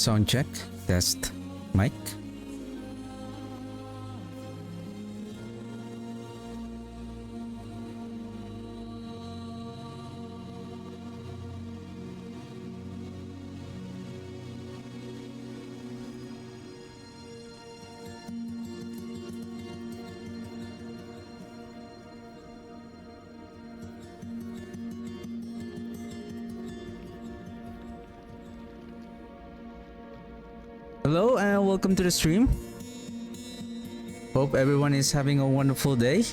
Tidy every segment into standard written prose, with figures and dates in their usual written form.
Sound check, test, mic. Hello and welcome to the stream. Hope everyone is having a wonderful day.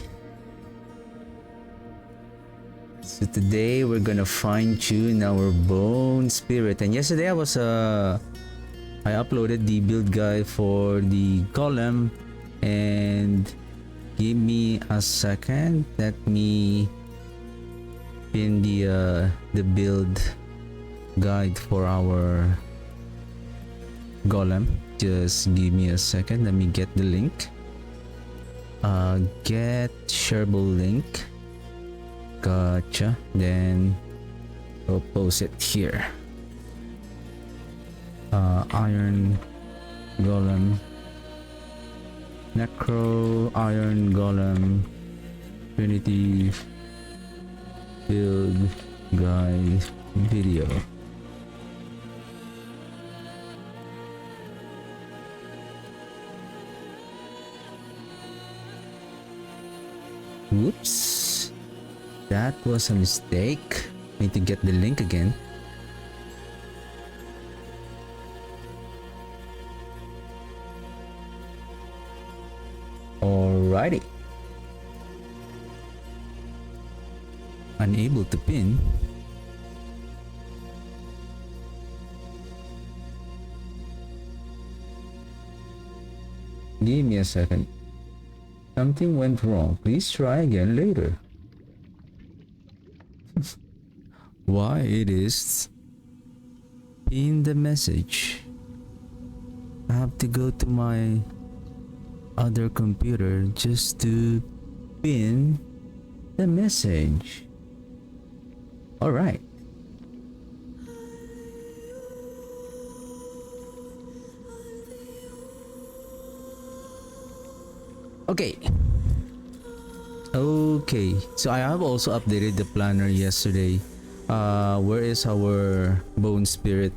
So today we're gonna fine tune our bone spirit. And yesterday I uploaded the build guide for the golem, and give me a second. Let me pin the build guide for our golem. Just give me a second. Let me get the link. Get shareable link. Gotcha. Then I'll post it here. Iron golem, necro iron golem, Trinity build guide video. Whoops, that was a mistake. Need to get the link again. Alrighty. Unable to pin. Give me a second. Something went wrong. Please try again later. Why it is pin the message. I have to go to my other computer just to pin the message. Alright. Okay. So I have also updated the planner yesterday. Where is our bone spirit?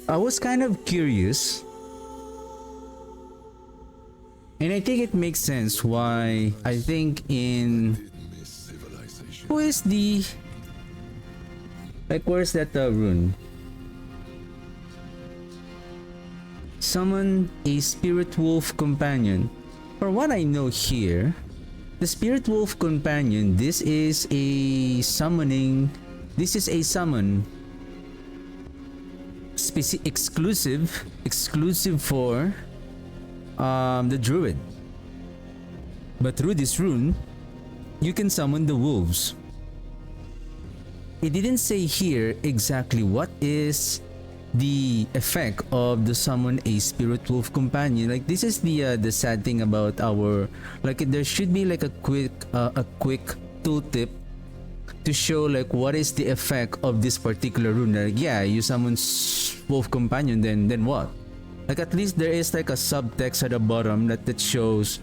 I was kind of curious, and I think it makes sense why I think in who is the where's that rune? Summon a spirit wolf companion. For what I know here, the spirit wolf companion, this is a summon exclusive for the druid. But through this rune, you can summon the wolves. It didn't say here exactly what is the effect of the summon a spirit wolf companion. Like, this is the sad thing about our, like, there should be like a quick tooltip to show like what is the effect of this particular rune. Like, yeah, you summon wolf companion, then what? Like, at least there is like a subtext at the bottom that shows,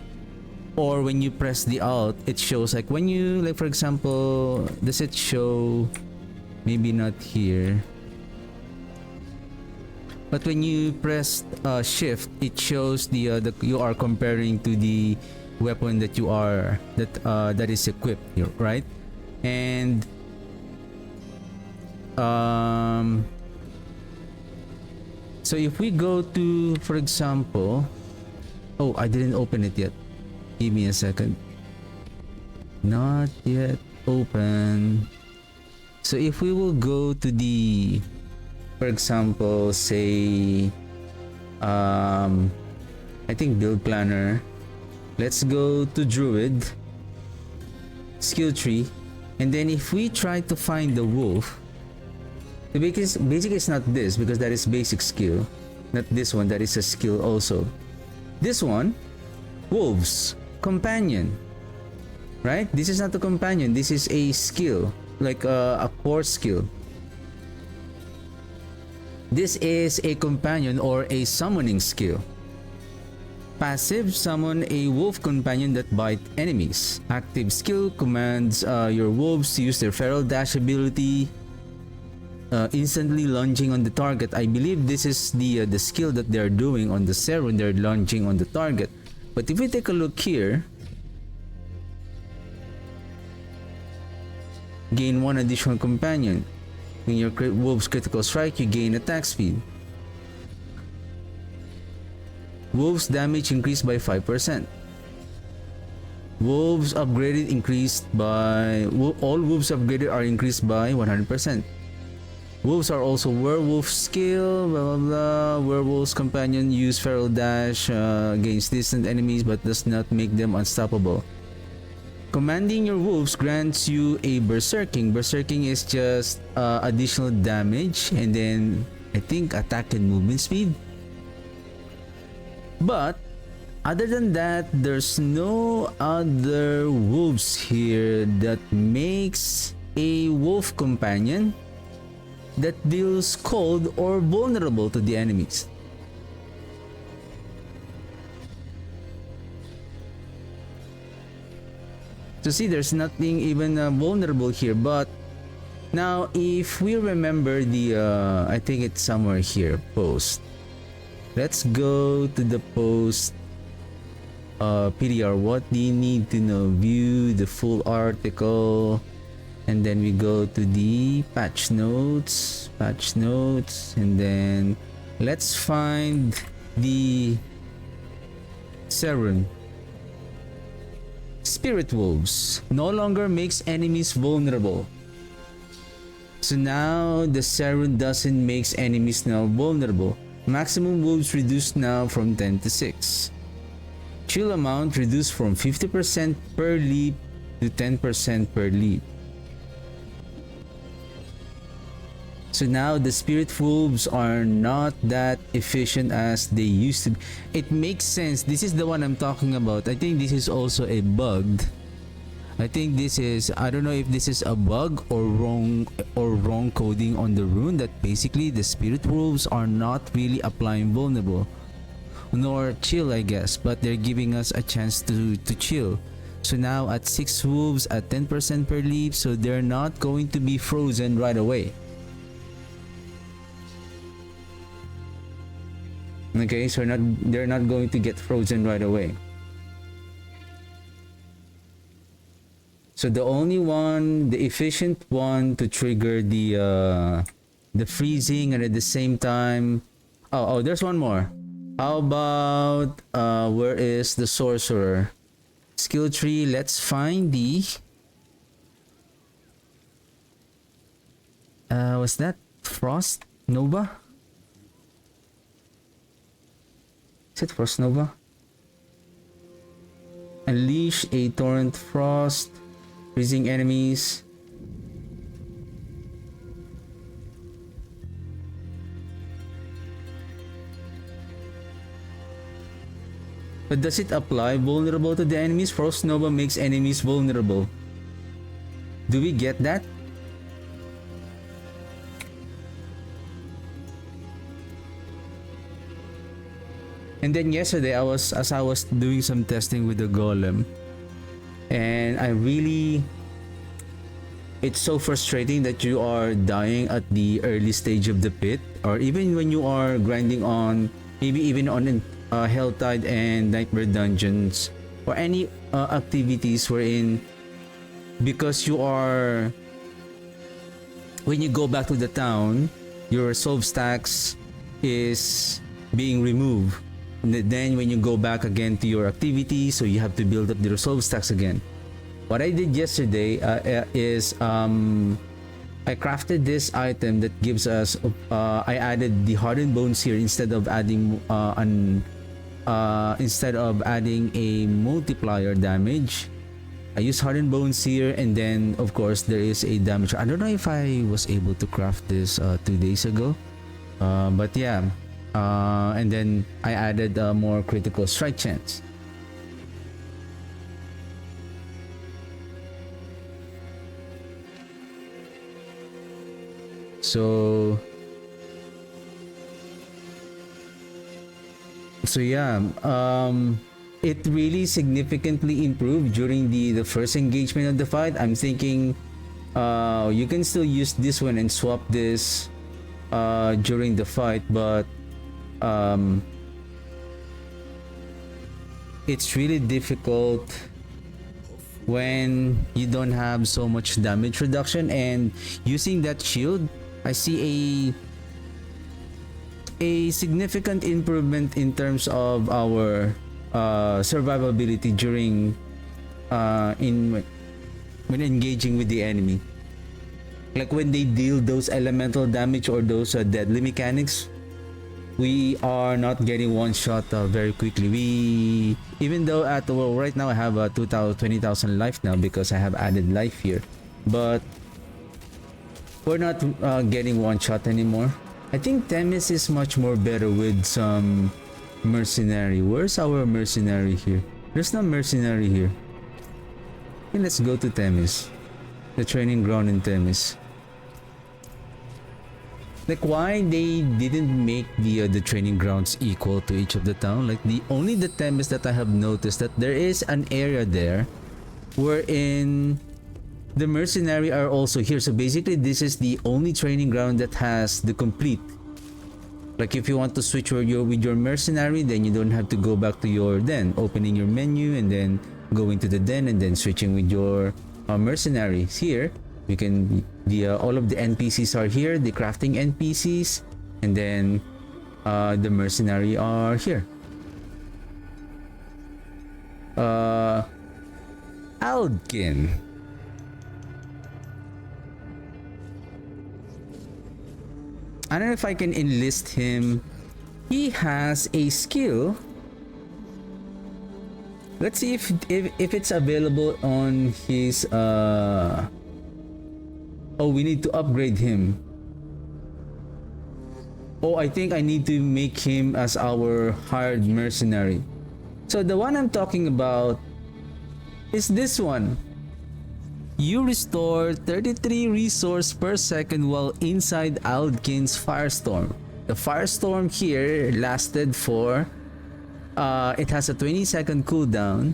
or when you press the alt, it shows like when you, like, for example, does it show? Maybe not here. But when you press shift, it shows the you are comparing to the weapon that you are that is equipped, right? And so if we go to, for example, oh, I didn't open it yet. Give me a second. Not yet open. So if we will go to the, for example, say I think build planner, let's go to druid, skill tree, and then if we try to find the wolf, the basic is not this, because that is basic skill, not this one, that is a skill also. This one, wolves companion, right? This is not a companion, this is a skill. like a core skill. This is a companion or a summoning skill. Passive, summon a wolf companion that bite enemies. Active skill commands your wolves to use their feral dash ability, instantly lunging on the target. I believe this is the skill that they're doing on the Serun. They're lunging on the target. But if we take a look here, gain one additional companion. When your wolves critical strike, you gain attack speed. Wolves damage increased by 5%. Wolves upgraded increased by... all wolves upgraded are increased by 100%. Wolves are also werewolf skill, blah blah blah. Werewolf's companion use feral dash against distant enemies but does not make them unstoppable. Commanding your wolves grants you a berserking. Berserking is just additional damage and then I think attack and movement speed. But other than that, there's no other wolves here that makes a wolf companion that deals cold or vulnerable to the enemies. So see, there's nothing even vulnerable here. But now if we remember the I think it's somewhere here, post. Let's go to the post PDR. What do you need to know? View the full article, and then we go to the patch notes, and then let's find the Serun. Spirit Wolves no longer makes enemies vulnerable. So now the Serun doesn't makes enemies now vulnerable. Maximum wolves reduced now from 10 to 6. Chill amount reduced from 50% per leap to 10% per leap. So now the spirit wolves are not that efficient as they used to be. It makes sense. This is the one I'm talking about. I think this is also a bug. I think this is, I don't know if this is a bug or wrong coding on the rune, that basically the spirit wolves are not really applying vulnerable nor chill, I guess, but they're giving us a chance to chill. So now at 6 wolves at 10% per leap, so they're not going to be frozen right away. Okay, so they're not going to get frozen right away. So the only one, the efficient one to trigger the freezing and at the same time, oh, there's one more. How about where is the sorcerer? Skill tree. Let's find the was that Frost Nova? Is it Frost Nova? Unleash a torrent frost, freezing enemies. But does it apply vulnerable to the enemies? Frost Nova makes enemies vulnerable. Do we get that? And then yesterday, as I was doing some testing with the golem, and it's so frustrating that you are dying at the early stage of the pit, or even when you are grinding on, maybe even on Helltide and Nightmare dungeons, or any activities wherein, because you are, when you go back to the town, your resolve stacks is being removed. And then when you go back again to your activity, so you have to build up the resolve stacks again. What I did yesterday is I crafted this item that gives us I added the hardened bones here instead of adding a multiplier damage. I use hardened bones here, and then of course there is a damage. I don't know if I was able to craft this 2 days ago, but yeah. And then I added more critical strike chance. So yeah, it really significantly improved during the first engagement of the fight. I'm thinking you can still use this one and swap this during the fight, but it's really difficult when you don't have so much damage reduction. And using that shield, I see a significant improvement in terms of our survivability during when engaging with the enemy. Like when they deal those elemental damage or those deadly mechanics, we are not getting one shot very quickly. Even though right now I have 20,000 life now because I have added life here, but we're not getting one shot anymore. I think Themis is much more better with some mercenary. Where's our mercenary here? There's no mercenary here. Okay, let's go to Themis, the training ground in Themis. Like why they didn't make the training grounds equal to each of the town? Like the Themis that I have noticed that there is an area there wherein the mercenary are also here. So basically this is the only training ground that has the complete. Like if you want to switch with your mercenary, then you don't have to go back to your den, opening your menu and then going to the den and then switching with your mercenaries. Here we can all of the NPCs are here, the crafting NPCs, and then the mercenary are here. Aldkin. I don't know if I can enlist him. He has a skill. Let's see if it's available on his oh, we need to upgrade him. Oh, I think I need to make him as our hired mercenary. So the one I'm talking about is this one. You restore 33 resource per second while inside Aldkin's Firestorm. The Firestorm here lasted for it has a 20-second cooldown,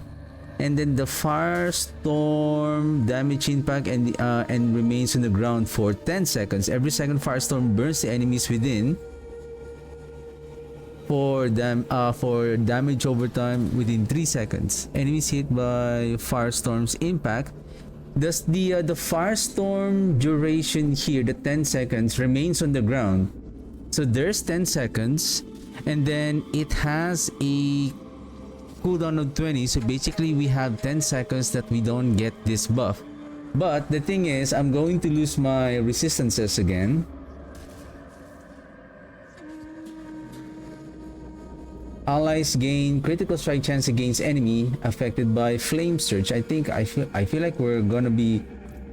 and then the Firestorm damage impact and remains on the ground for 10 seconds. Every second Firestorm burns the enemies within for damage over time within 3 seconds. Enemies hit by Firestorm's impact. Thus the Firestorm duration here, the 10 seconds, remains on the ground. So there's 10 seconds, and then it has a cooldown of 20. So basically we have 10 seconds that we don't get this buff. But the thing is, I'm going to lose my resistances again. Allies gain critical strike chance against enemy affected by flame surge. I feel like we're gonna be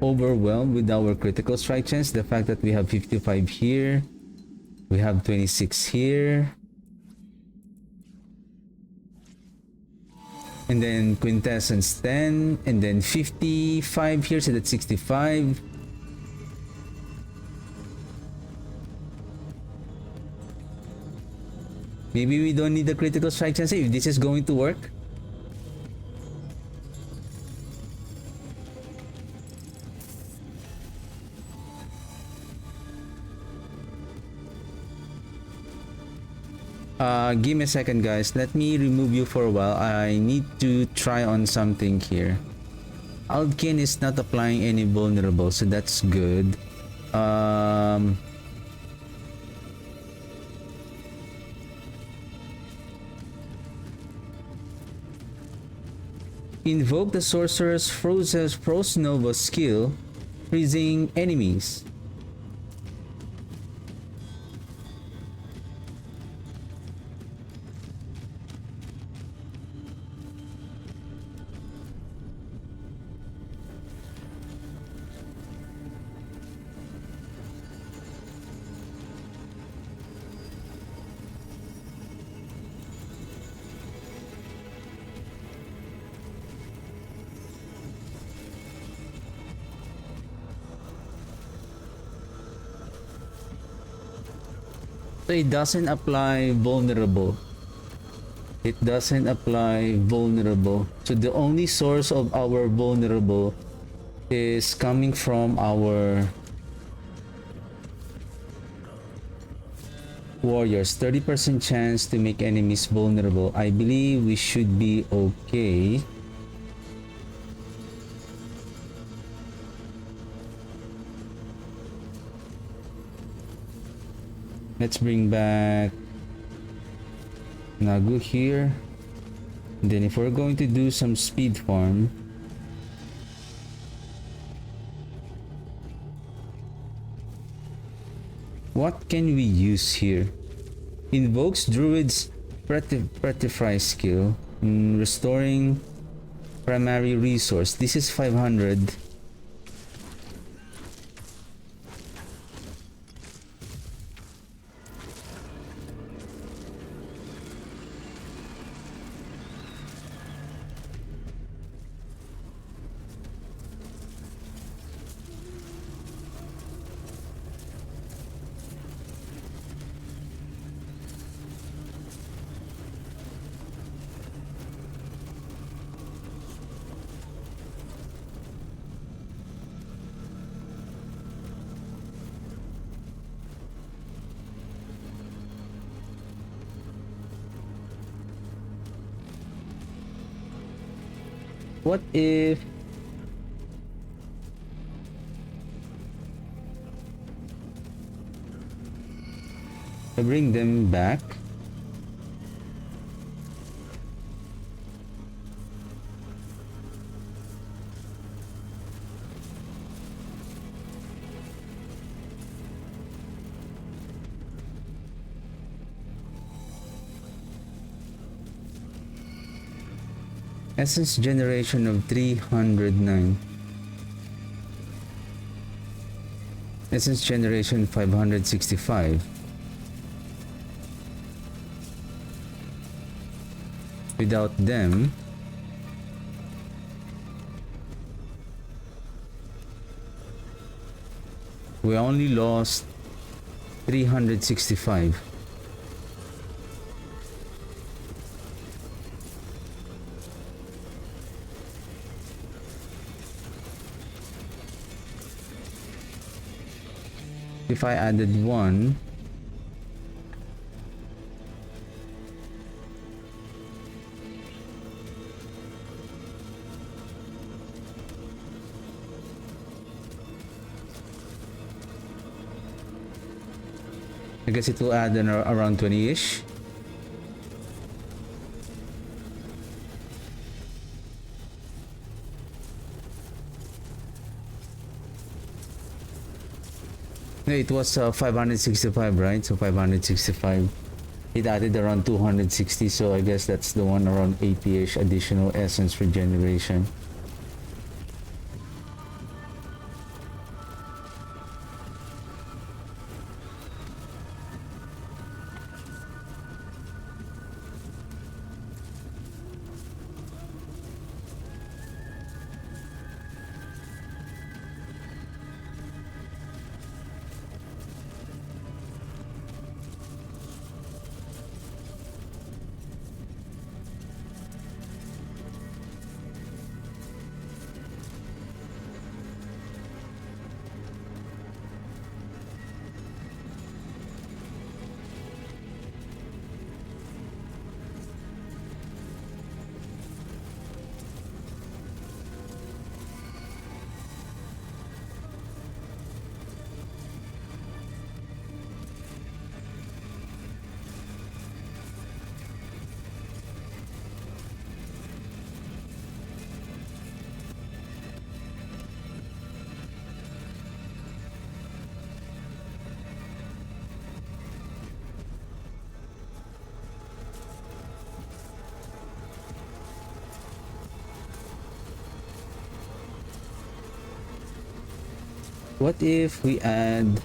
overwhelmed with our critical strike chance. The fact that we have 55 here, we have 26 here, and then quintessence 10, and then 55 here, so that's 65. Maybe we don't need the critical strike chance if this is going to work. Give me a second, guys. Let me remove you for a while. I need to try on something here. Aldkin is not applying any vulnerable, so that's good. Invoke the sorcerer's Frost Nova skill, freezing enemies. So it doesn't apply vulnerable. It doesn't apply vulnerable. So the only source of our vulnerable is coming from our warriors. 30% chance to make enemies vulnerable. I believe we should be okay. Let's bring back Nagu here. And then if we're going to do some speed farm, what can we use here? Invokes Druid's Petrify skill in restoring primary resource. This is 500. What if I bring them back? Essence generation of 309. Essence generation 565. Without them, we only lost 365. If I added one, I guess it will add around 20-ish. No, it was 565, right? So 565. It added around 260, so I guess that's the one around 80-ish additional essence regeneration. What if we add...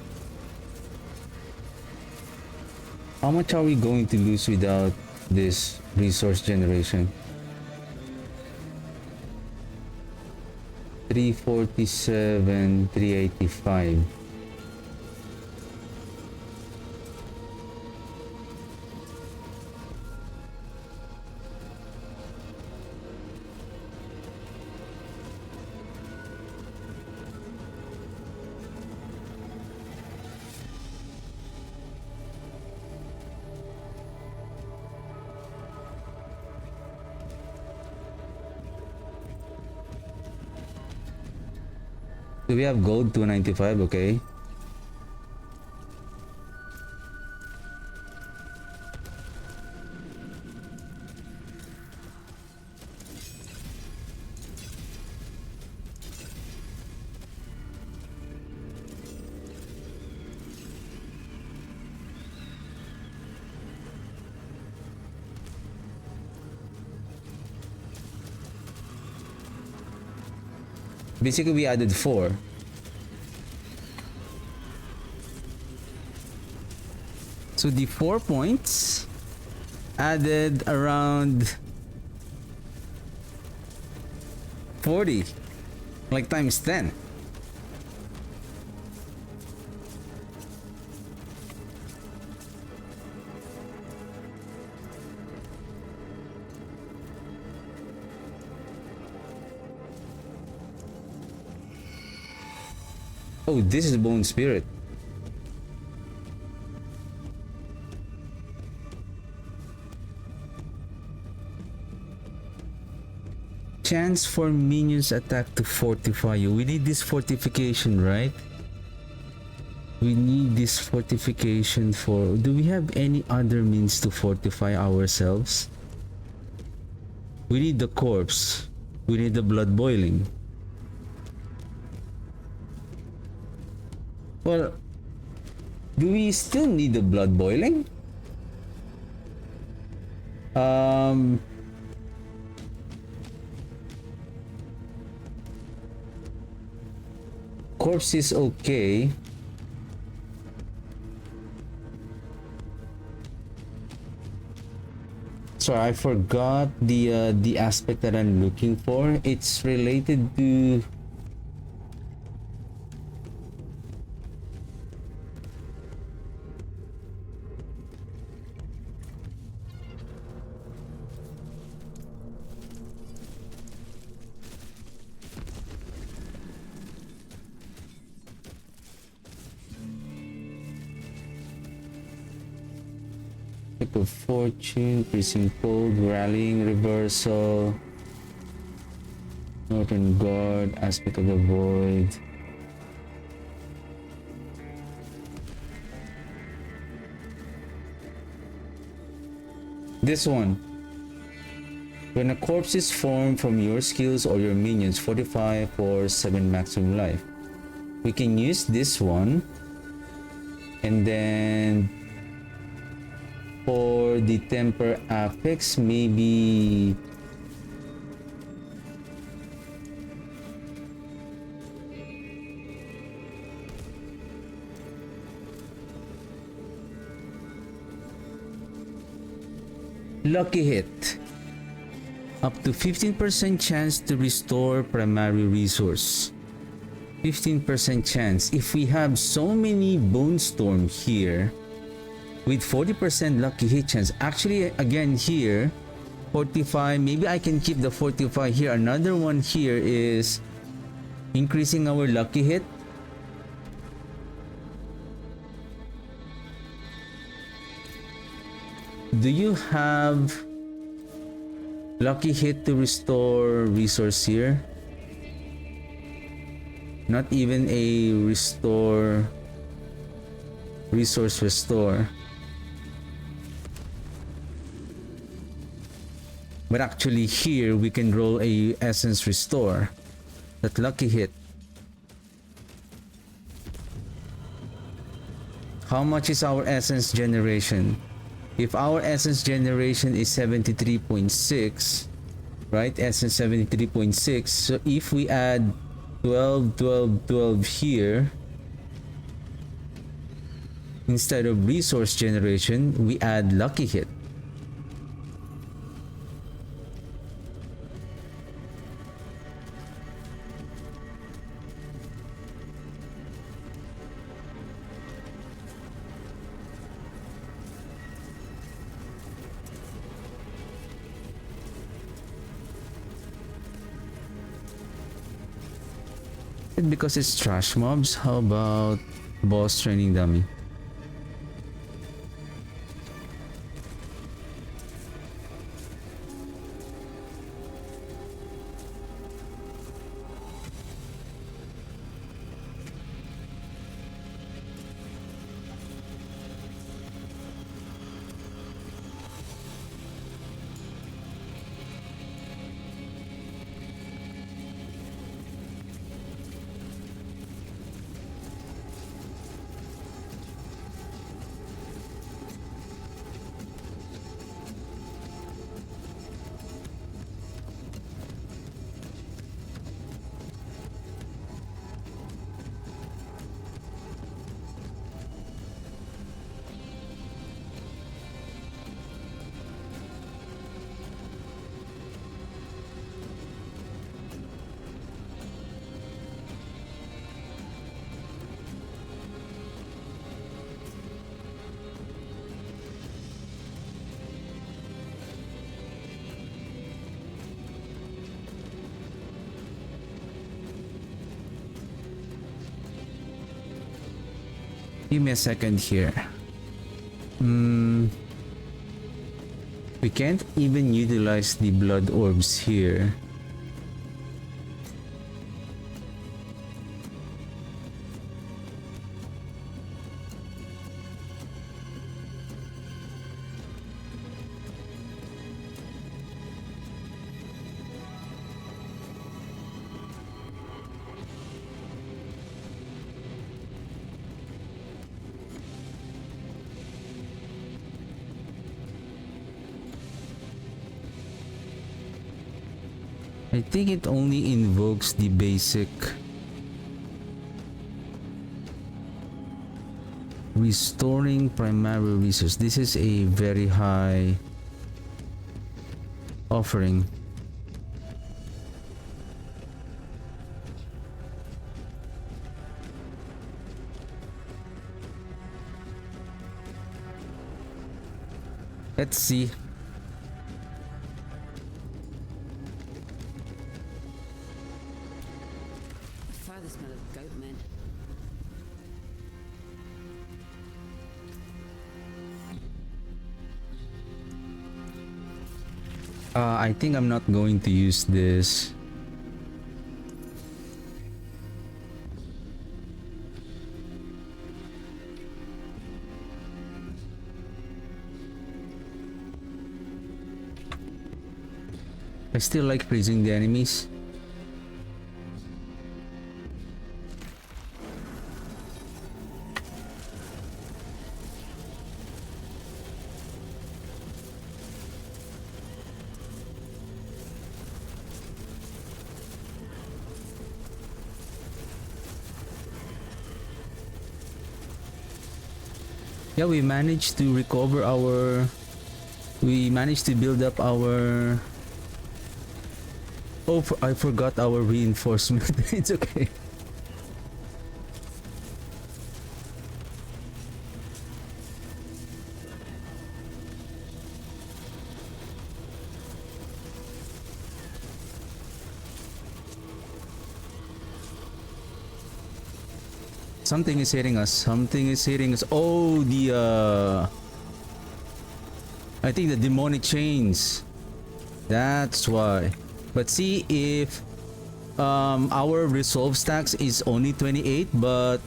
How much are we going to lose without this resource generation? 347, 385. Do we have gold? 295, okay. Basically, we added 4. So the 4 points added around 40, like times 10. Oh, this is Bone Spirit. Chance for minions attack to fortify you. We need this fortification, right? We need this fortification for... Do we have any other means to fortify ourselves? We need the corpse. We need the blood boiling. Well, do we still need the blood boiling? Corpse is okay. Sorry, I forgot the aspect that I'm looking for. It's related to... of Fortune, Piercing Cold, Rallying, Reversal, Northern Guard, Aspect of the Void. This one. When a corpse is formed from your skills or your minions, 45 for 7 maximum life. We can use this one, and then for the temper affix, maybe lucky hit. Up to 15% chance to restore primary resource. 15% chance. If we have so many Bone Storm here, with 40% lucky hit chance, actually again here, 45, maybe I can keep the 45 here. Another one here is increasing our lucky hit. Do you have lucky hit to restore resource here? Not even a restore resource restore. But actually here we can roll a essence restore. That lucky hit. How much is our essence generation? If our essence generation is 73.6, right? Essence 73.6. So if we add 12, 12, 12 here, instead of resource generation, we add lucky hit. Because it's trash mobs, how about boss training dummy? Give me a second here. We can't even utilize the blood orbs here. I think it only invokes the basic restoring primary resource. This is a very high offering. Let's see. The smell of goat men. I think I'm not going to use this. I still like freezing the enemies. Yeah, we managed to recover our... We managed to build up our... Oh, I forgot our reinforcement. It's okay. Something is hitting us. Something is hitting us. Oh, I think the demonic chains. That's why. But see, if our resolve stacks is only 28, but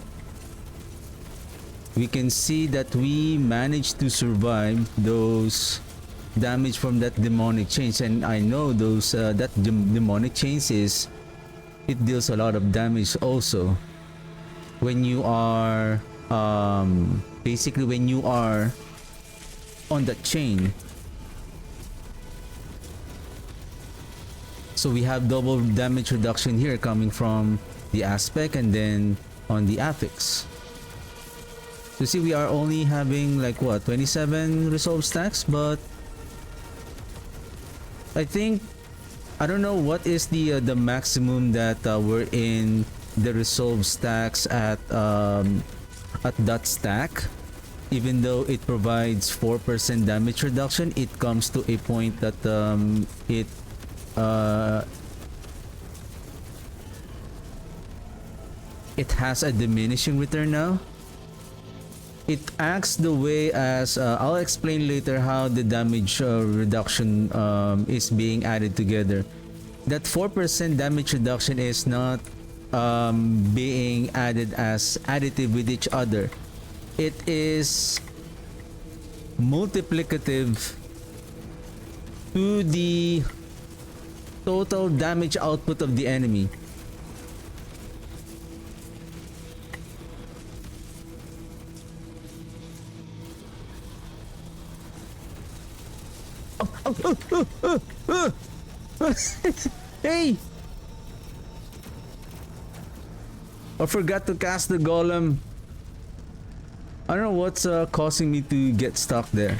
we can see that we managed to survive those damage from that demonic chains. And I know those that demonic chains is, it deals a lot of damage also. When you are basically when you are on that chain. So we have double damage reduction here coming from the aspect and then on the affix. So see, we are only having like what, 27 resolve stacks, but I think, I don't know what is the maximum that we're in the resolve stacks at that stack. Even though it provides 4% damage reduction, it comes to a point that it has a diminishing return now. It acts the way as I'll explain later how the damage reduction is being added together. That 4% damage reduction is not being added as additive with each other. It is multiplicative to the total damage output of the enemy. Hey! I forgot to cast the golem. I don't know what's causing me to get stuck there.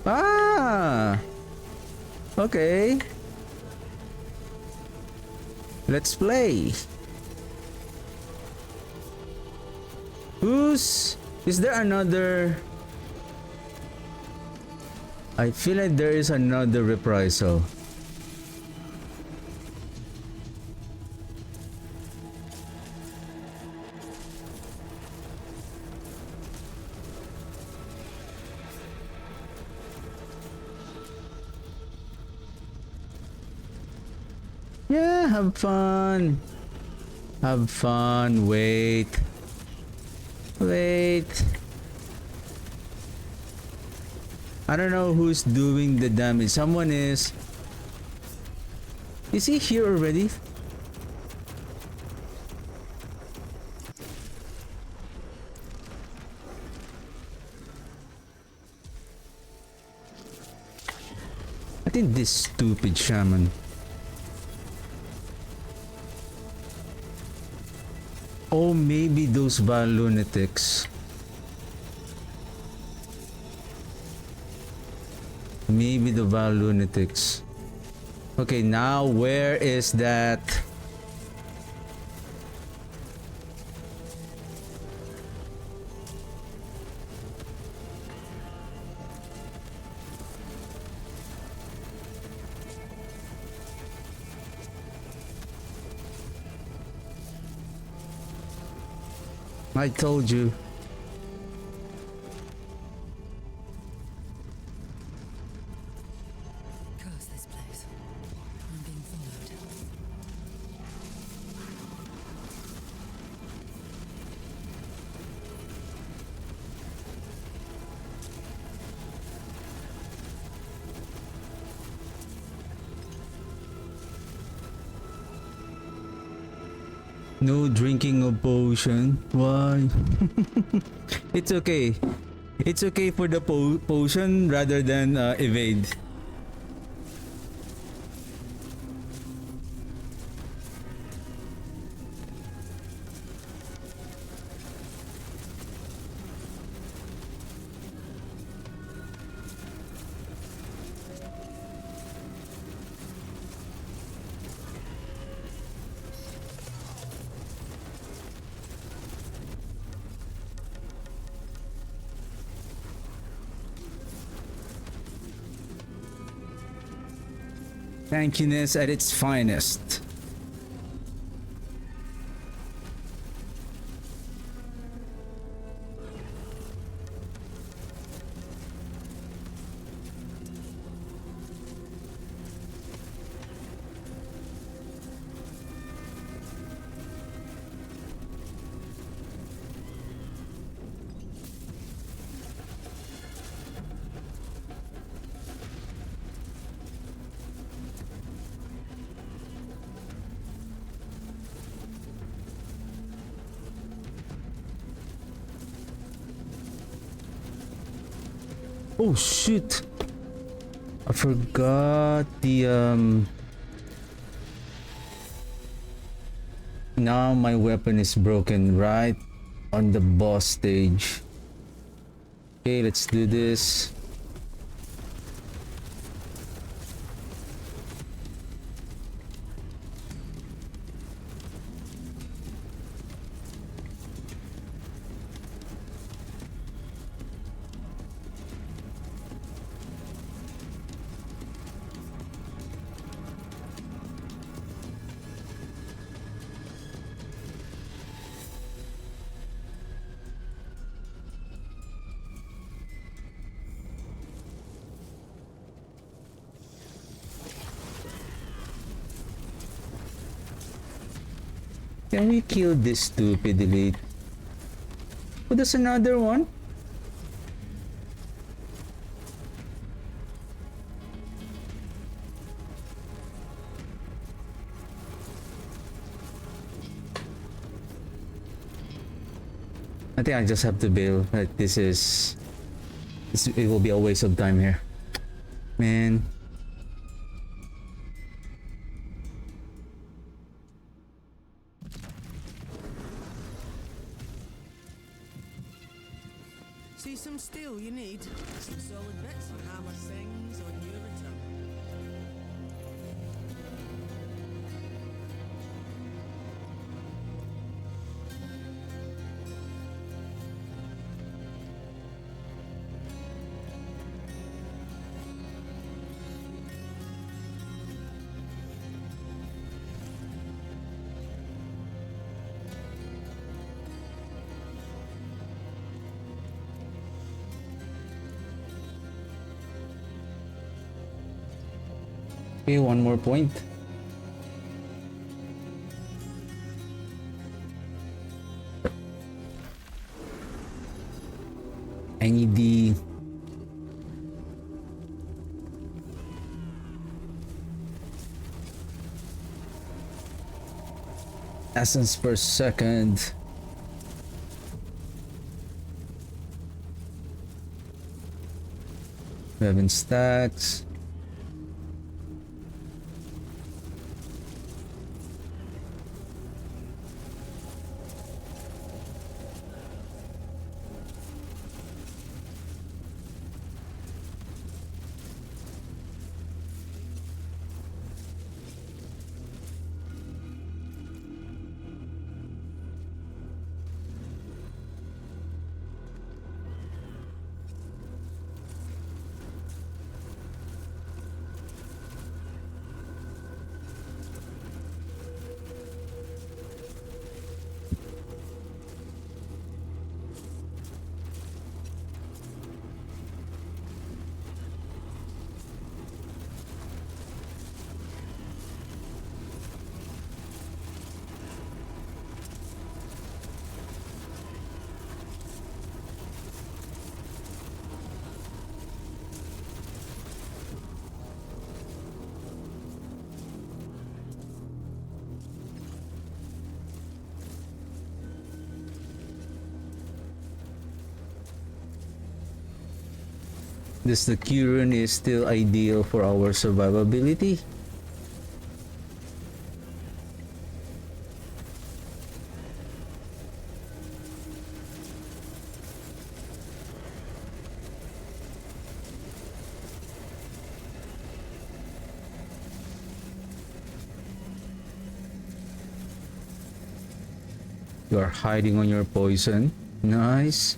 Ah! Okay. Let's play. Is there another... I feel like there is another reprisal. Yeah, have fun. Have fun. Wait. Wait. I don't know who's doing the damage. Someone is. Is he here already? I think this stupid shaman. Oh, maybe those Val lunatics. Maybe the Val lunatics. Okay, now where is that? I told you. Curse this place. I'm being followed. No drinking of potion. Why? It's okay. It's okay for the potion rather than evade. Tankiness at its finest. Oh shit! I forgot the. Now my weapon is broken right on the boss stage. Okay, let's do this. Can we kill this stupid elite? Oh, there's another one? I think I just have to bail. Like, it will be a waste of time here. Man. See some steel you need? Some solid bits and hammer things on your return. Okay, one more point. I need the essence per second. 7 stacks. This the Curun is still ideal for our survivability. You are hiding on your poison. Nice.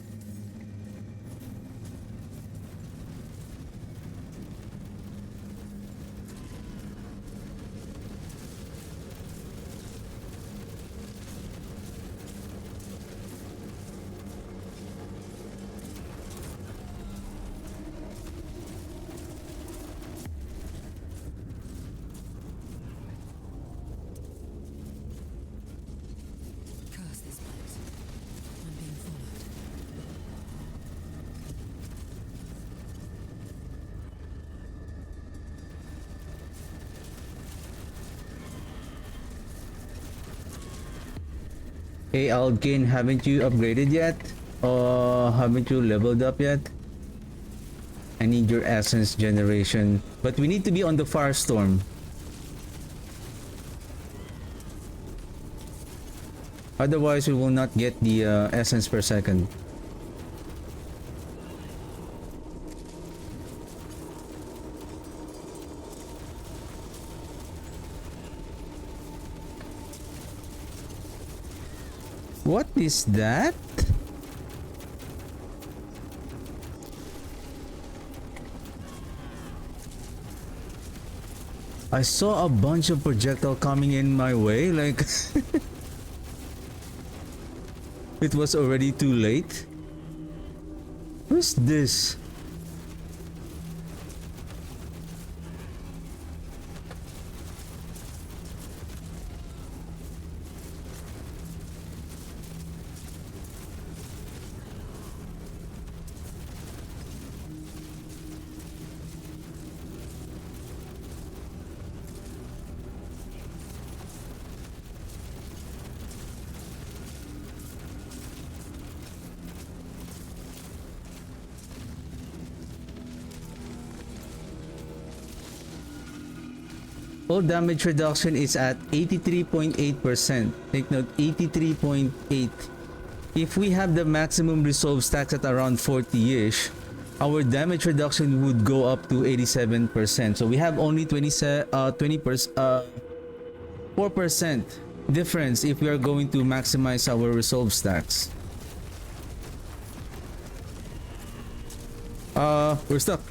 Curse this place. I'm being followed. Hey Aldkin, haven't you upgraded yet? Or haven't you leveled up yet? I need your essence generation. But we need to be on the Firestorm. Otherwise, we will not get the essence per second. What is that? I saw a bunch of projectile coming in my way, like it was already too late. Who's this? All damage reduction is at 83.8%. Take note, 83.8. If we have the maximum resolve stacks at around 40-ish, our damage reduction would go up to 87%. So we have only 4% difference if we are going to maximize our resolve stacks. We're stuck.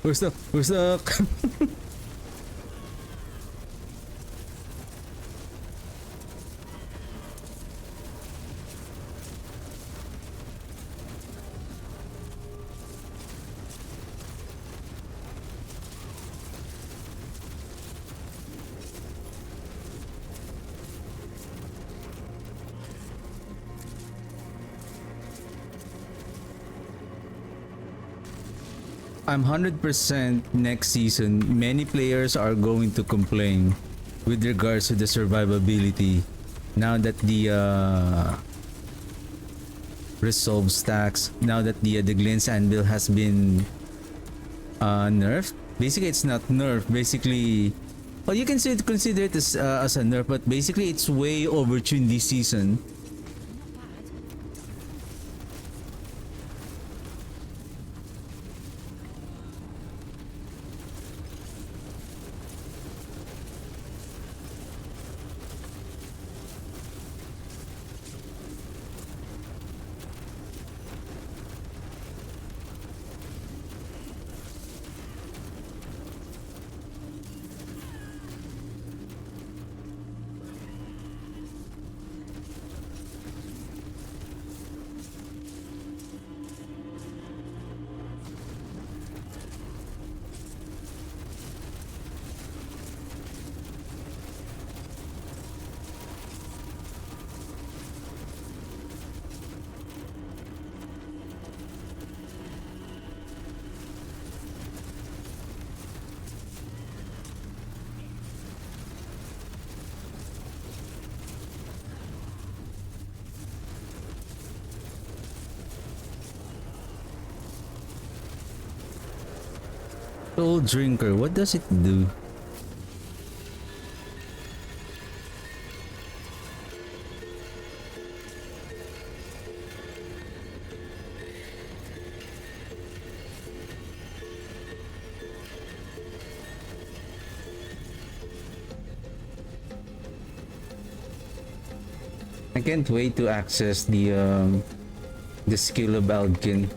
I'm 100% next season, many players are going to complain with regards to the survivability now that the resolve stacks, now that the Glenn's Anvil has been nerfed. Basically, it's not nerfed. Basically, well, you can consider it as a nerf, but basically, it's way overtuned this season. Soul Drinker, what does it do? I can't wait to access the skill of Alkin.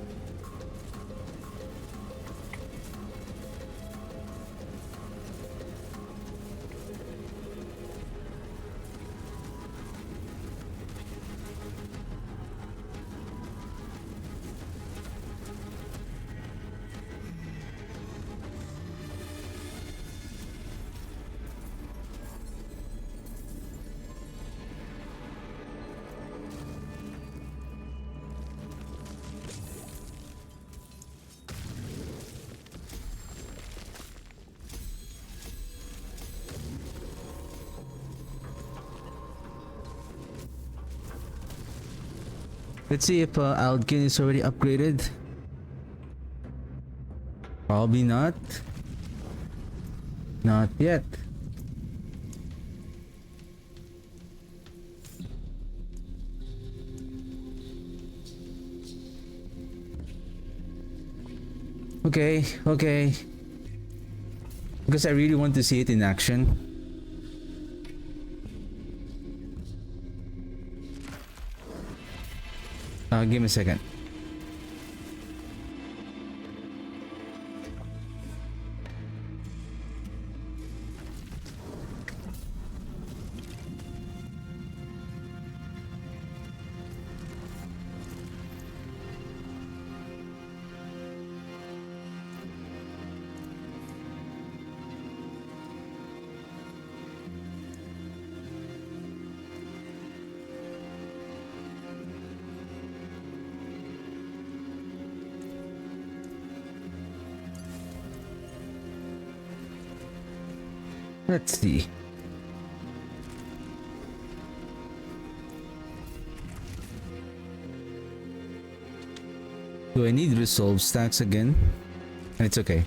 Let's see if Alkin is already upgraded. Probably not. Not yet. Okay, okay. Because I really want to see it in action. Give me a second. Let's see. Do I need resolve stacks again? It's okay.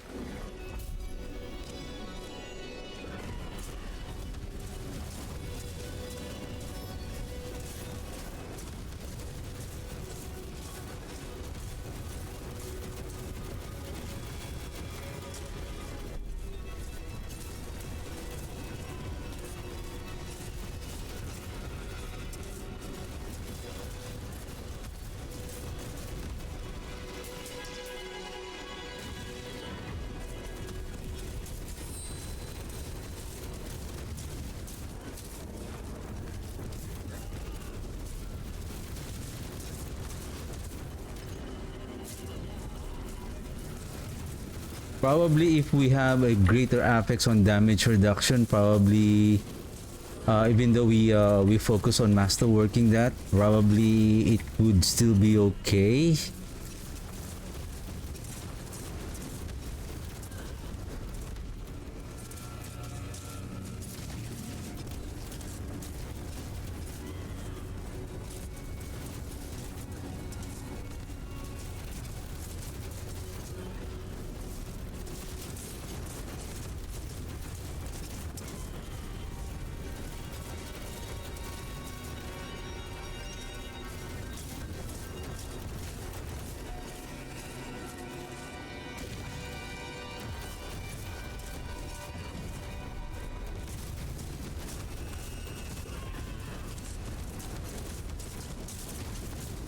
Probably if we have a greater affix on damage reduction, probably even though we focus on masterworking that, probably it would still be okay.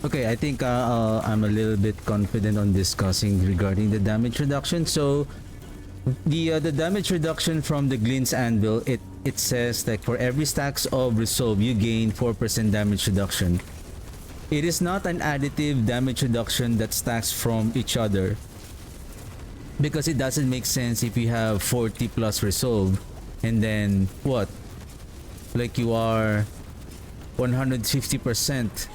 Okay, I think I'm a little bit confident on discussing regarding the damage reduction. So the damage reduction from the Glint's Anvil, it says like for every stacks of resolve you gain 4% damage reduction. It is not an additive damage reduction that stacks from each other, because it doesn't make sense if you have 40 plus resolve and then what, like you are 150%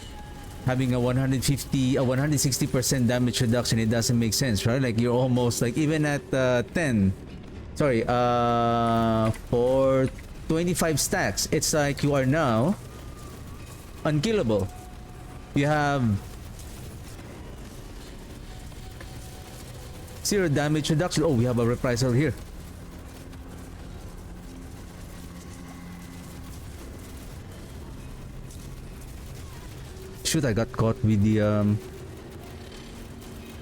having a 160% damage reduction. It doesn't make sense, right? Like you're almost like, even at 10, sorry, for 25 stacks, it's like you are now unkillable. You have 0 damage reduction. Oh, we have a reprisal here. Shoot, I got caught with the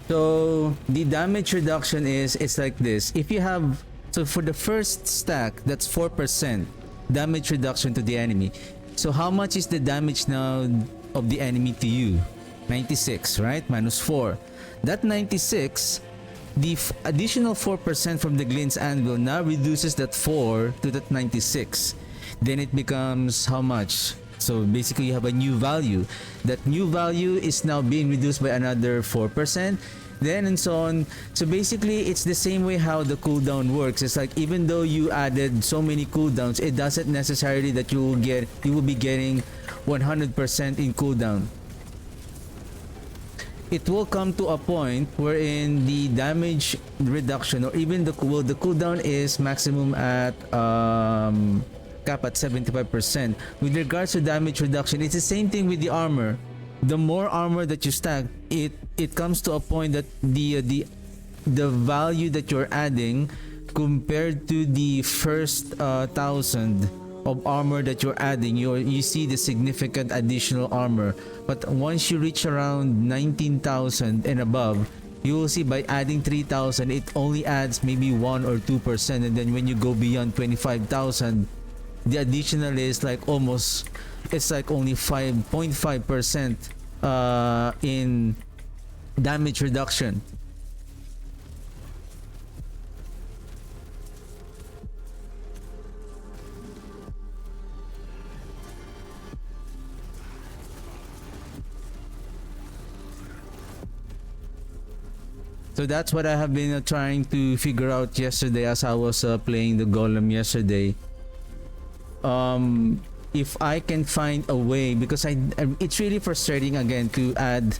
So the damage reduction is, it's like this. If you have, so for the first stack, that's 4% damage reduction to the enemy. So how much is the damage now of the enemy to you? 96, right? Minus 4. That 96, the additional 4% from the Glint's Anvil now reduces that 4 to that 96. Then it becomes how much? So basically you have a new value. That new value is now being reduced by another 4%. Then and so on. So basically it's the same way how the cooldown works. It's like even though you added so many cooldowns, it doesn't necessarily that you will be getting 100% in cooldown. It will come to a point wherein the damage reduction, or even the cooldown is maximum at cap at 75%. With regards to damage reduction, it's the same thing with the armor. The more armor that you stack, it comes to a point that the value that you're adding compared to the first 1,000 of armor that you're adding, you see the significant additional armor. But once you reach around 19,000 and above, you will see by adding 3,000, it only adds maybe 1 or 2%. And then when you go beyond 25,000, the additional is like almost, it's like only 5.5% in damage reduction. So that's what I have been trying to figure out yesterday as I was playing the golem yesterday. If I can find a way, because it's really frustrating again to add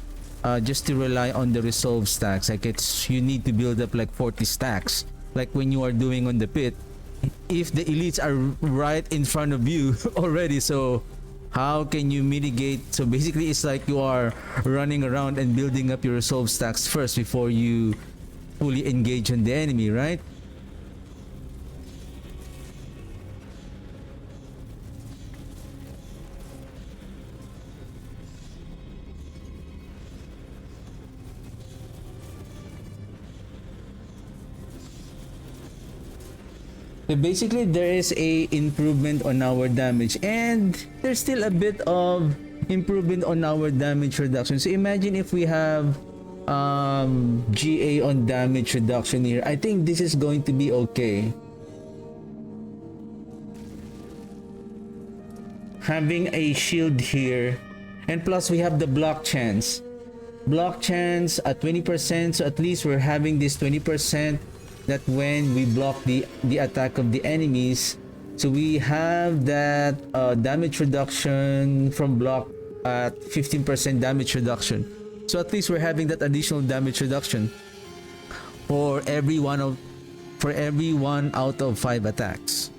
just to rely on the resolve stacks. Like you need to build up like 40 stacks, like when you are doing on the pit, if the elites are right in front of you already. So how can you mitigate? So basically it's like you are running around and building up your resolve stacks first before you fully engage on the enemy, right? So basically there is a improvement on our damage, and there's still a bit of improvement on our damage reduction. So imagine if we have GA on damage reduction here. I think this is going to be okay. Having a shield here, and plus we have the block chance at 20%. So at least we're having this 20% that when we block the attack of the enemies, so we have that damage reduction from block at 15% damage reduction. So at least we're having that additional damage reduction for every one out of 5 attacks.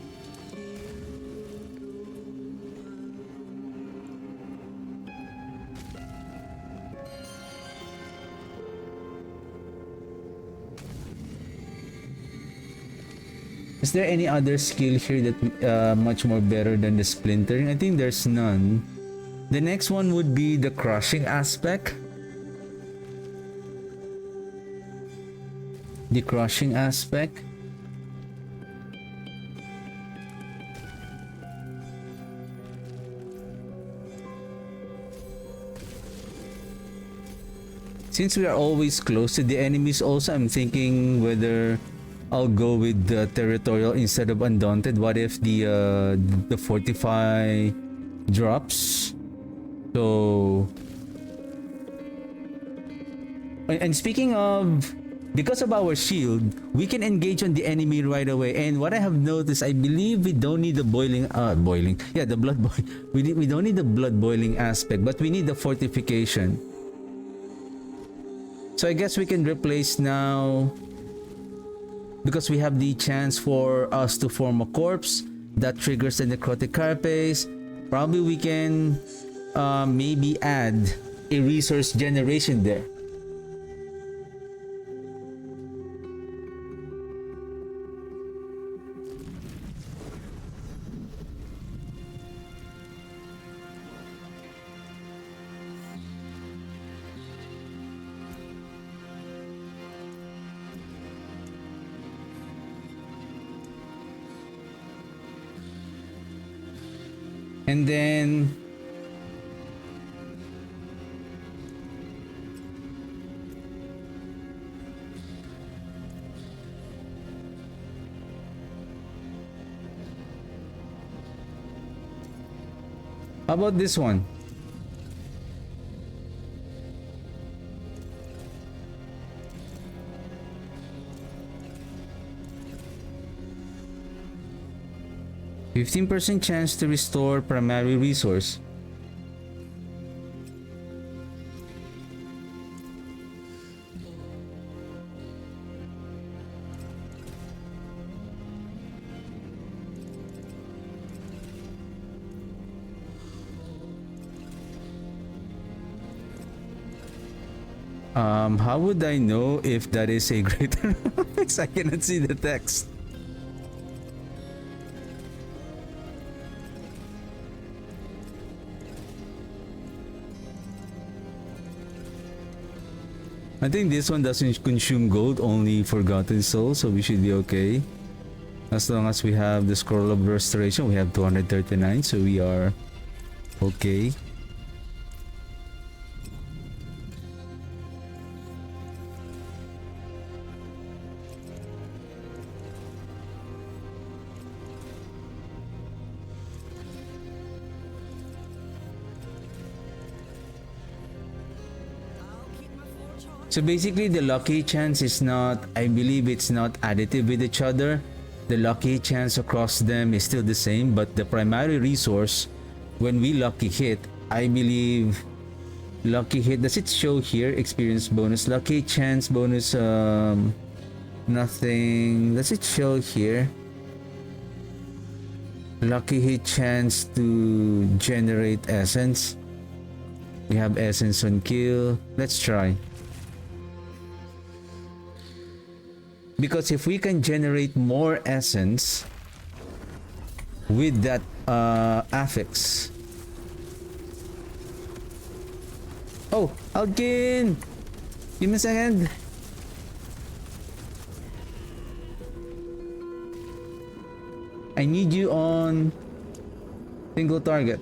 Is there any other skill here that much more better than the splintering? I think there's none. The next one would be the crushing aspect. The crushing aspect. Since we are always close to the enemies also, I'm thinking whether I'll go with the territorial instead of undaunted. What if the fortify drops? So and speaking of, because of our shield, we can engage on the enemy right away. And what I have noticed, I believe we don't need the boiling. Yeah, the blood boil. We don't need the blood boiling aspect, but we need the fortification. So I guess we can replace now, because we have the chance for us to form a corpse that triggers the necrotic carapace. Probably we can maybe add a resource generation there. And then how about this one? %15% chance to restore primary resource. How would I know if that is a greater fix? I cannot see the text. I think this one doesn't consume gold, only Forgotten Soul, so we should be okay. As long as we have the Scroll of Restoration, we have 239, so we are okay. So basically the lucky chance is not, I believe it's not additive with each other. The lucky chance across them is still the same, but the primary resource, when we lucky hit, I believe lucky hit, does it show here experience bonus, lucky chance bonus, nothing, does it show here? Lucky hit chance to generate essence. We have essence on kill. Let's try. Because if we can generate more essence with that affix. Oh, Alkin! Give me a second. I need you on single target.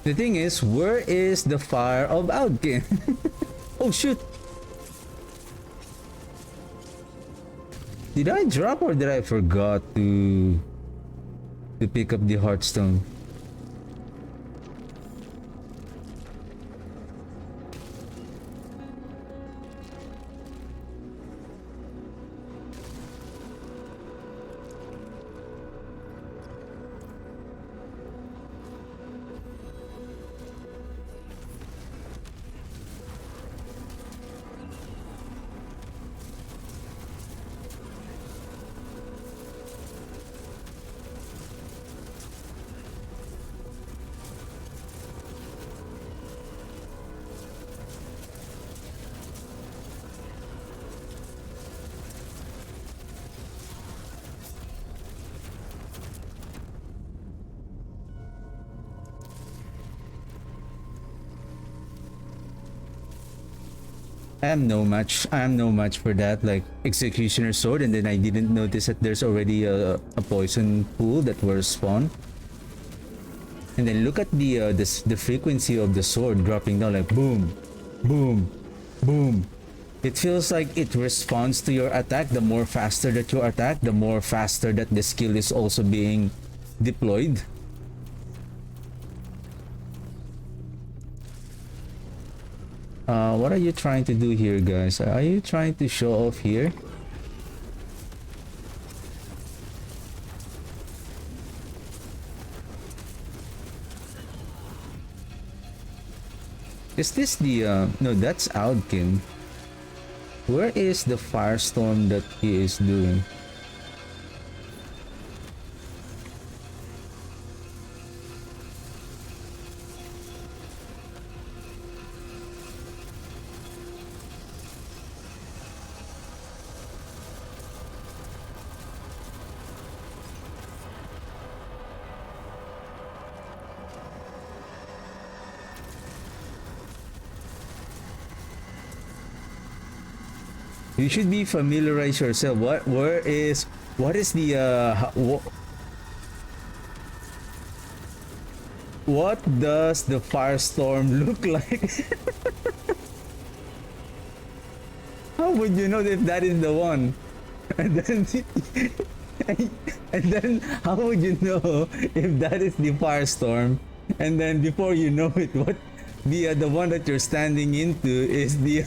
The thing is, where is the fire of Alkin? Oh shoot! Did I drop or did I forgot to pick up the Heartstone? I am no match for that. Like executioner sword, and then I didn't notice that there's already a poison pool that will spawn. And then look at the frequency of the sword dropping down, like boom, boom, boom. It feels like it responds to your attack. The more faster that you attack, the more faster that the skill is also being deployed. What are you trying to do here, guys? Are you trying to show off here? Is this the no, that's Aldkin. Where is the firestorm that he is doing? You should be familiarize yourself. What is the what does the firestorm look like? How would you know if that is the one? And then and then how would you know if that is the firestorm? And then before you know it, what the one that you're standing into is the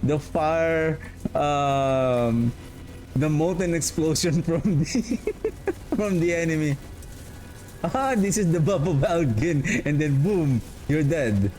the fire, the molten explosion from the from the enemy. Ah, this is the buff of Algin, and then boom, you're dead.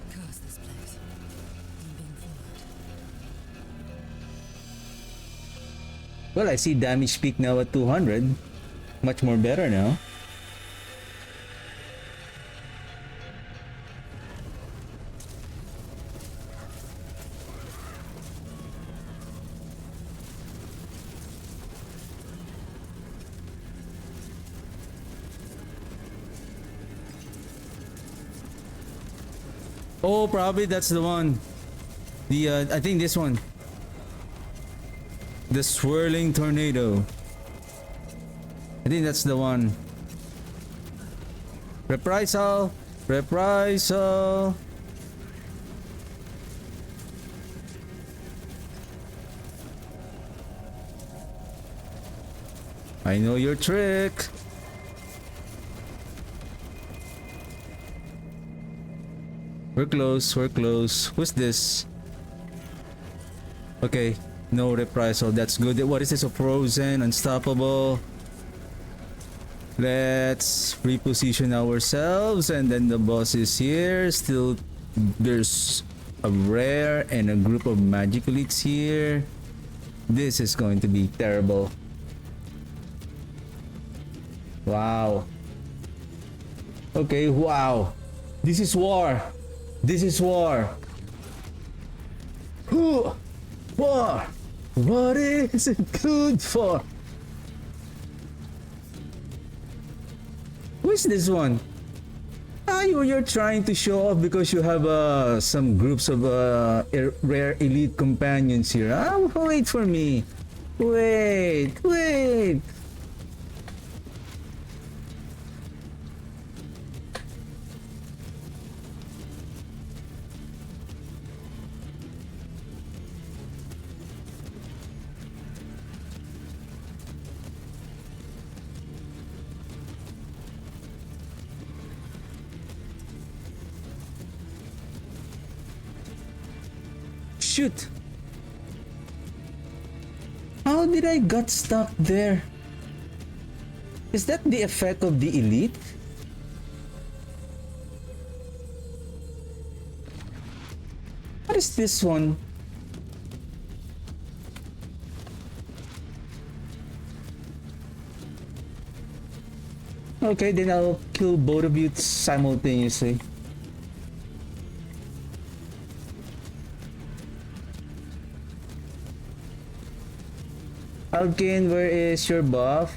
Curse this place. I'm being followed. Well, I see damage peak now at 200. Much more better now. Oh, probably that's the one. The I think this one. The swirling tornado. I think that's the one. Reprisal! Reprisal! I know your trick. We're close, we're close. Who's this? Okay, no reprisal. That's good. What is this? A frozen, unstoppable. Let's reposition ourselves, and then the boss is here. Still, there's a rare and a group of magic elites here. This is going to be terrible. Wow. Okay, wow. This is war. This is war. Who? War. What is it good for? Who is this one? Ah, you're trying to show off because you have some groups of rare elite companions here. Ah, wait for me. Wait, wait. Shoot! How did I got stuck there? Is that the effect of the elite? What is this one? Okay, then I'll kill both of you simultaneously. Alkin, where is your buff?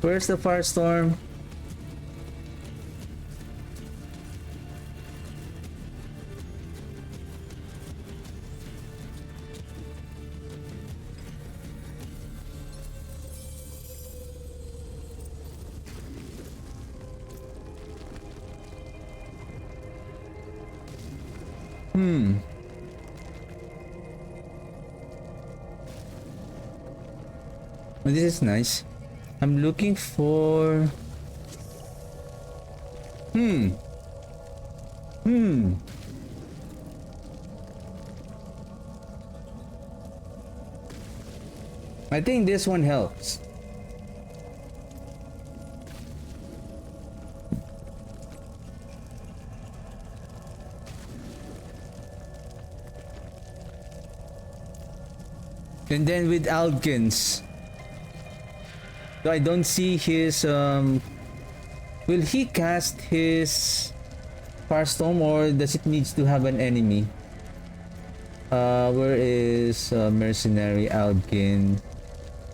Where's the firestorm? Well, this is nice. I'm looking for... Hmm. Hmm. I think this one helps. And then with Alkins, I don't see his will he cast his Firestorm or does it needs to have an enemy? Where is Mercenary Algin?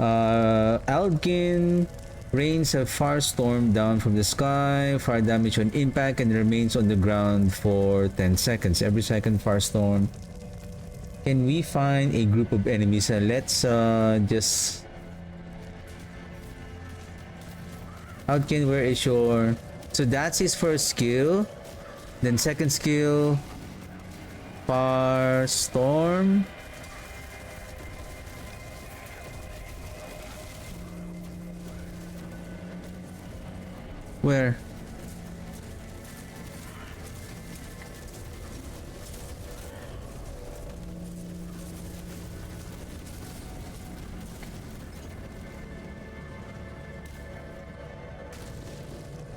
Algin rains a firestorm down from the sky, fire damage on impact, and remains on the ground for 10 seconds. Every second firestorm. Can we find a group of enemies? Let's just... Algin, where is your... So that's his first skill. Then second skill, Firestorm. Where?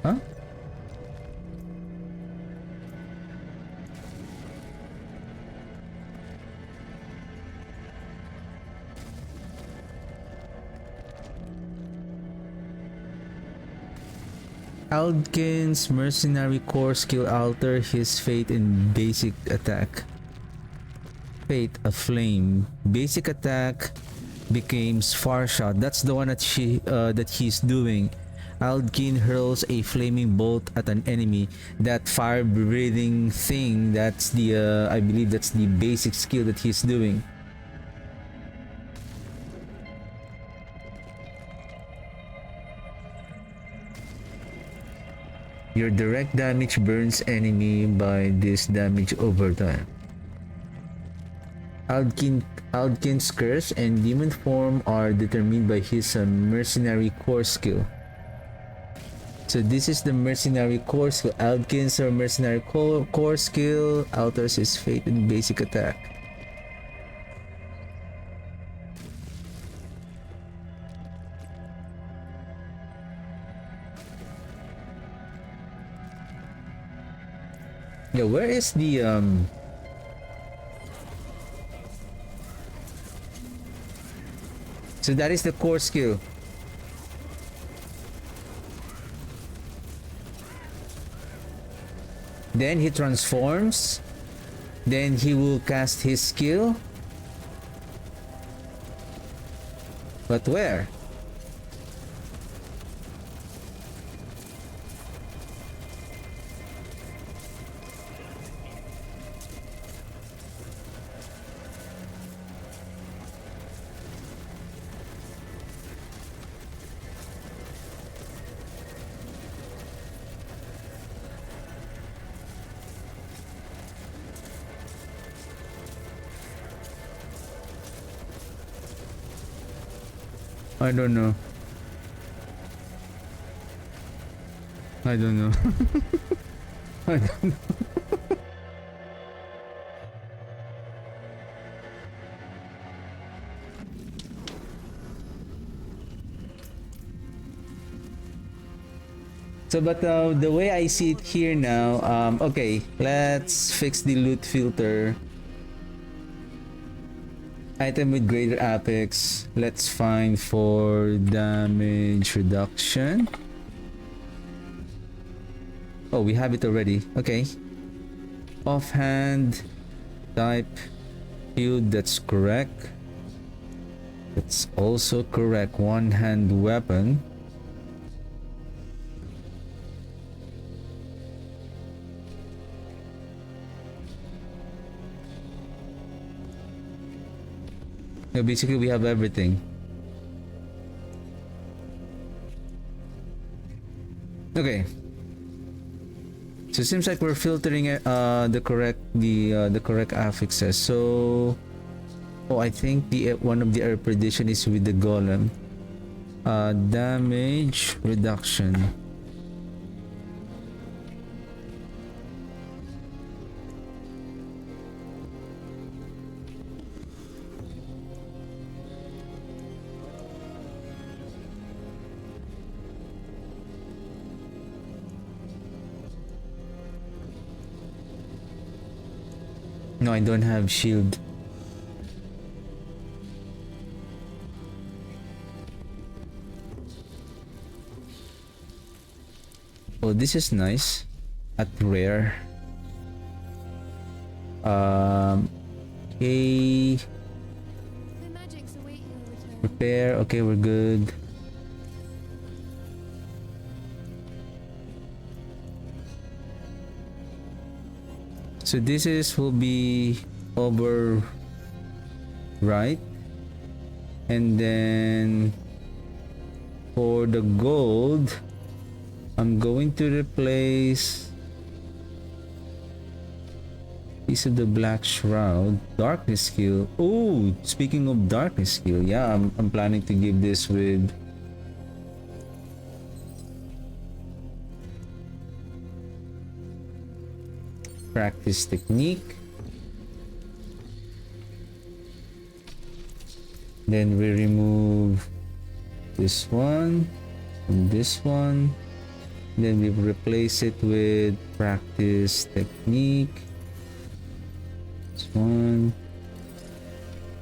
Huh? Aldkin's Mercenary Core skill alter his fate in basic attack. Fate, a flame. Basic attack becomes far shot. That's the one that he's doing. Aldkin hurls a flaming bolt at an enemy. That fire breathing thing, that's the I believe that's the basic skill that he's doing. Your direct damage burns enemy by this damage over time. Aldkin's curse and demon form are determined by his mercenary core skill. So this is the mercenary core skill. Aldkin's mercenary core skill alters his fate in basic attack. Yeah, where is the So that is the core skill. Then he transforms. Then he will cast his skill. But where? I don't know. I don't know. I don't know. So, but the way I see it here now, okay, let's fix the loot filter. Item with greater apex. Let's find for damage reduction. Oh, we have it already. Okay. Offhand type shield. That's correct. That's also correct. One hand weapon. Yeah, basically we have everything. Okay. So it seems like we're filtering the correct affixes. So I think the one of the air prediction is with the golem. Damage reduction. No, I don't have shield. Oh, this is nice. At rare. Okay. The magics await your return. Repair. Okay, we're good. So this will be over right, and then for the gold I'm going to replace piece of the black shroud. Darkness skill. Oh, speaking of darkness skill, yeah, I'm planning to give this with practice technique. Then we remove this one and this one. Then we replace it with practice technique. This one.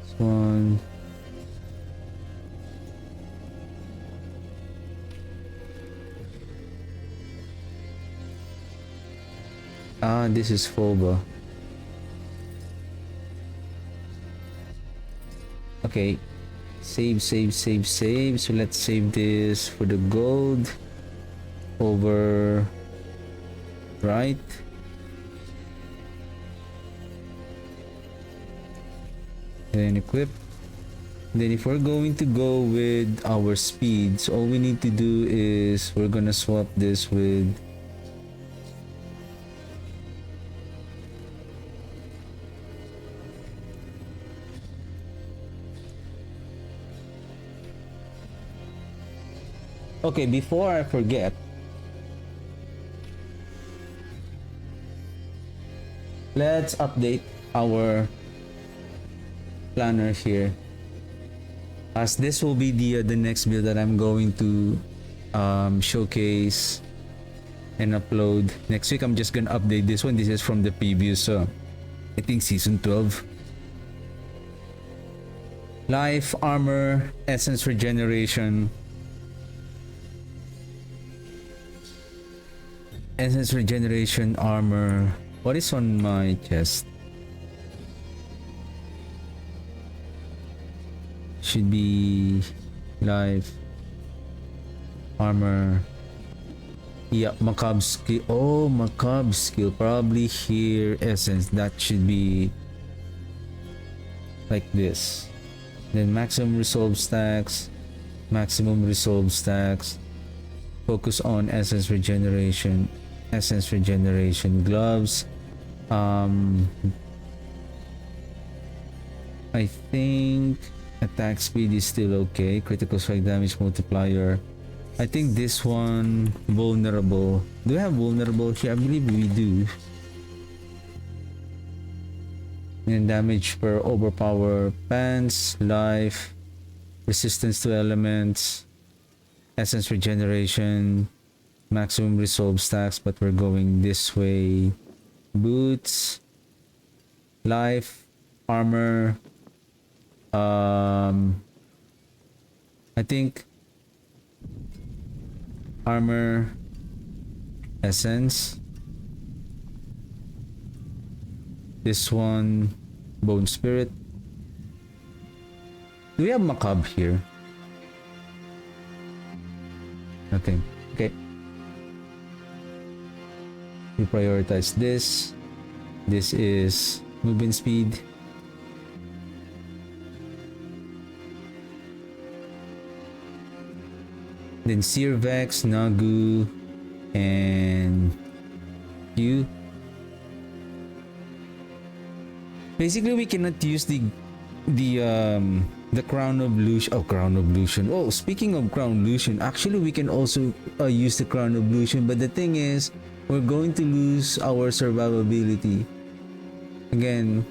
This one. Ah, this is Foba. Okay. Save. So let's save this for the gold. Over right. Then equip. Then if we're going to go with our speeds, all we need to do is we're gonna swap this with okay, before I forget, let's update our planner here, as this will be the next build that I'm going to showcase and upload next week. I'm just gonna update this one. This is from the previous I think season 12. Life, armor, essence regeneration. Essence regeneration, armor. What is on my chest? Should be life, armor. Yeah, macabre skill. Oh, macabre skill. Probably here essence. That should be like this. Then maximum resolve stacks. Maximum resolve stacks. Focus on essence regeneration. Essence regeneration gloves. I think attack speed is still okay. Critical strike damage multiplier. I think this one vulnerable. Do we have vulnerable here? I believe we do. And damage per overpower pants, life, resistance to elements, essence regeneration, maximum resolve stacks, but we're going this way. Boots, life, armor, I think armor essence. This one, bone spirit. Do we have macabre here? Nothing. Okay. We prioritize this. This is movement speed. Then Seer Vex, Nagu, and Q. Basically, we cannot use the Crown of Lucian. Oh, Crown of Lucian. Oh, speaking of Crown Lucian, actually we can also use the Crown of Lucian, but the thing is, we're going to lose our survivability. Again,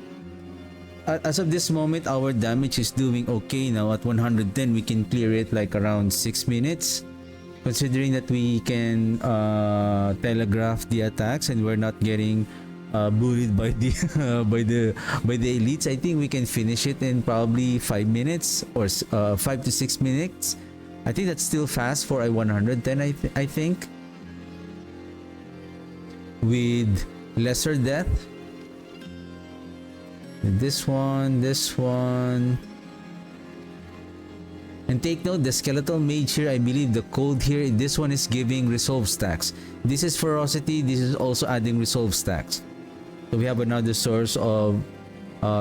as of this moment, our damage is doing okay now. At 110, we can clear it like around 6 minutes. Considering that we can telegraph the attacks and we're not getting bullied by the by the elites, I think we can finish it in probably 5 minutes or 5 to 6 minutes. I think that's still fast for a 110. I think with lesser death. This one. And take note, the skeletal mage here, I believe the code here, this one is giving resolve stacks. This is ferocity, this is also adding resolve stacks. So we have another source of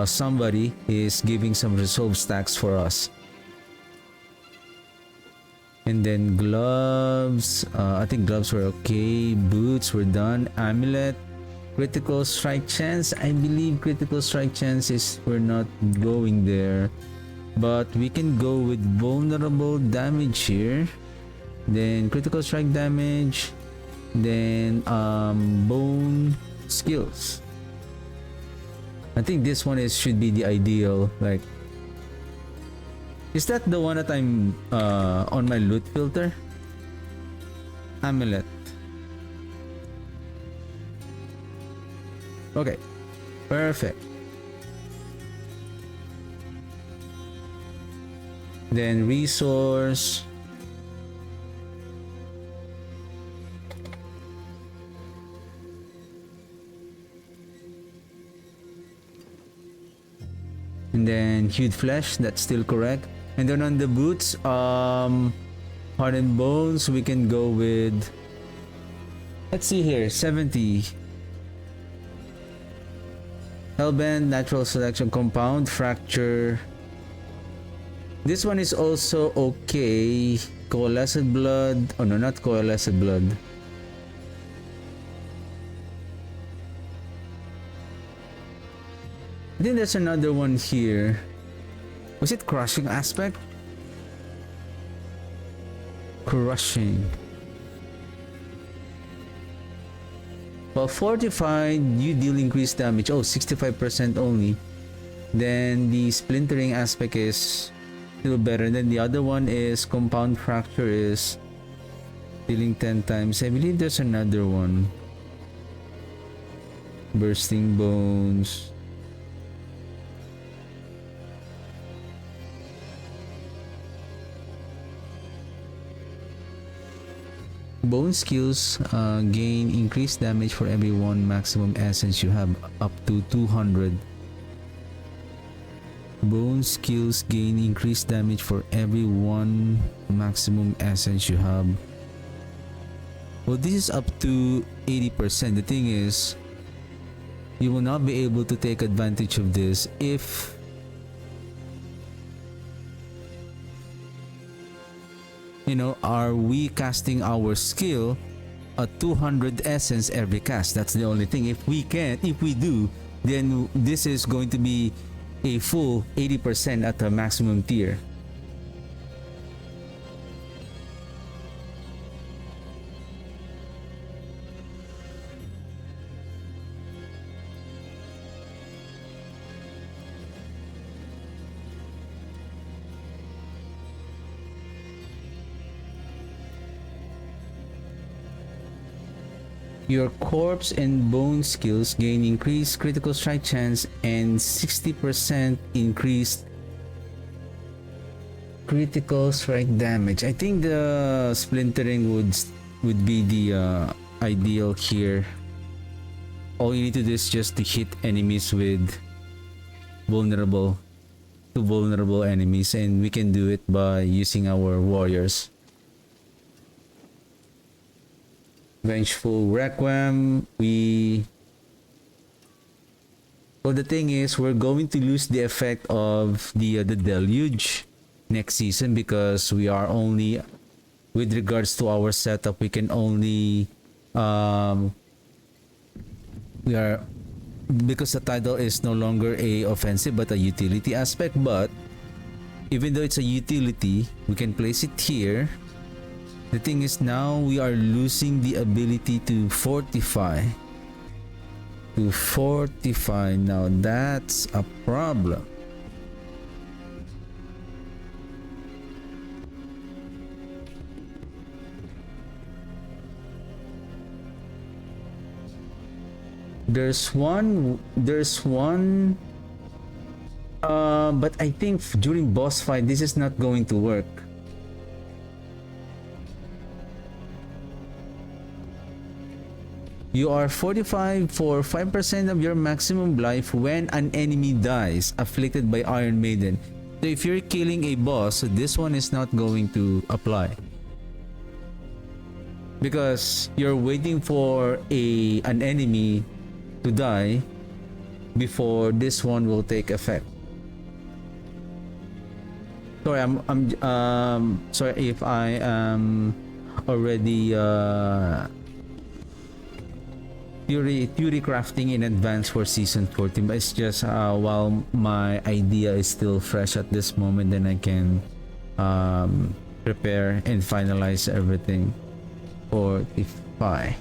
somebody is giving some resolve stacks for us. And then gloves, I think gloves were okay. Boots were done. Amulet, critical strike chance. I believe critical strike chance is, we're not going there. But we can go with vulnerable damage here. Then critical strike damage. Then bone skills. I think this one should be the ideal. Like, is that the one that I'm on my loot filter? Amulet. Okay, perfect. Then resource. And then hewed flesh, that's still correct. And then on the boots, hardened bones, we can go with, let's see here, 70. Hellbend, natural selection compound, fracture. This one is also okay. Coalesced blood. Oh no, not coalesced blood. I think there's another one here. Was it crushing aspect? Crushing. Well, fortified, you deal increased damage. Oh, 65% only. Then the splintering aspect is still better. Then the other one is compound fracture is dealing 10 times. I believe there's another one. Bursting bones. Bone skills gain increased damage for every one maximum essence you have, up to 200. Bone skills gain increased damage for every one maximum essence you have. Well, this is up to 80%. The thing is, you will not be able to take advantage of this if are we casting our skill at 200 essence every cast. That's the only thing. If we do, then this is going to be a full 80% at the maximum tier. Your corpse and bone skills gain increased critical strike chance and 60% increased critical strike damage. I think the splintering would be the ideal here. All you need to do is just to hit enemies with vulnerable enemies, and we can do it by using our warriors. Vengeful Requiem. Well, the thing is, we're going to lose the effect of the deluge next season, because we are only, with regards to our setup, we can only we are, because the title is no longer a offensive but a utility aspect. But even though it's a utility, we can place it here. The thing is, now we are losing the ability to fortify. Now that's a problem. There's one, but I think during boss fight this is not going to work. You are fortified for 5% of your maximum life when an enemy dies afflicted by Iron Maiden. So if you're killing a boss, this one is not going to apply, because you're waiting for an enemy to die before this one will take effect. Sorry, I'm sorry if I am already theory crafting in advance for season 14, but it's just while my idea is still fresh at this moment, then I can prepare and finalize everything for Fortify.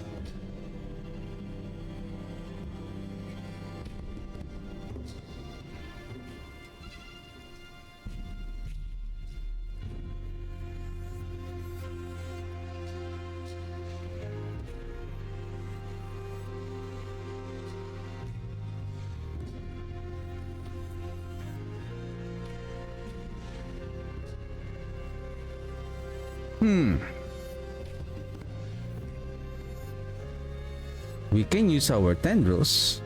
We can use our tendrils.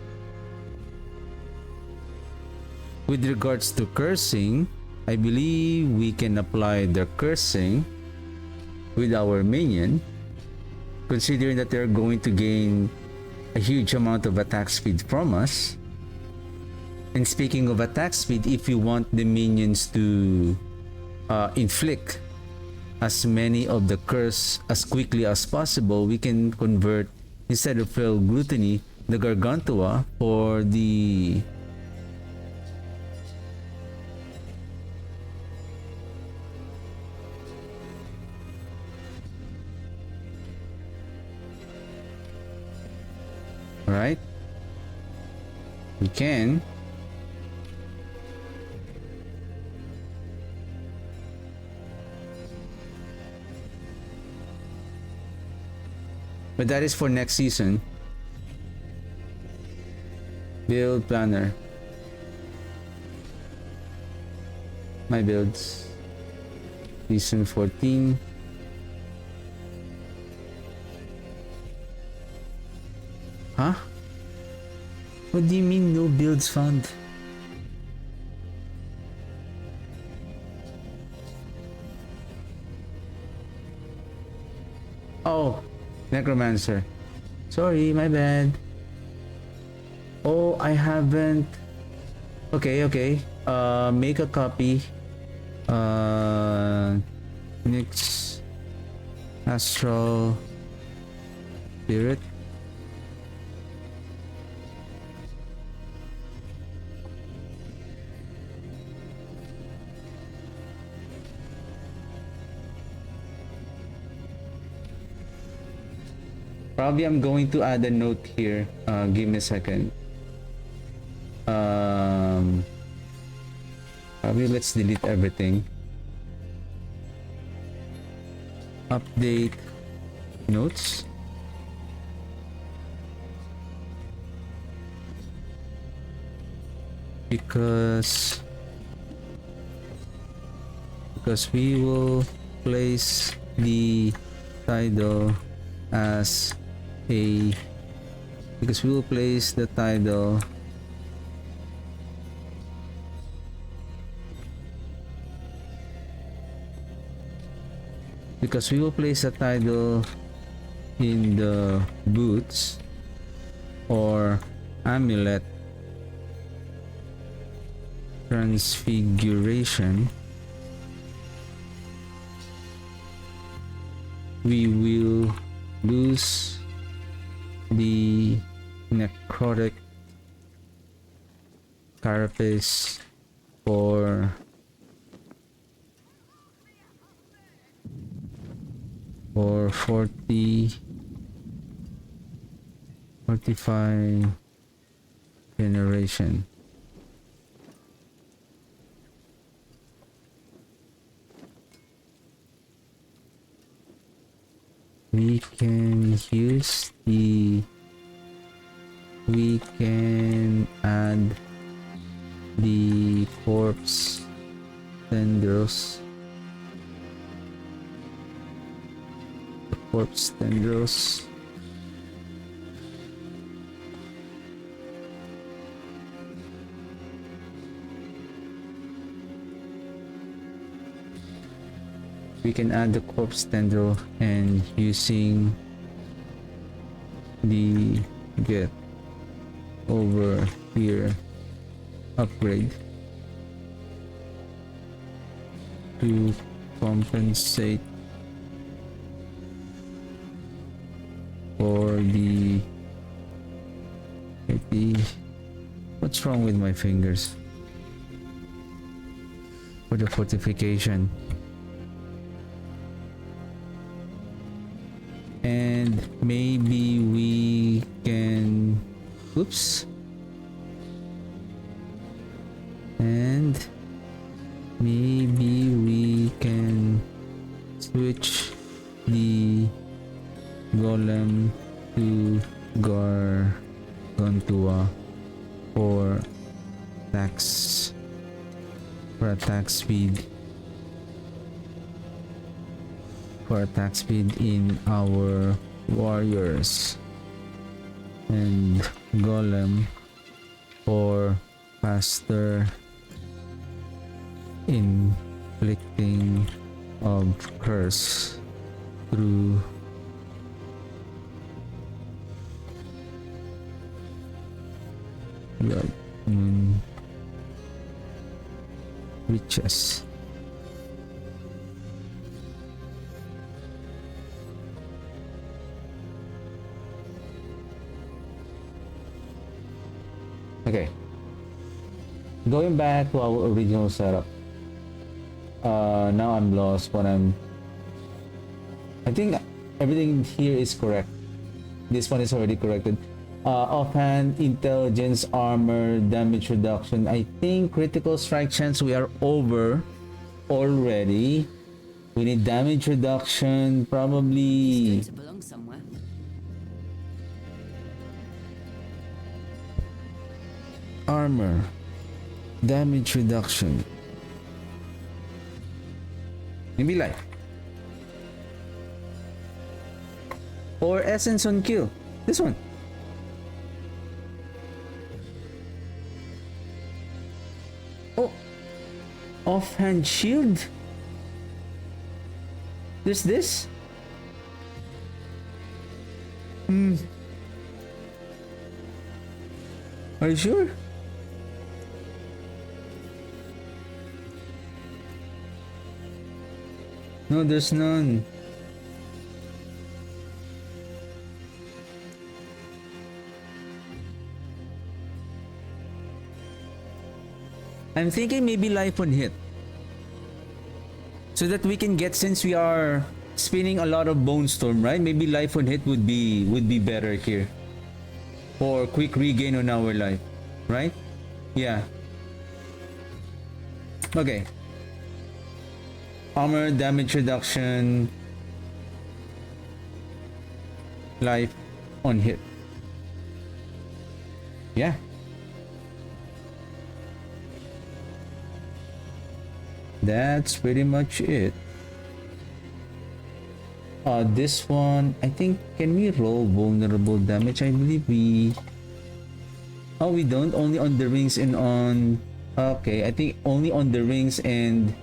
With regards to cursing, I believe we can apply the cursing with our minion, considering that they're going to gain a huge amount of attack speed from us. And speaking of attack speed, if you want the minions to inflict as many of the curse as quickly as possible, we can convert, instead of Fel Gluttony, the Gargantua for the right? We can. But that is for next season. Build planner. My builds. Season 14. Huh? What do you mean no builds found? Oh, Necromancer. Sorry, my bad. Oh, I haven't. Okay, okay. Make a copy. Next Astral Spirit. Probably I'm going to add a note here. Give me a second. Probably let's delete everything. Update notes. Because because we will place the tidal as a because we will place the tidal because we will place a tidal in the boots or amulet transfiguration. We will lose the necrotic carapace for 45 generation. We can use the we can add the corpse tendrils we can add the corpse tendril and using the get over here upgrade to compensate for the what's wrong with my fingers for the fortification. And maybe we can oops and maybe we can switch the golem to Gargantua for attack speed in our warriors, and golem for faster inflicting of curse through blood moon riches. Okay, going back to our original setup. Now I'm lost. I think everything here is correct. This one is already corrected. Offhand, intelligence, armor, damage reduction. I think critical strike chance we are over already. We need damage reduction, probably. It's going to belong somewhere. Armor, damage reduction, maybe life, or essence on kill. This one. Oh, offhand shield. There's this. Are you sure? No, there's none. I'm thinking maybe life on hit. So that we can get, since we are spinning a lot of bone storm, right? Maybe life on hit would be better here. For quick regain on our life, right? Yeah. Okay. Armor, damage reduction, life on hit. Yeah. that's pretty much it. This one, I think, can we roll vulnerable damage? I believe we... Oh, we don't? Only on the rings and on... Okay, I think only on the rings and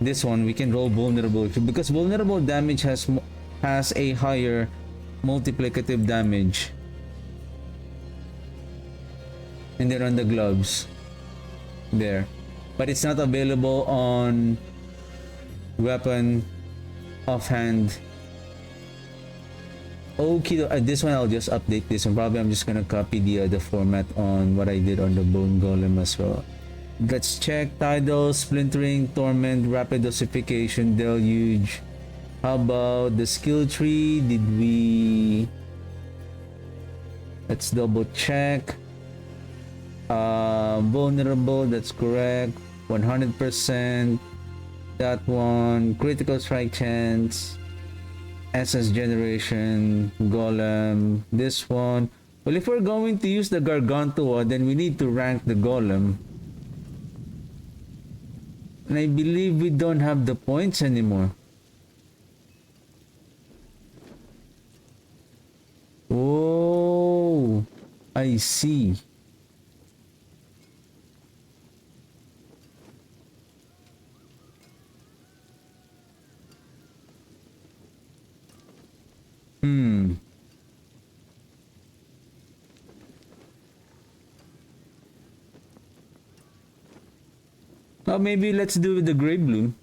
this one we can roll vulnerable, because vulnerable damage has a higher multiplicative damage. And then on the gloves. There. But it's not available on weapon offhand. Okay, this one I'll just update this one. Probably I'm just gonna copy the format on what I did on the bone golem as well. Let's check tidal, splintering, torment, rapid ossification, deluge. How about the skill tree? Did we... Let's double check. Vulnerable, that's correct. 100%. That one. Critical strike chance. Essence generation. Golem. This one. Well, if we're going to use the Gargantua, then we need to rank the Golem. And I believe we don't have the points anymore. Oh, I see. Well, maybe let's do the Grey Bloom.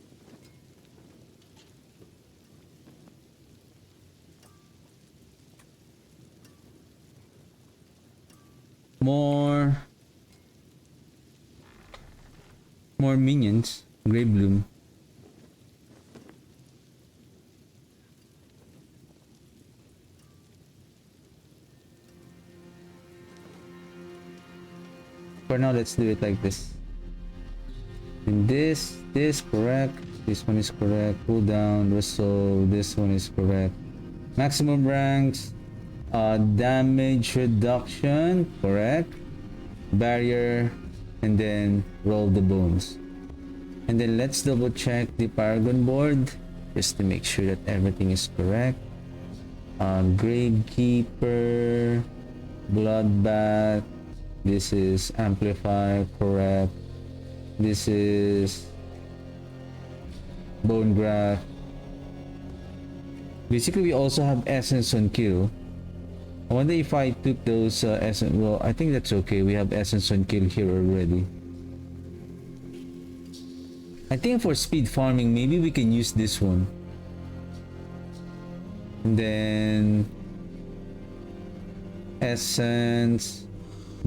More minions. Grey Bloom. For now, let's do it like this. And this correct. This one is correct. Pull down, resolve. This one is correct. Maximum ranks. Damage reduction, correct. Barrier, and then roll the bones. And then let's double check the Paragon board just to make sure that everything is correct. Gravekeeper, Bloodbath. This is Amplify, correct. This is Bone Graft. Basically, we also have Essence on Kill. I wonder if I took those Essence. Well, I think that's okay. We have Essence on Kill here already. I think for speed farming, maybe we can use this one. And then Essence,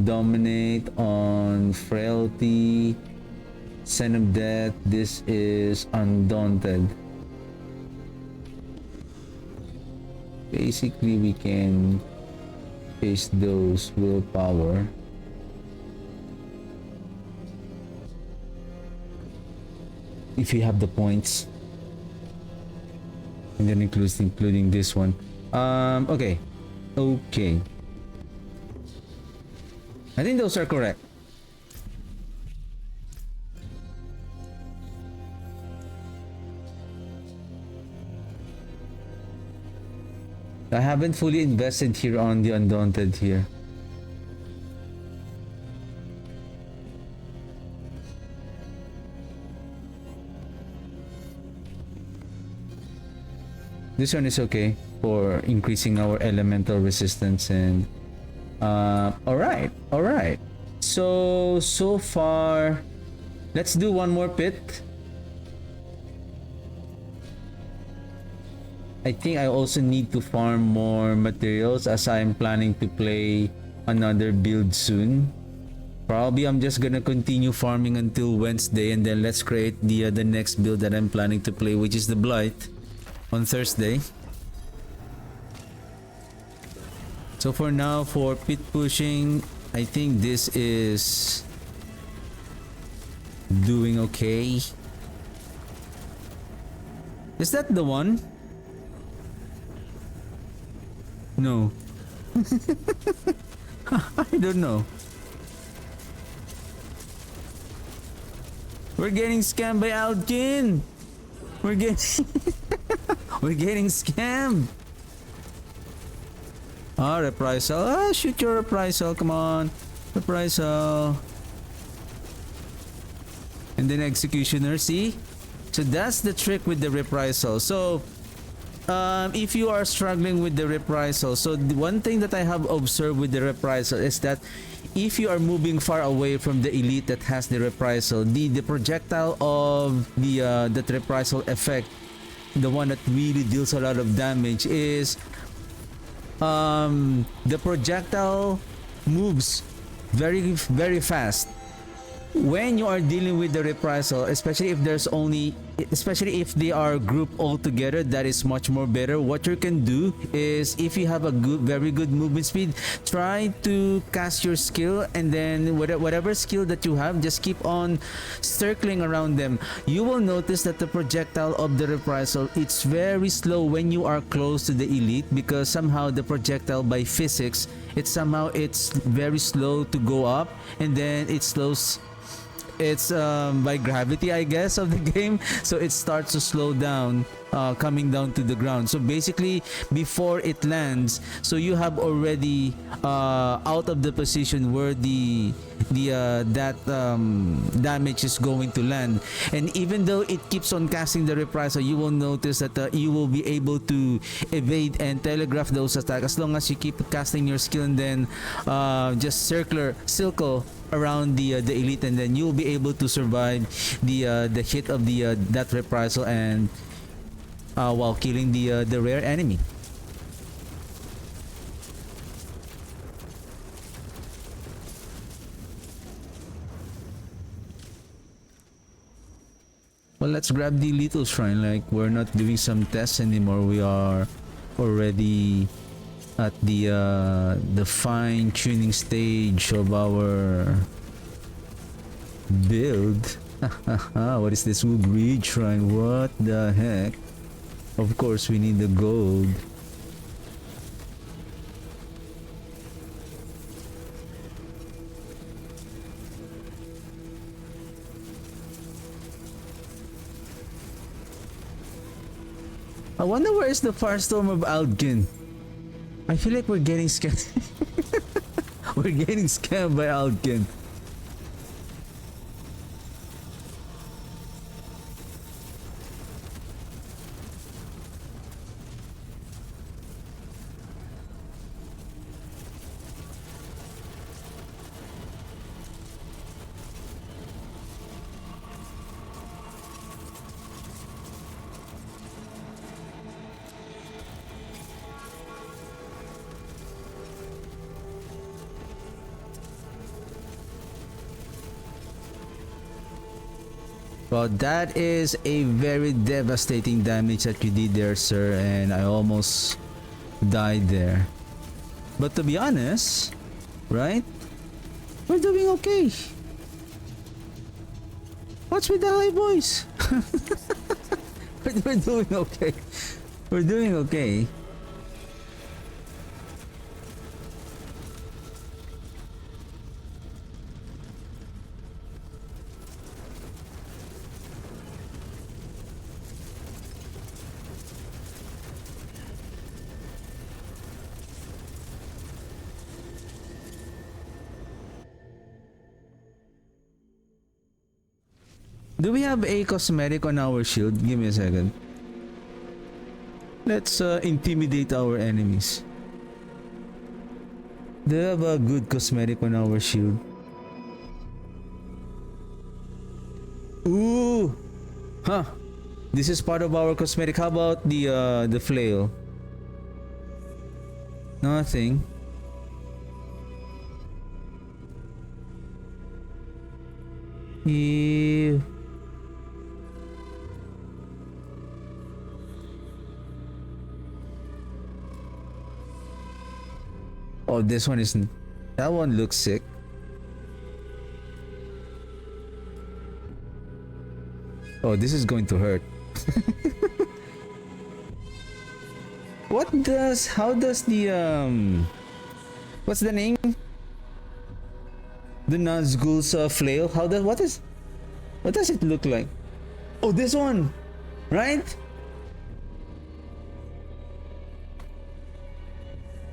Dominate on Frailty, Scent of Death. This is Undaunted. Basically, we can face those willpower. If you have the points. And then including this one. Okay. Okay. I think those are correct. I haven't fully invested here on the Undaunted here. This one is okay for increasing our elemental resistance and alright. So far, let's do one more pit. I think I also need to farm more materials as I'm planning to play another build soon. Probably I'm just gonna continue farming until Wednesday, and then let's create the next build that I'm planning to play, which is the Blight, on Thursday. So for now, for pit pushing, I think this is doing okay. Is that the one? No. I don't know. We're getting scammed by Alkin. We're getting we're getting scammed. Ah, reprisal. Ah, shoot your reprisal. Come on. Reprisal. And then executioner, see? So that's the trick with the reprisal. So if you are struggling with the reprisal, so the one thing that I have observed with the reprisal is that if you are moving far away from the elite that has the reprisal, the projectile of the that reprisal effect, the one that really deals a lot of damage, is the projectile moves very fast. When you are dealing with the reprisal, especially if they are grouped all together, that is much more better. What you can do is, if you have a very good movement speed, try to cast your skill, and then whatever skill that you have, just keep on circling around them. You will notice that the projectile of the reprisal, it's very slow when you are close to the elite, because somehow the projectile, by physics, it's very slow to go up, and then it slows. It's by gravity, I guess, of the game, so it starts to slow down, coming down to the ground. So basically, before it lands, so you have already out of the position where that damage is going to land. And even though it keeps on casting the reprisal, you will notice that you will be able to evade and telegraph those attacks as long as you keep casting your skill, and then just circle around the elite, and then you'll be able to survive the hit of that reprisal, and while killing the rare enemy. Well, let's grab the little shrine. Like, we're not doing some tests anymore. We are already at the fine tuning stage of our build. What is this wood reed shrine? What the heck? Of course we need the gold. I wonder where is the firestorm of Aldgin. I feel like we're getting scammed. We're getting scammed by Aldgin. Well, that is a very devastating damage that you did there, sir, and I almost died there. But to be honest, right? We're doing okay. What's with the high voice? We're doing okay. We're doing okay. Do we have a cosmetic on our shield? Give me a second. Let's intimidate our enemies. Do we have a good cosmetic on our shield? Ooh! Huh! This is part of our cosmetic. How about the flail? Nothing. Ew. Oh, this one isn't. That one looks sick. Oh, this is going to hurt. How does the what's the name? The Nazgul's flail. What is? What does it look like? Oh, this one, right?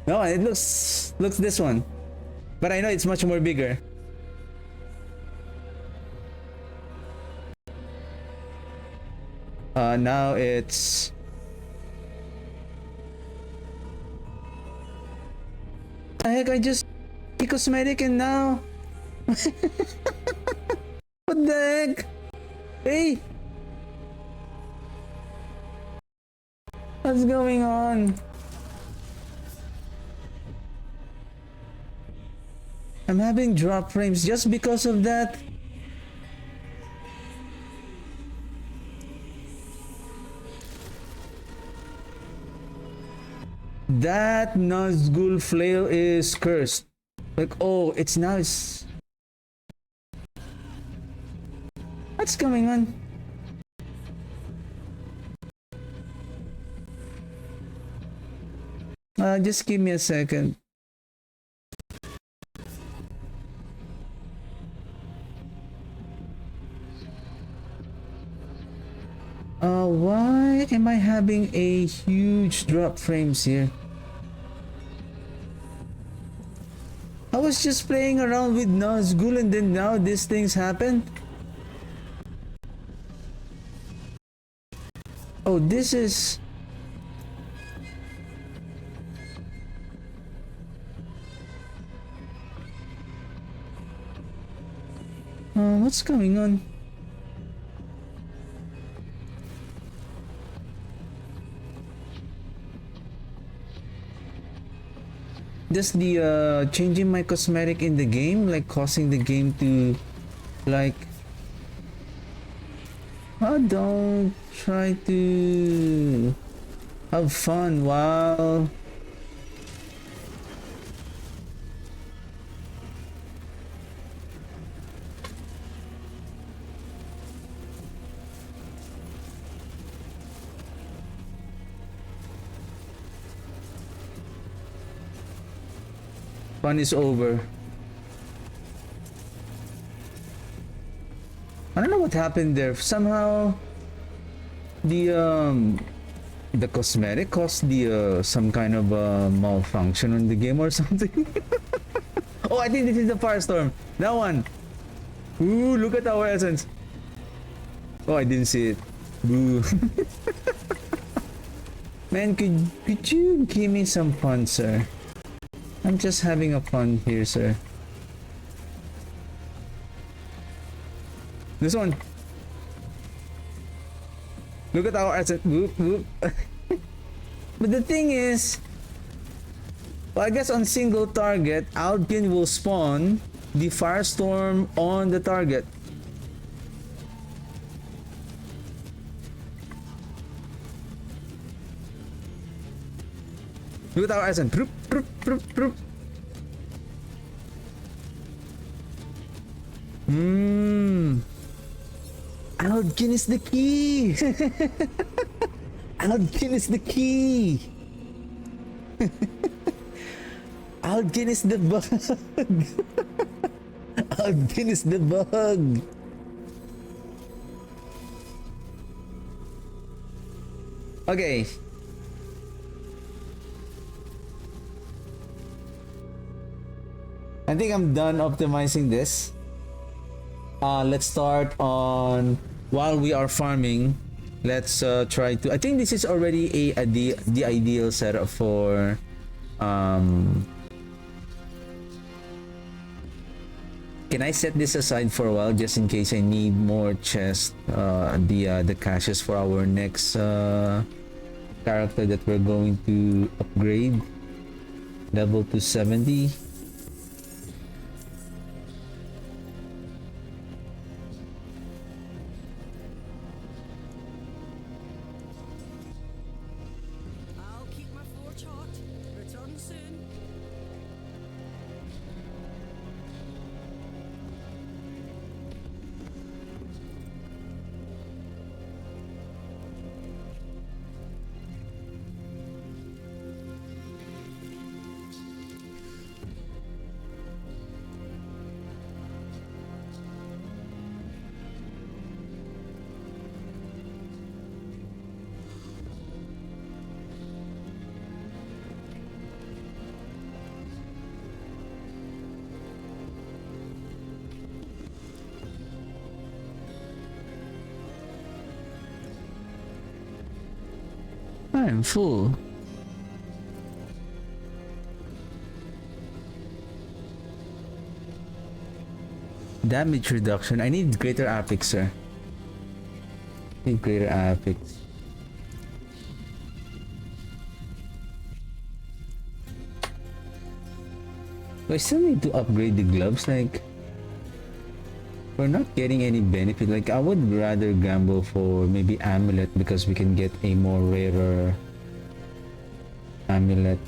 No, it looks this one, but I know it's much more bigger. Now it's the heck. I just cosmetic and now what the heck? Hey, what's going on? I'm having drop frames just because of that. That Nazgul flail is cursed. Like, oh, it's now it's... What's going on? Just give me a second. Why am I having a huge drop frames here? I was just playing around with Nazgul and then now these things happen? Oh, this is... what's going on? Does the changing my cosmetic in the game like causing the game to like don't try to have fun while fun is over. I don't know what happened there. Somehow the cosmetic caused the some kind of malfunction in the game or something. Oh, I think this is the firestorm. That one. Ooh, look at our essence. Oh, I didn't see it. Boo. Man, could you give me some fun, sir? I'm just having a fun here, sir. This one. Look at our asset. Whoop, whoop. But the thing is, well, I guess on single target, Alpin will spawn the firestorm on the target. Look at our ascent. Alpin is the key. Alpin is the key. Alpin is the bug. Alpin is the bug. Okay. I think I'm done optimizing this. Let's start on while we are farming. Let's try to. I think this is already the ideal setup for. Can I set this aside for a while just in case I need more chest? The caches for our next character that we're going to upgrade level to 70. I'll keep my forge hot. Return soon. I'm full. Damage reduction. I need greater apex, sir. Need greater apex. Do I still need to upgrade the gloves? Like, we're not getting any benefit. Like, I would rather gamble for maybe amulet because we can get a more rarer amulet.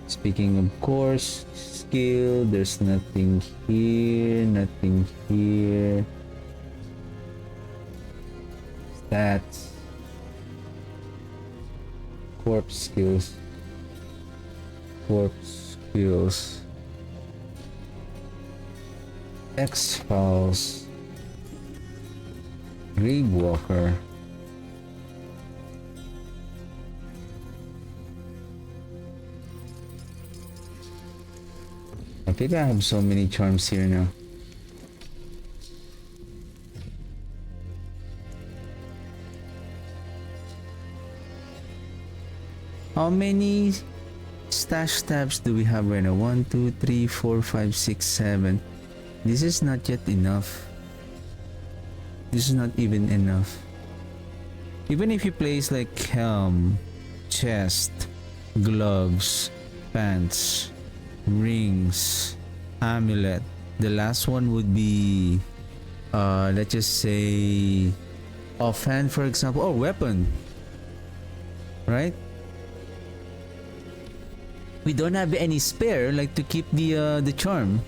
Speaking of course, skill, there's nothing here, nothing here. Stats. Corpse skills. Corpse skills. X-Files. Gravewalker. I think I have so many charms here now. How many stash tabs do we have right now? 1, 2, 3, 4, 5, 6, 7. This is not yet enough. This is not even enough. Even if you place like helm, chest, gloves, pants, rings, amulet. The last one would be let's just say offhand, for example. Oh, weapon. Right? We don't have any spare like to keep the charm.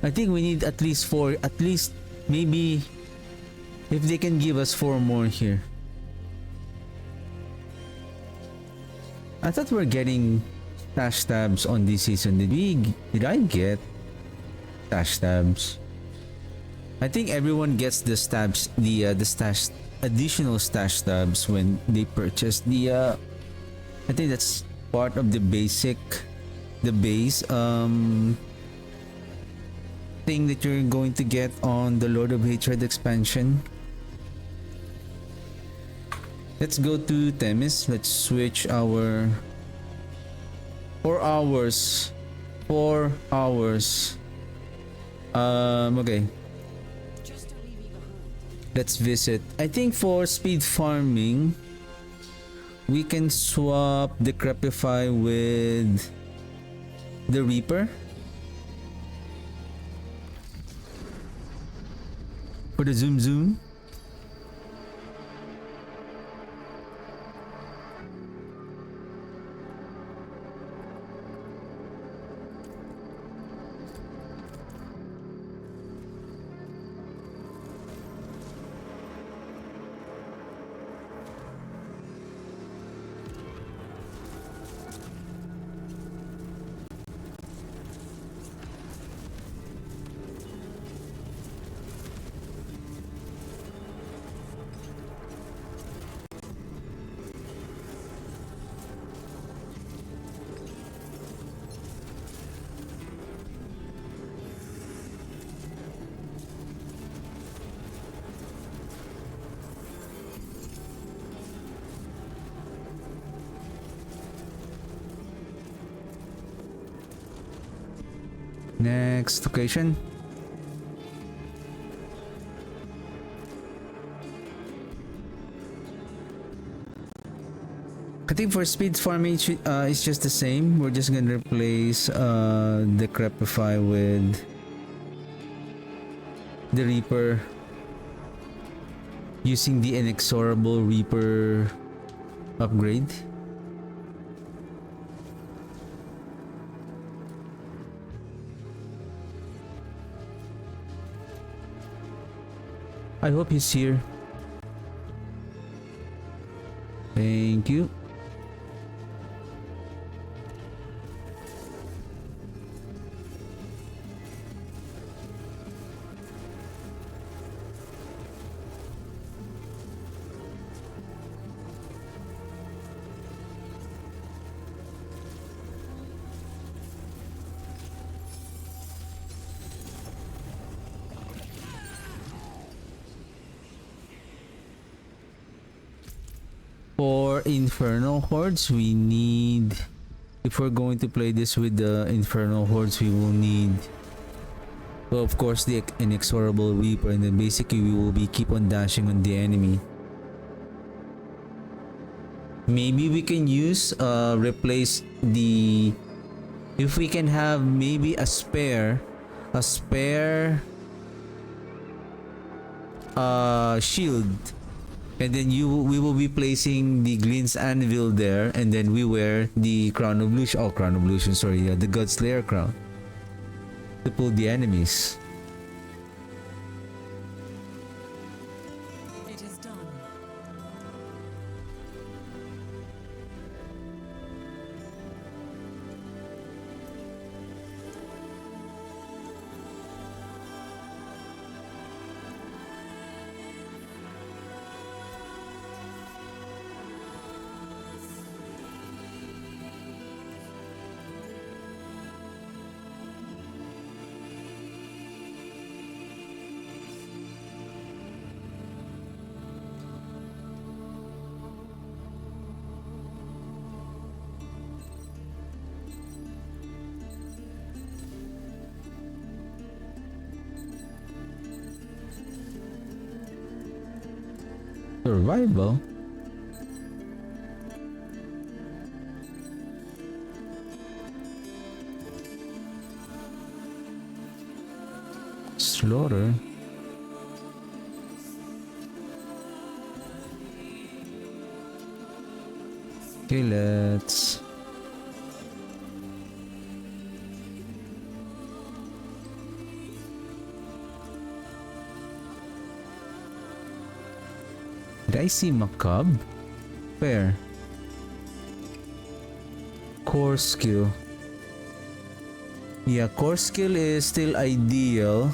I think we need at least 4, at least maybe if they can give us 4 more here. I thought we were getting stash tabs on this season. Did I get stash tabs? I think everyone gets the stabs, the stash, additional stash tabs when they purchase the I think that's part of the basic, the base thing that you're going to get on the Lord of Hatred expansion. Let's go to Themis. Let's switch our 4 hours. 4 hours. Okay. Let's visit. I think for speed farming, we can swap the Crepify with the Reaper. For the Zoom Zoom. Next location. I think for speed farming it's just the same. We're just gonna replace the Crepify with the Reaper using the inexorable Reaper upgrade. I hope he's here. Thank you. infernal hordes, we need, if we're going to play this with the infernal hordes, we will need, well, of course, the inexorable reaper, and then basically we will be keep on dashing on the enemy. Maybe we can use replace the, if we can have maybe a spare shield, and then we will be placing the Glint's anvil there, and then we wear the crown of Lucian, sorry, the Godslayer crown to pull the enemies. It is done. Survival? Slaughter? Okay, let's... Did I see Macabre? Where? Core skill. Yeah, core skill is still ideal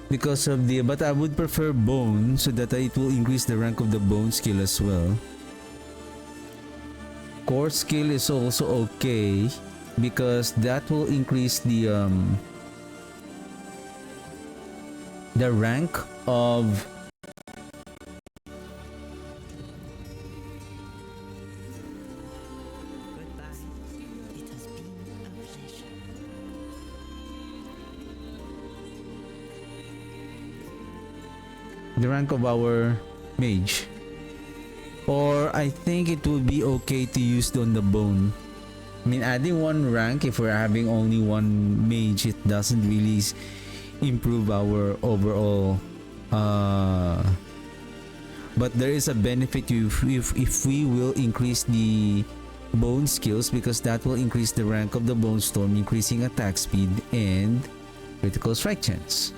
because of the, but I would prefer bone so that it will increase the rank of the bone skill as well. Core skill is also okay because that will increase the rank of our mage. Or I think it would be okay to use on the bone. I mean, adding one rank if we're having only one mage, it doesn't really improve our overall but there is a benefit if we will increase the bone skills, because that will increase the rank of the bone storm, increasing attack speed and critical strike chance.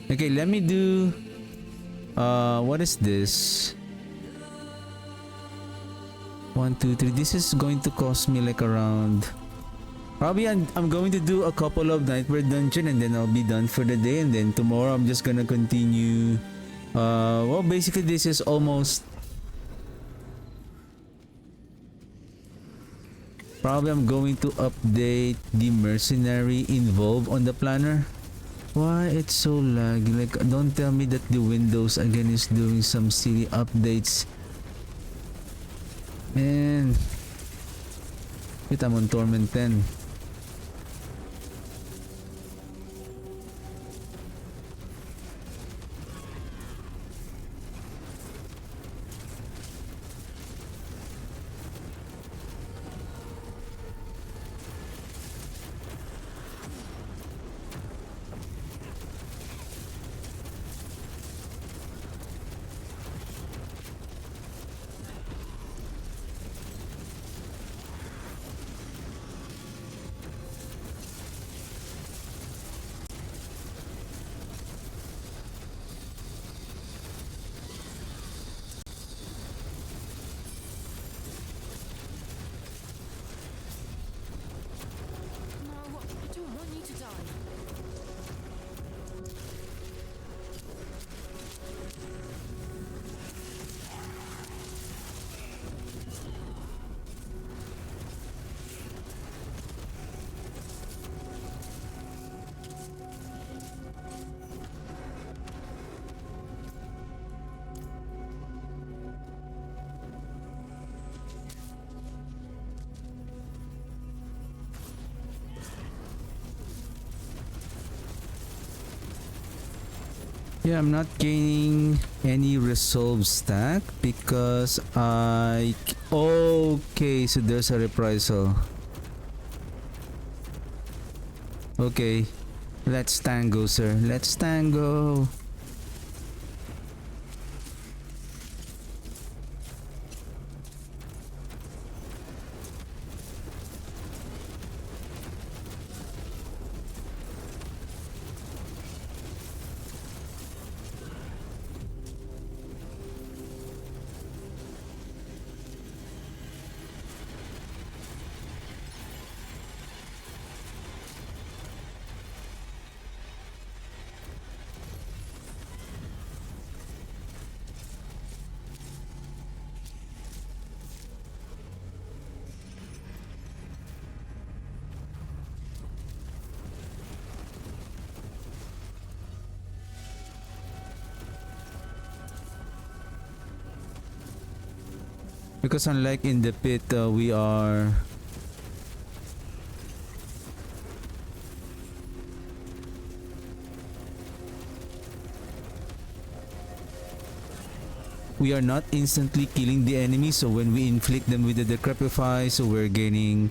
Okay, let me do what is this? 1, 2, 3. This is going to cost me like around, probably I'm going to do a couple of nightmare dungeon and then I'll be done for the day, and then tomorrow I'm just gonna continue. Well, basically this is almost, probably I'm going to update the mercenary involved on the planner. Why it's so laggy? Like, don't tell me that the Windows again is doing some silly updates. Man, wait, I'm on Torment 10. Yeah, I'm not gaining any resolve stack because okay, so there's a reprisal. Okay, let's tango, sir. Let's tango. Because unlike in the pit, we are not instantly killing the enemy. So when we inflict them with the decrepify, so we're gaining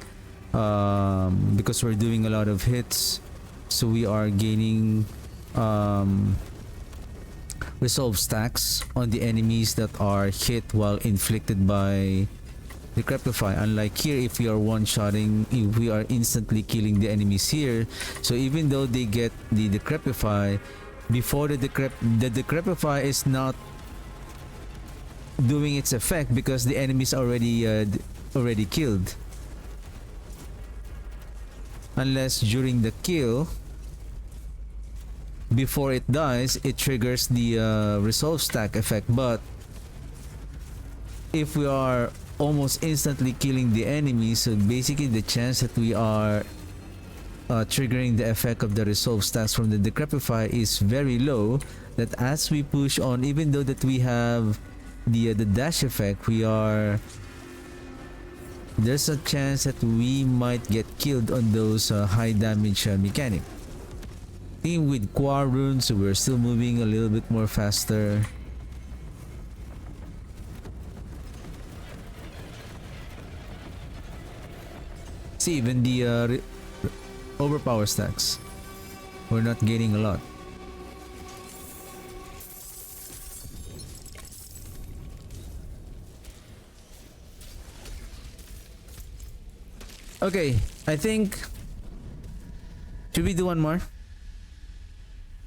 because we're doing a lot of hits, so we are gaining resolve stacks on the enemies that are hit while inflicted by decrepify. Unlike here, if we are one-shotting, if we are instantly killing the enemies here, so even though they get the decrepify, before the decrepify is not doing its effect because the enemy's already killed. Unless during the kill, before it dies, it triggers the resolve stack effect. But if we are almost instantly killing the enemy, so basically the chance that we are triggering the effect of the resolve stacks from the decrepify is very low. That as we push on, even though that we have the dash effect, there's a chance that we might get killed on those high damage mechanic. Even with Qua runes, so we're still moving a little bit more faster. See, even the overpower stacks, we're not gaining a lot. Okay, I think, should we do one more?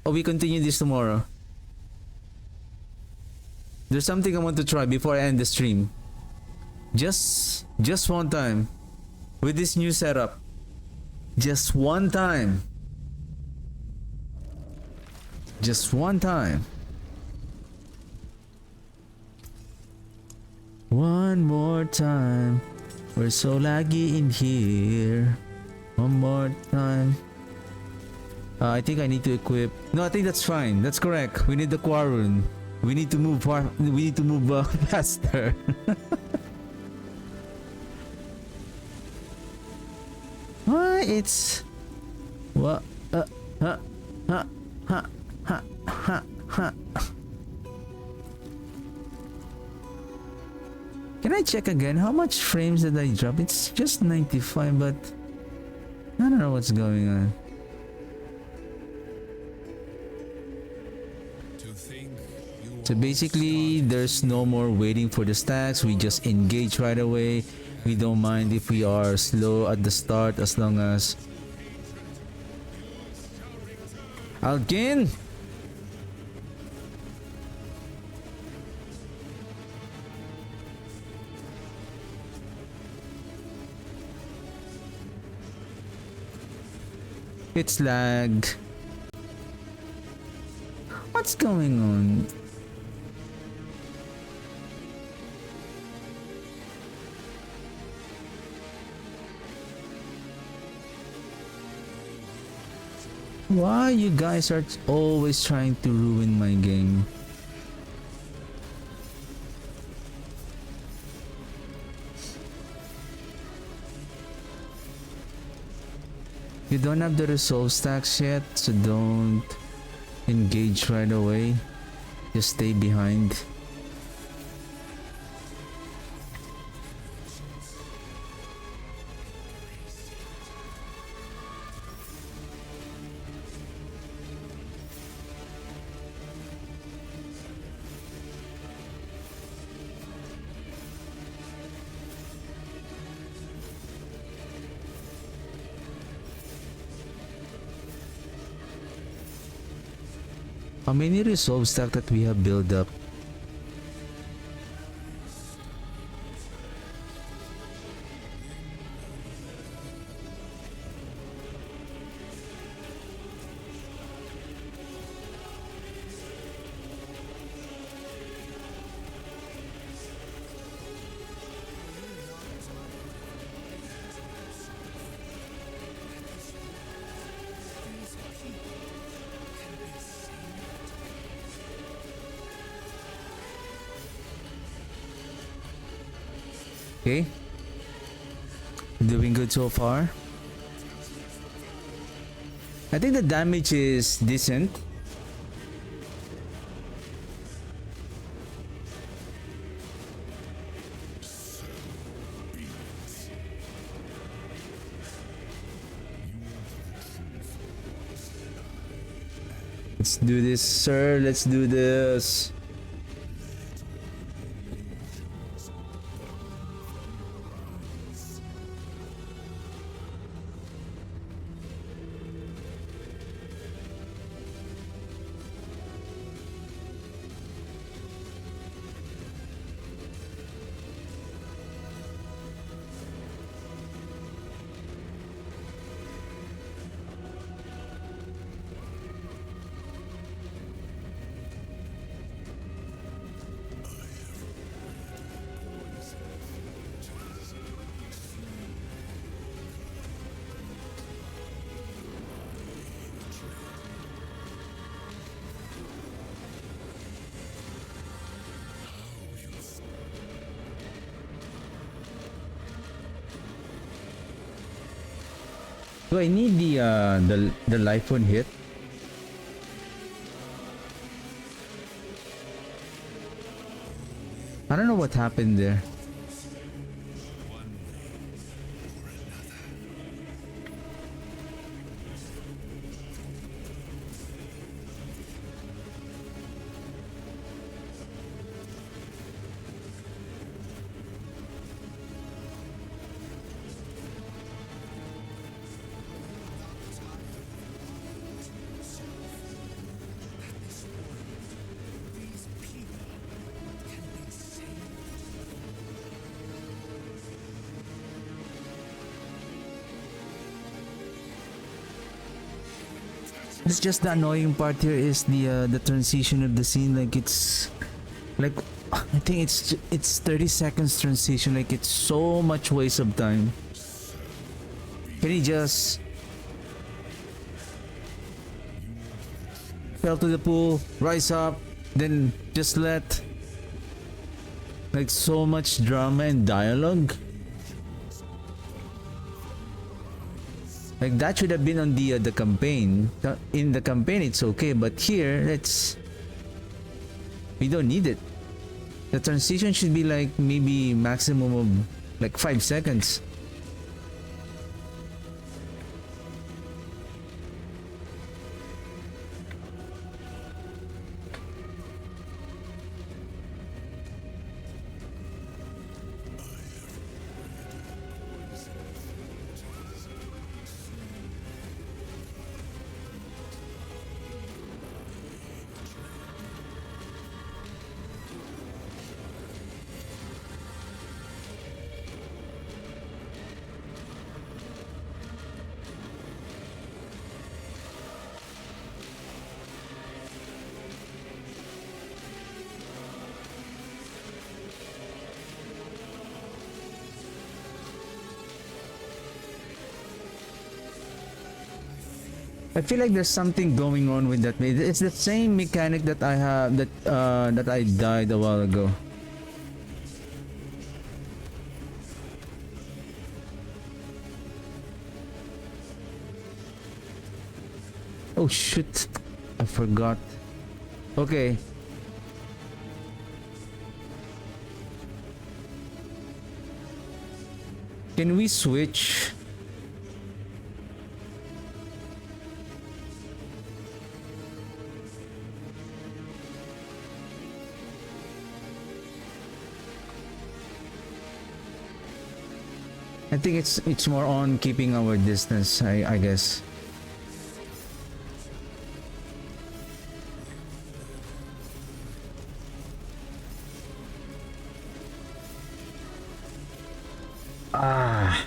Or we continue this tomorrow? There's something I want to try before I end the stream. Just one time. With this new setup. Just one time. Just one time. One more time. We're so laggy in here. One more time. I think I need to equip. No, I think that's fine. That's correct. We need the Quarun. We need to move far. We need to move faster. Why it's what? Ha ha ha ha ha ha. Can I check again? How much frames did I drop? It's just 95, but I don't know what's going on. So basically, there's no more waiting for the stacks. We just engage right away. We don't mind if we are slow at the start as long as... Alkin! It's lagged. What's going on? Why you guys are always trying to ruin my game? You don't have the resolve stacks yet, so don't engage damage right away. Just stay behind. How many resolve stack that we have built up? Okay. Doing good so far. I think the damage is decent. Let's do this, sir. Let's do this. Do I need the life one hit? I don't know what happened there. It's just the annoying part here is the transition of the scene. Like it's like I think it's 30 seconds transition. Like it's so much waste of time. Can he just fell to the pool, rise up, then just let like so much drama and dialogue? Like that should have been on the campaign. In the campaign it's okay, but here we don't need it. The transition should be like maybe maximum of like 5 seconds. I feel like there's something going on with that. It's the same mechanic that I have that I died a while ago. Oh shit! I forgot. Okay. Can we switch? I think it's more on keeping our distance, I guess. Ah.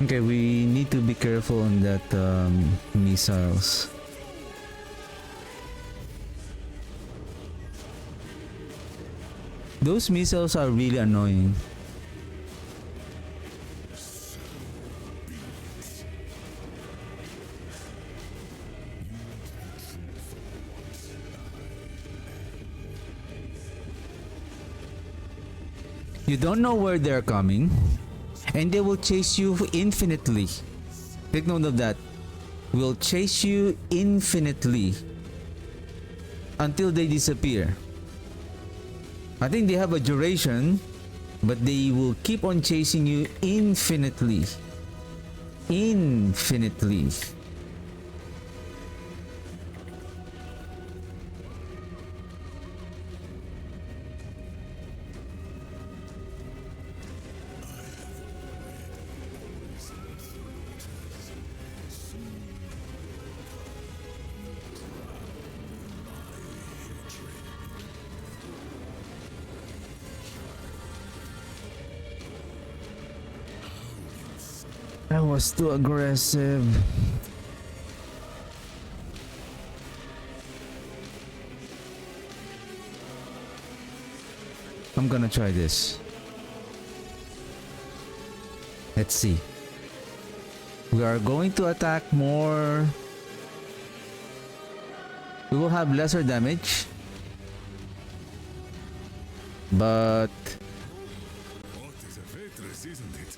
Okay, we need to be careful on that missiles. Those missiles are really annoying. You don't know where they're coming, and they will chase you infinitely. Take note of that. Will chase you infinitely until they disappear. I think they have a duration, but they will keep on chasing you infinitely. Infinitely. That was too aggressive. I'm gonna try this. Let's see. We are going to attack more. We will have lesser damage. But What is a waitress, isn't it?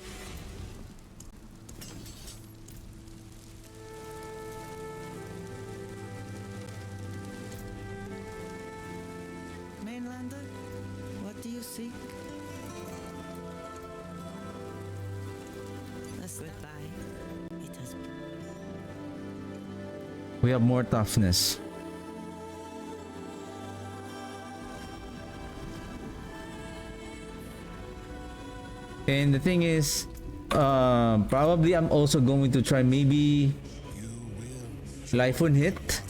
Mainlander, what do you seek? Goodbye. It has we have more toughness. And the thing is, probably I'm also going to try maybe Life on Hit.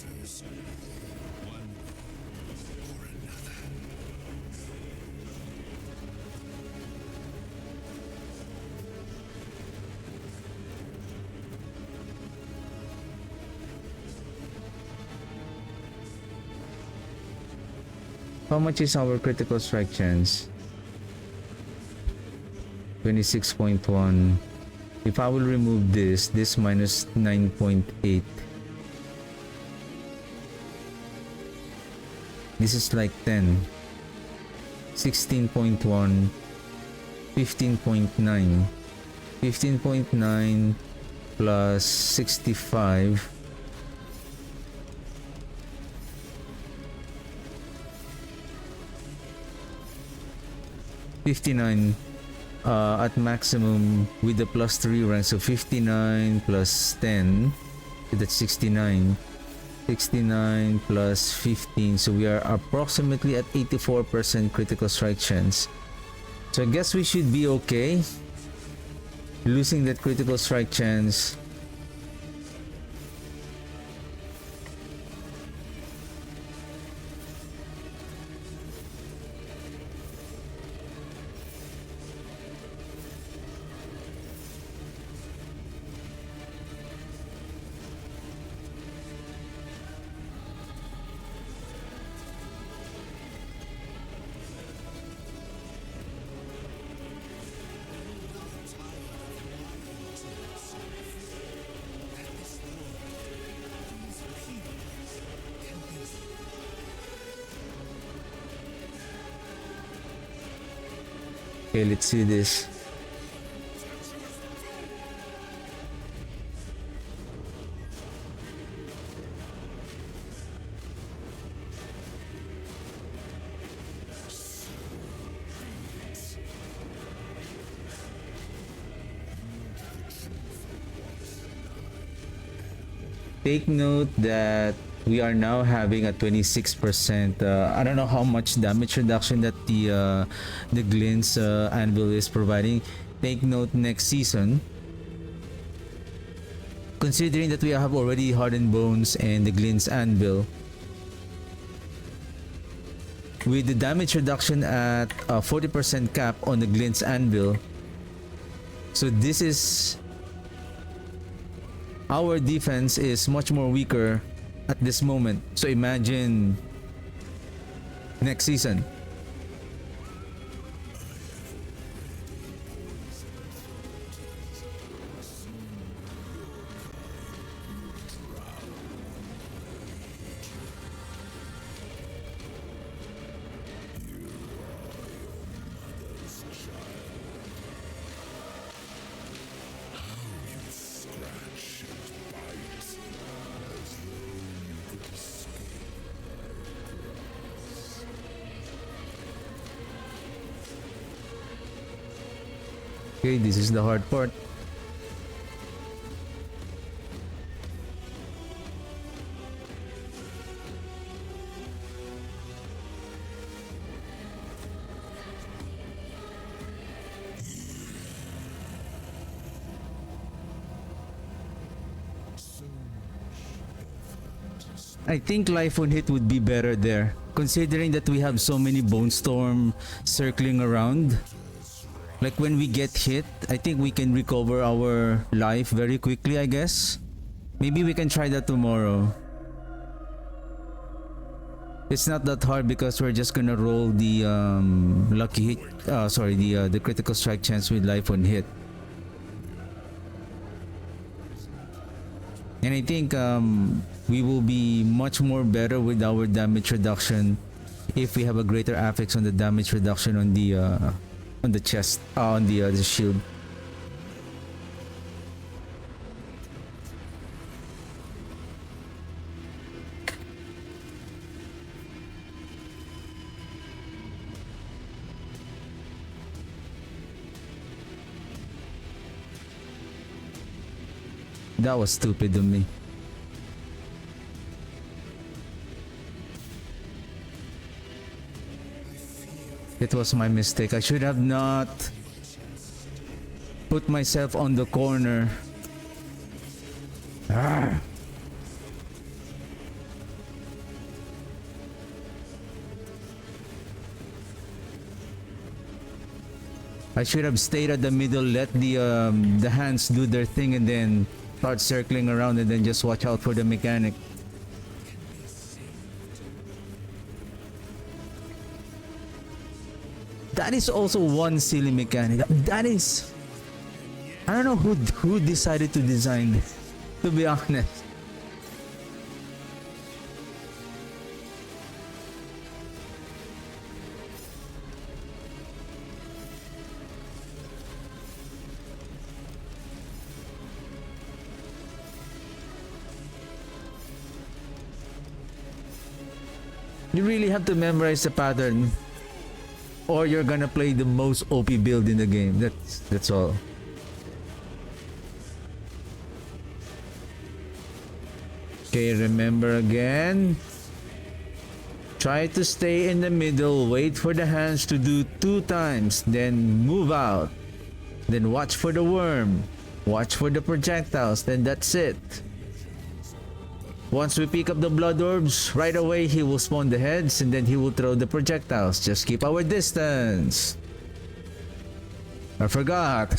How much is our critical strike chance? 26.1. If I will remove this minus 9.8. This is like 10. 16.1. 15.9. 15.9 plus 65. 59 at maximum with the plus 3 rank, so 59 plus 10, that's 69. 69 plus 15, so we are approximately at 84% critical strike chance. So I guess we should be okay losing that critical strike chance. Okay, let's see this. Take note that we are now having a 26%. I don't know how much damage reduction that the Glint's anvil is providing. Take note next season, considering that we have already hardened bones and the Glint's anvil, with the damage reduction at 40% cap on the Glint's anvil. So this is, our defense is much more weaker at this moment. So imagine next season. Okay, this is the hard part. I think Life on Hit would be better there, considering that we have so many Bone Storm circling around. Like when we get hit, I think we can recover our life very quickly, I guess. Maybe we can try that tomorrow. It's not that hard because we're just gonna roll the lucky hit, the critical strike chance with Life on Hit. And I think we will be much more better with our damage reduction if we have a greater affix on the damage reduction on the chest, on the shield. That was stupid of me. It was my mistake. I should have not put myself on the corner. Ah. I should have stayed at the middle, let the hands do their thing, and then start circling around, and then just watch out for the mechanic. That is also one silly mechanic. That is, I don't know who decided to design this, to be honest. You really have to memorize the pattern, or you're gonna play the most OP build in the game. That's all. Okay, remember again. Try to stay in the middle, wait for the hands to do 2 times, then move out. Then watch for the worm. Watch for the projectiles, then that's it. Once we pick up the blood orbs, right away he will spawn the heads and then he will throw the projectiles. Just keep our distance. I forgot.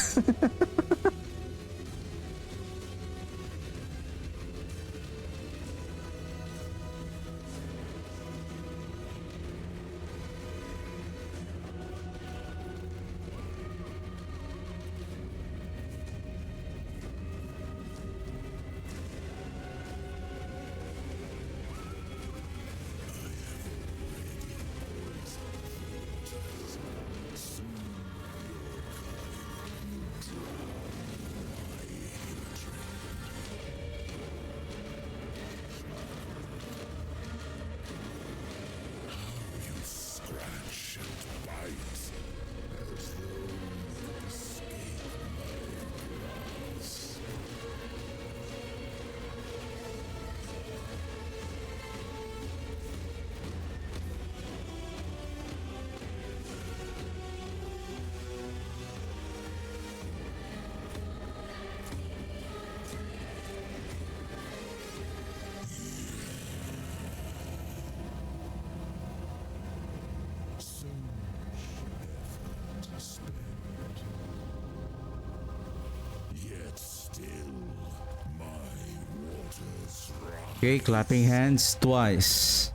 Okay, clapping hands twice.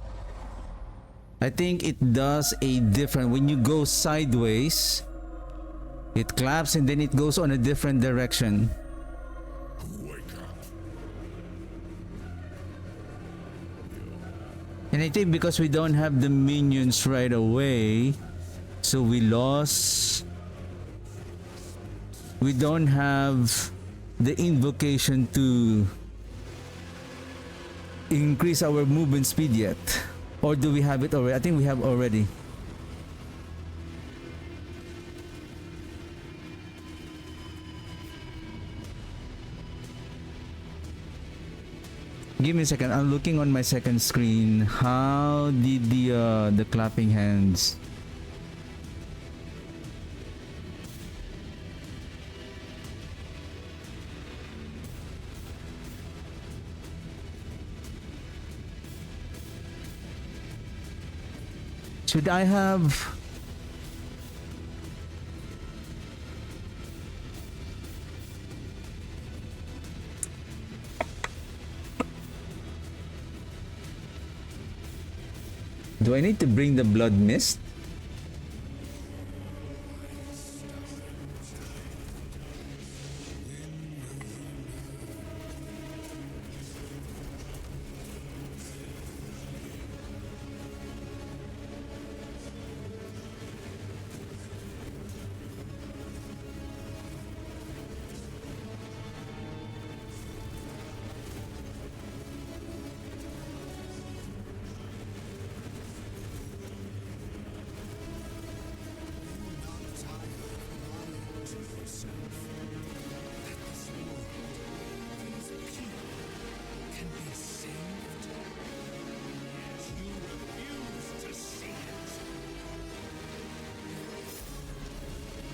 I think it does a different, when you go sideways, it claps and then it goes on a different direction. And I think because we don't have the minions right away, so we don't have the invocation to increase our movement speed yet. Or do we have it already? I think we have already. Give me a second. I'm looking on my second screen. How did the clapping hands? Should I have? Do I need to bring the blood mist?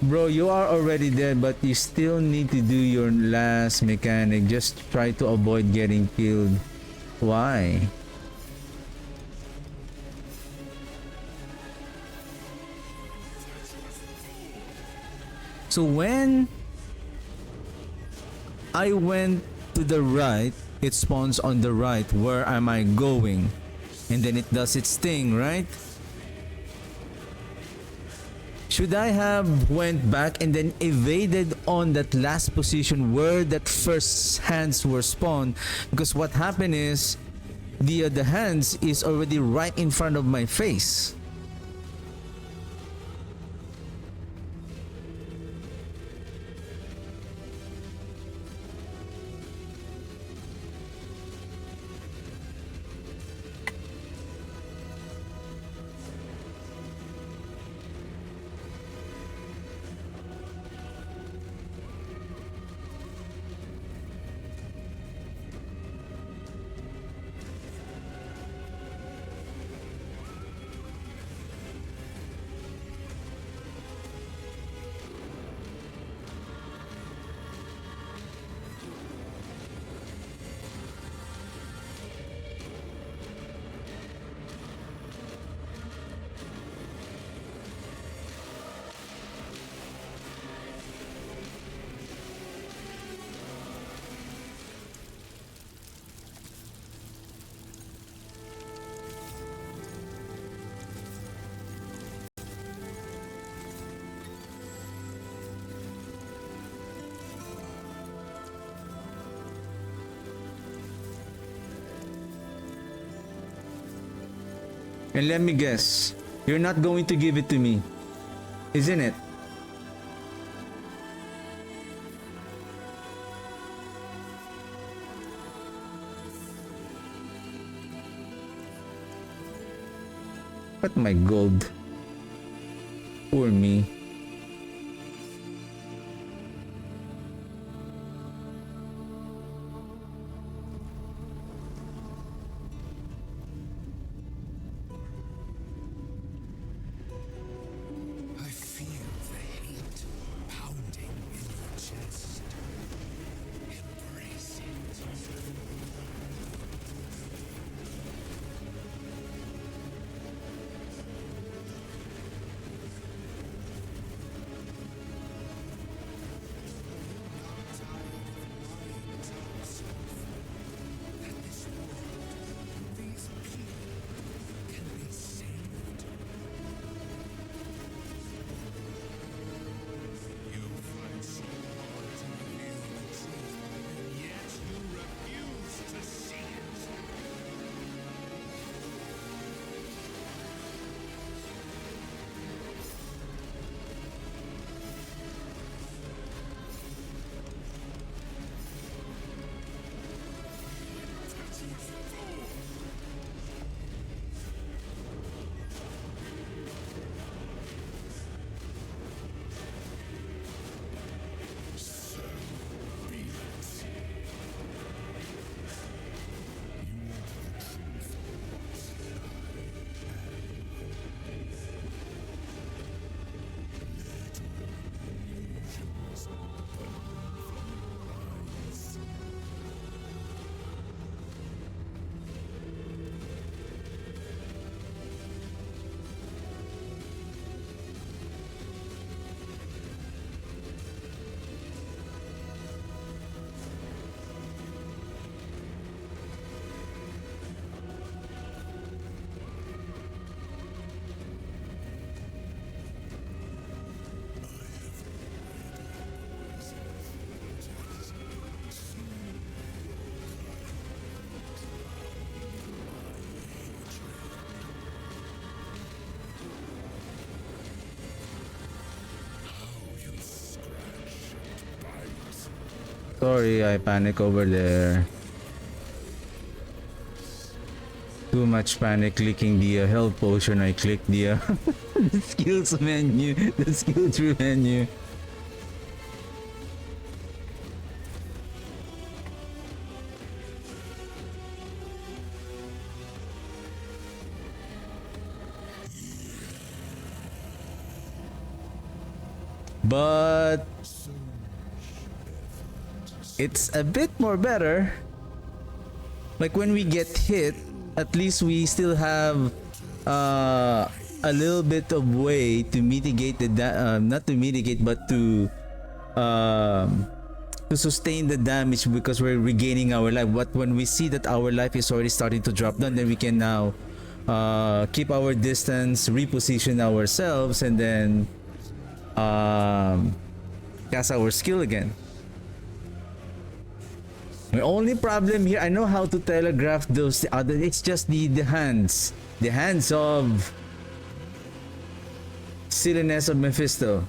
Bro, you are already dead, but you still need to do your last mechanic. Just try to avoid getting killed. Why? So when I went to the right, it spawns on the right. Where am I going? And then it does its thing, right? Should I have went back and then evaded on that last position where that first hands were spawned? Because what happened is the hands is already right in front of my face. And let me guess, you're not going to give it to me, isn't it? But my gold. Poor me. I feel the hate pounding in your chest. Embrace it. Sorry, I panic over there. Too much panic clicking the health potion. I clicked the, the skills menu, the skill tree menu. But it's a bit more better. Like when we get hit, at least we still have a little bit of way to mitigate the not to mitigate, but to sustain the damage because we're regaining our life. But when we see that our life is already starting to drop down, then we can now keep our distance, reposition ourselves, and then cast our skill again. My only problem here, I know how to telegraph those other. It's just the hands of silliness of Mephisto.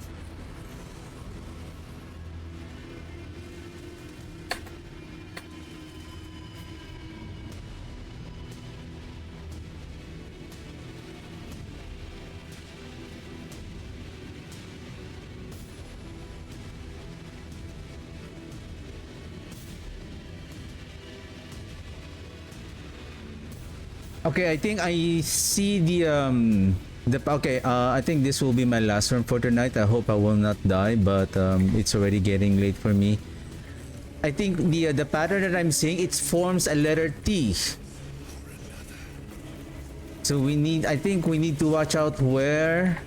Okay, I think I see I think this will be my last run for tonight. I hope I will not die, but it's already getting late for me. I think the pattern that I'm seeing, it forms a letter T. So I think we need to watch out where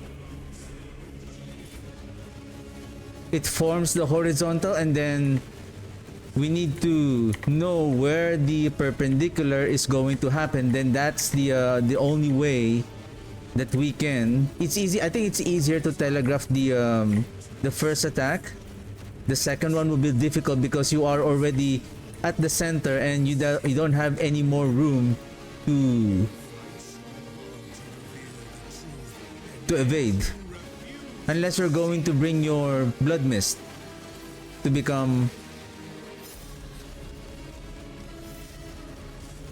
it forms the horizontal, and then we need to know where the perpendicular is going to happen. Then that's the only way that we can. It's easy. I think it's easier to telegraph the first attack. The second one will be difficult because you are already at the center and you don't have any more room to evade. Unless you're going to bring your blood mist to become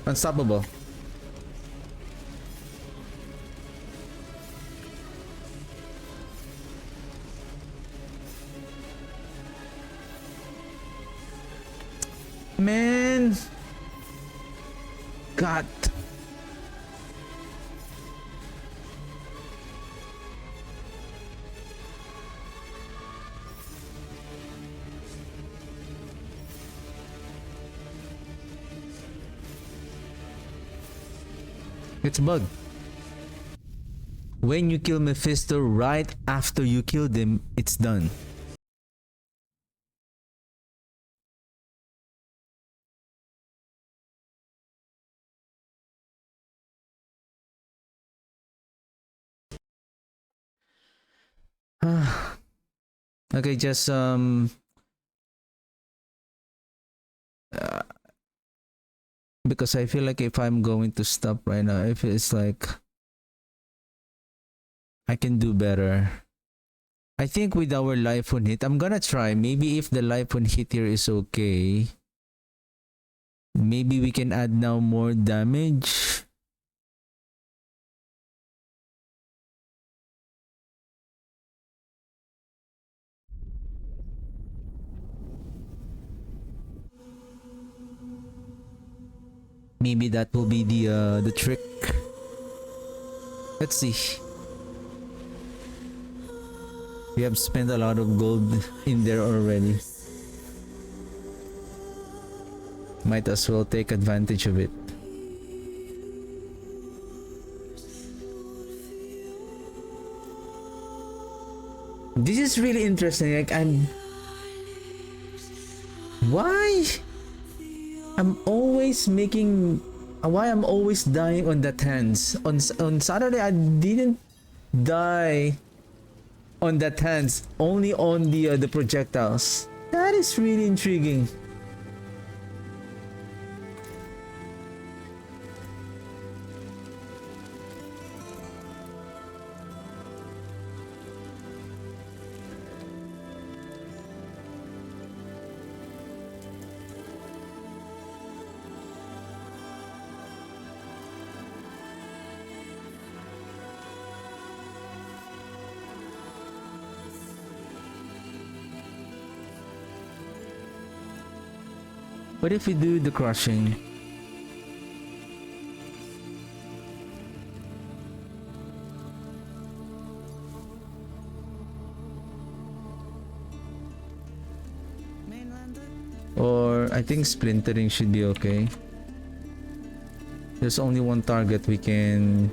unstoppable. Man. God. It's a bug. When you kill Mephisto right after you killed him, it's done. Okay, just because I feel like if I'm going to stop right now, if it's like I can do better. I think with our life on hit, I'm gonna try. Maybe if the life on hit here is okay, maybe we can add now more damage. Maybe that will be the trick. Let's see. We have spent a lot of gold in there already. Might as well take advantage of it. This is really interesting. Like why I'm always making why I'm always dying on that hands. On Saturday I didn't die on that hands, only on the projectiles. That is really intriguing. What if we do the crushing? Mainlander? Or I think splintering should be okay. There's only one target we can.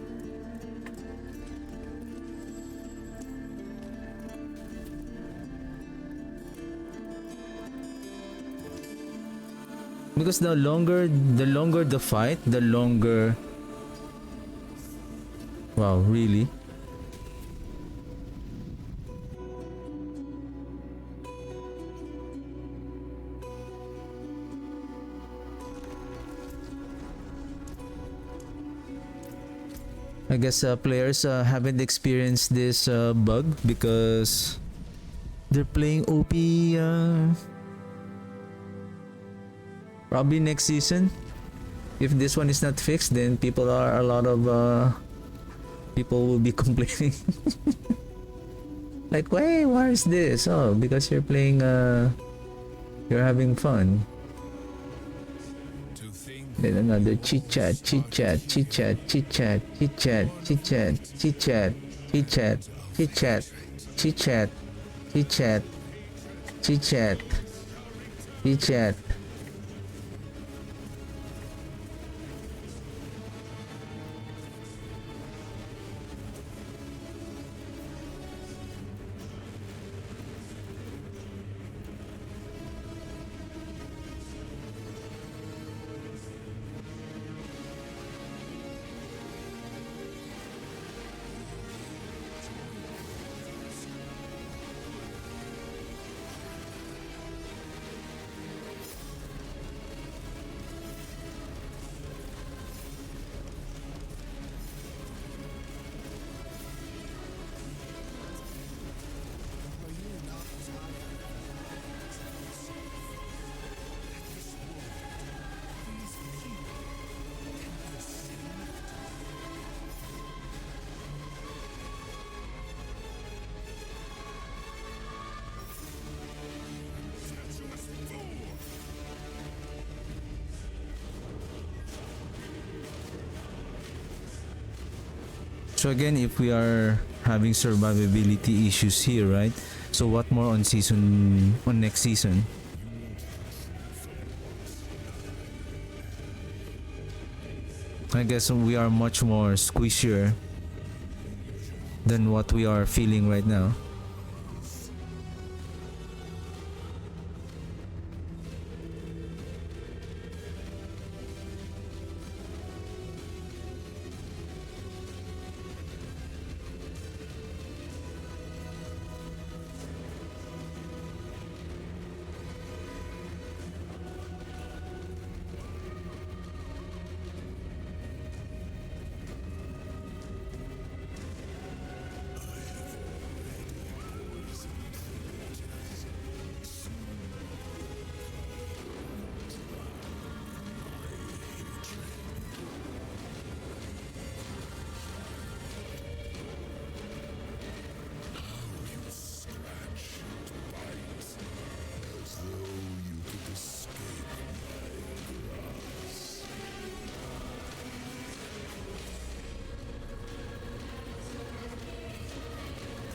Because the longer the fight, the longer. Wow, really? I guess players haven't experienced this bug because they're playing OP. Probably next season. If this one is not fixed, then a lot of people will be complaining. Like, why is this? Oh, because you're playing you're having fun. Then another chit chat, chit chat, chit chat, chit chat, chit chat, chit chat, chit chat, chit chat, chit chat, chit chat, chit chat, chit chat, chit chat. So again, if we are having survivability issues here, right? So what more on next season? I guess we are much more squishier than what we are feeling right now.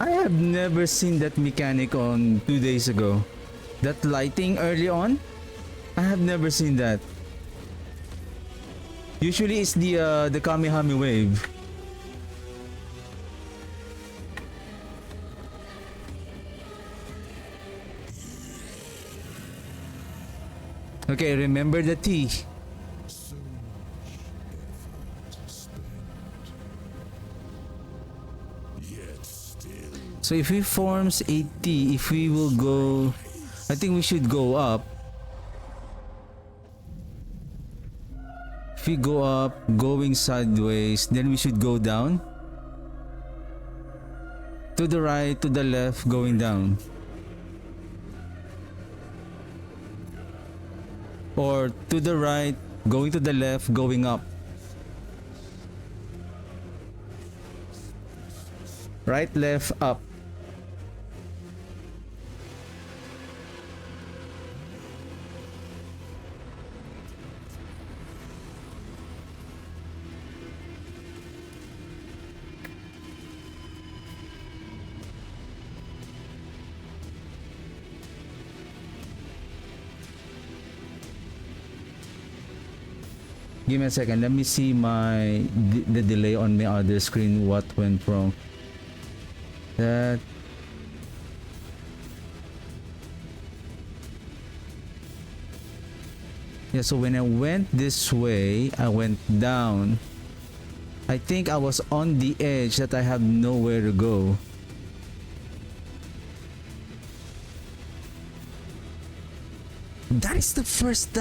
I have never seen that mechanic on 2 days ago. That lighting early on, I have never seen that. Usually it's the Kamehame wave. Okay, remember the T. So if we forms a T, if we will go, I think we should go up. If we go up, going sideways, then we should go down. To the right, to the left, going down. Or to the right, going to the left, going up. Right, left, up. Give me a second. Let me see the delay on my other screen. What went wrong? That. Yeah, so when I went this way, I went down. I think I was on the edge that I have nowhere to go. That is the first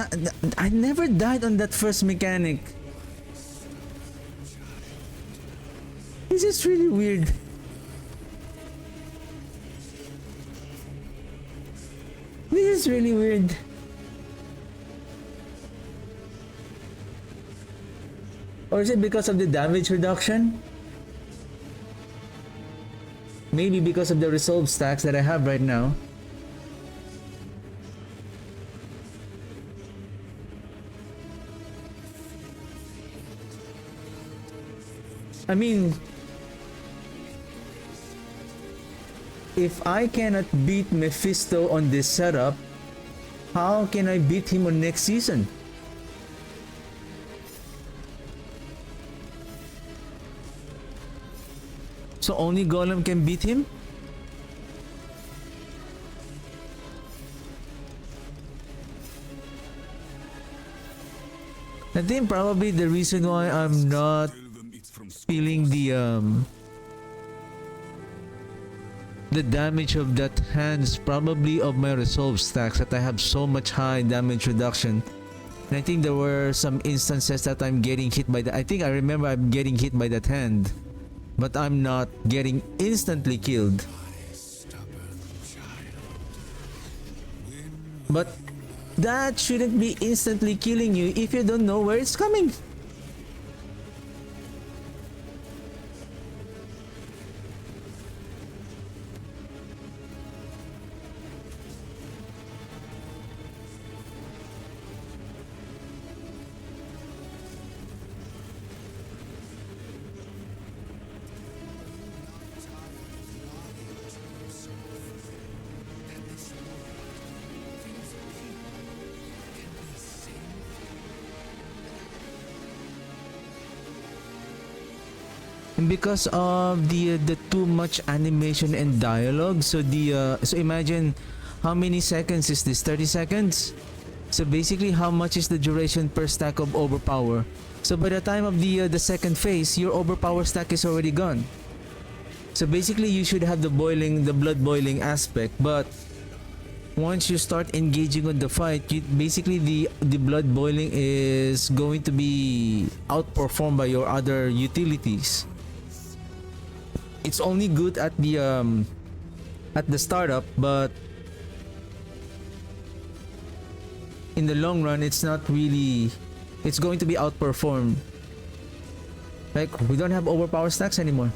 I never died on that first mechanic. This is really weird. This is really weird. Or is it because of the damage reduction? Maybe because of the resolve stacks that I have right now. I mean, if I cannot beat Mephisto on this setup, how can I beat him on next season? So only Golem can beat him? I think probably the reason why I'm not feeling the damage of that hands probably of my resolve stacks, that I have so much high damage reduction. And I think there were some instances that I'm getting hit by that. I think I remember I'm getting hit by that hand, but I'm not getting instantly killed. But that shouldn't be instantly killing you if you don't know where it's coming. And because of the too much animation and dialogue, so so imagine how many seconds is this? 30 seconds. So basically, how much is the duration per stack of overpower? So by the time of the second phase, your overpower stack is already gone. So basically, you should have the blood boiling aspect, but once you start engaging on the fight, basically the blood boiling is going to be outperformed by your other utilities. It's only good at the startup, but in the long run, it's not really. It's going to be outperformed. Like, we don't have overpower stacks anymore.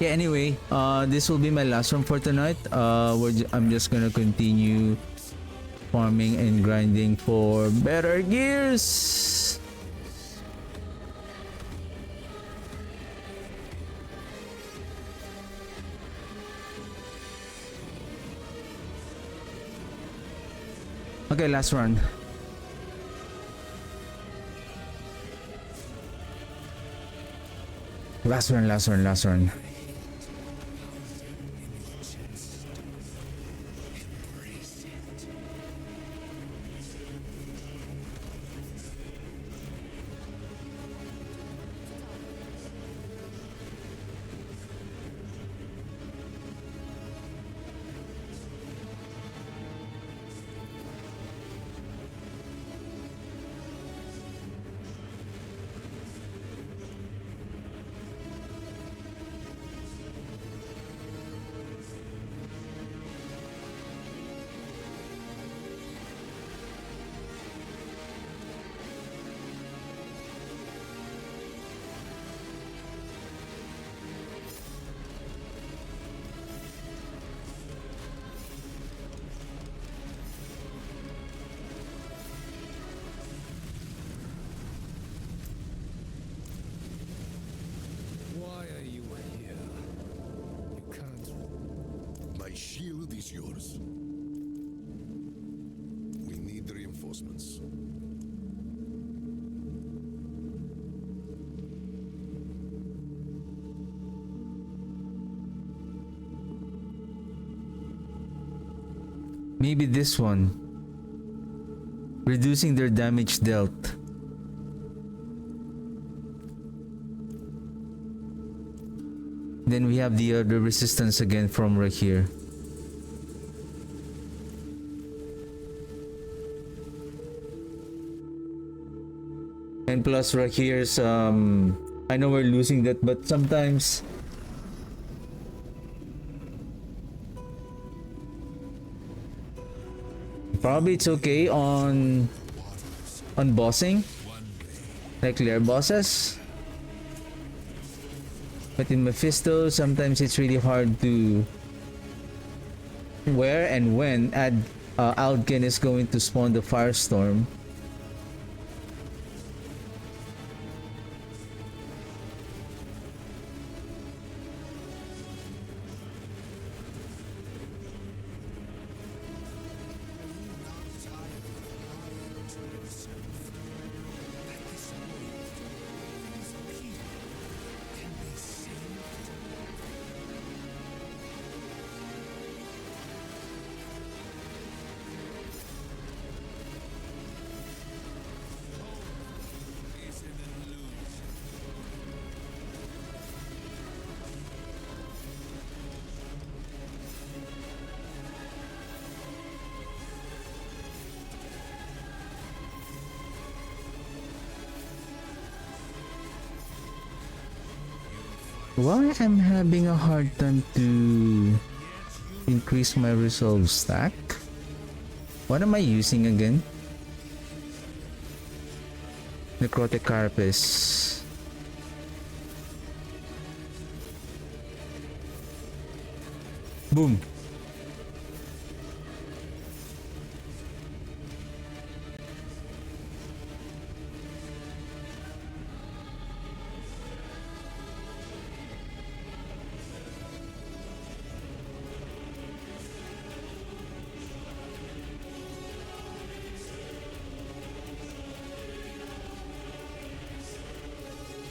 Yeah, anyway, this will be my last one for tonight. I'm just gonna continue farming and grinding for better gears. Okay, last run. Last run. Why are you here? You can't. My shield is yours. We need reinforcements. Maybe this one. Reducing their damage dealt. Then we have the resistance again from right here. And plus right here's I know we're losing that, but sometimes probably it's okay on bossing, like lair bosses. But in Mephisto, sometimes it's really hard to where and when Aldgen is going to spawn the firestorm. Why I'm having a hard time to increase my resolve stack? What am I using again? Necrotic Carapace. Boom.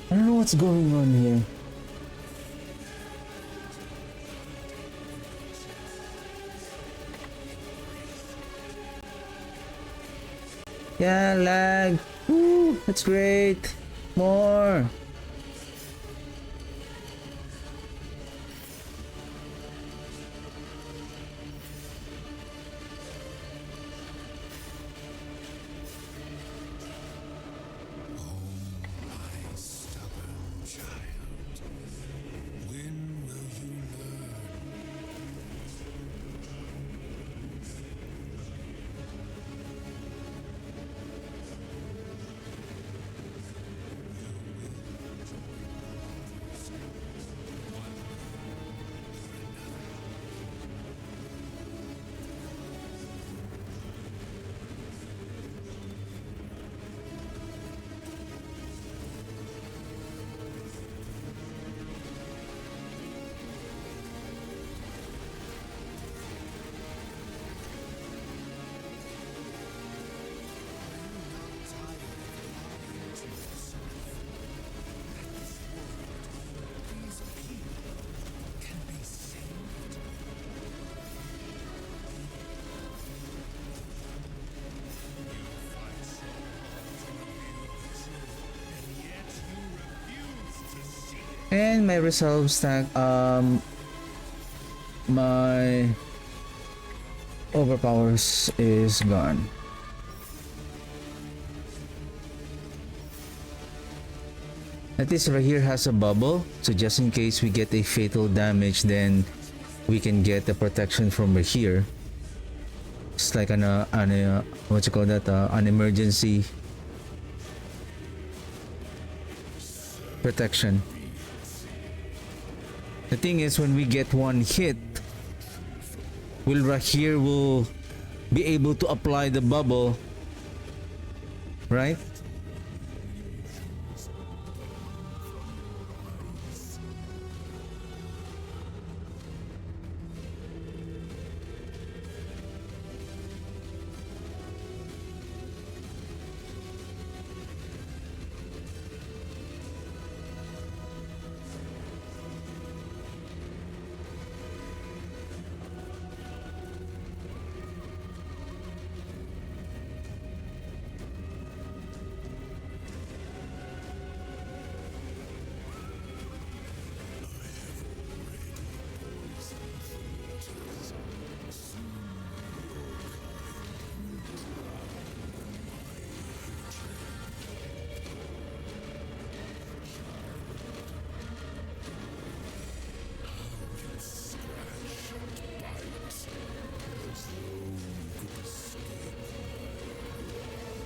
I don't know what's going on here. Yeah, lag. Woo, that's great. More. My stubborn child, when will you learn? And my resolve stack, my overpowers is gone. At least right here has a bubble, so just in case we get a fatal damage, then we can get the protection from right here. It's like what you call that, an emergency protection. The thing is, when we get one hit, Rahir will be able to apply the bubble, right?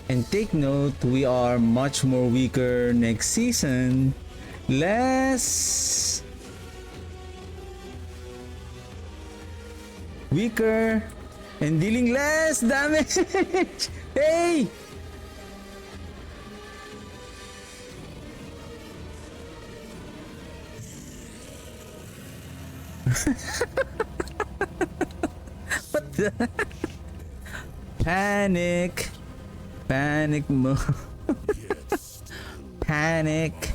And take note, we are much more weaker next season. Less weaker and dealing less damage. Hey! What the? Panic. Panic mode. Panic.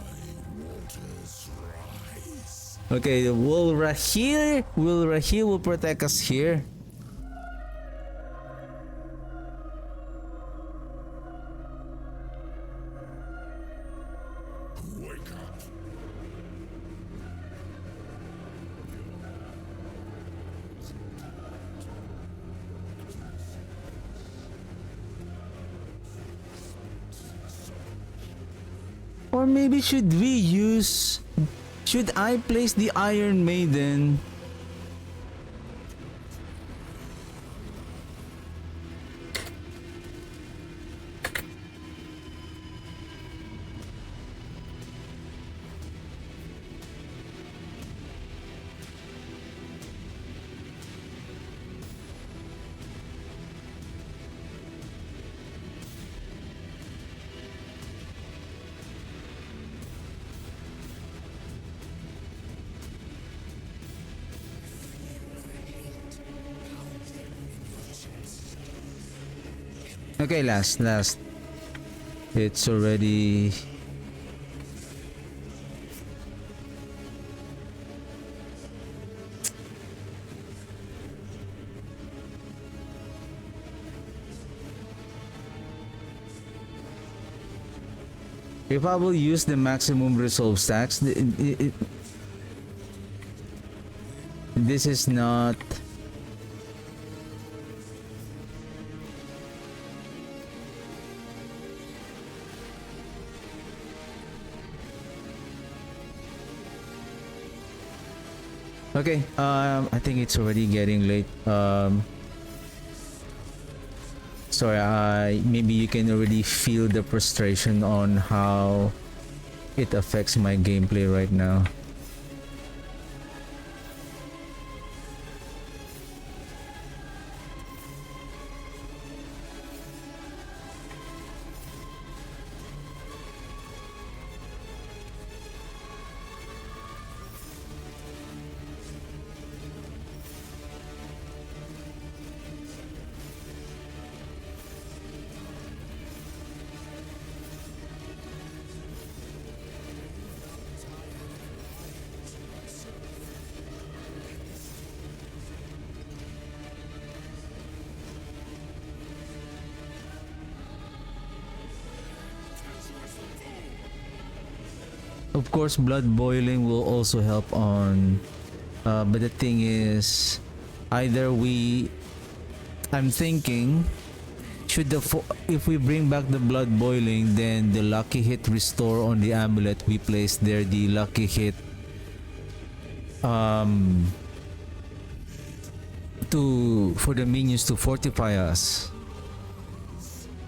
Okay, will Rahil will protect us here? Wake up. Or maybe should I place the Iron Maiden? Okay, last. It's already... If I will use the maximum resolve stacks, this is not... Okay, I think it's already getting late. Sorry, maybe you can already feel the frustration on how it affects my gameplay right now. Of course, blood boiling will also help on, but the thing is, either I'm thinking, if we bring back the blood boiling, then the lucky hit restore on the amulet we place there, the lucky hit for the minions to fortify us.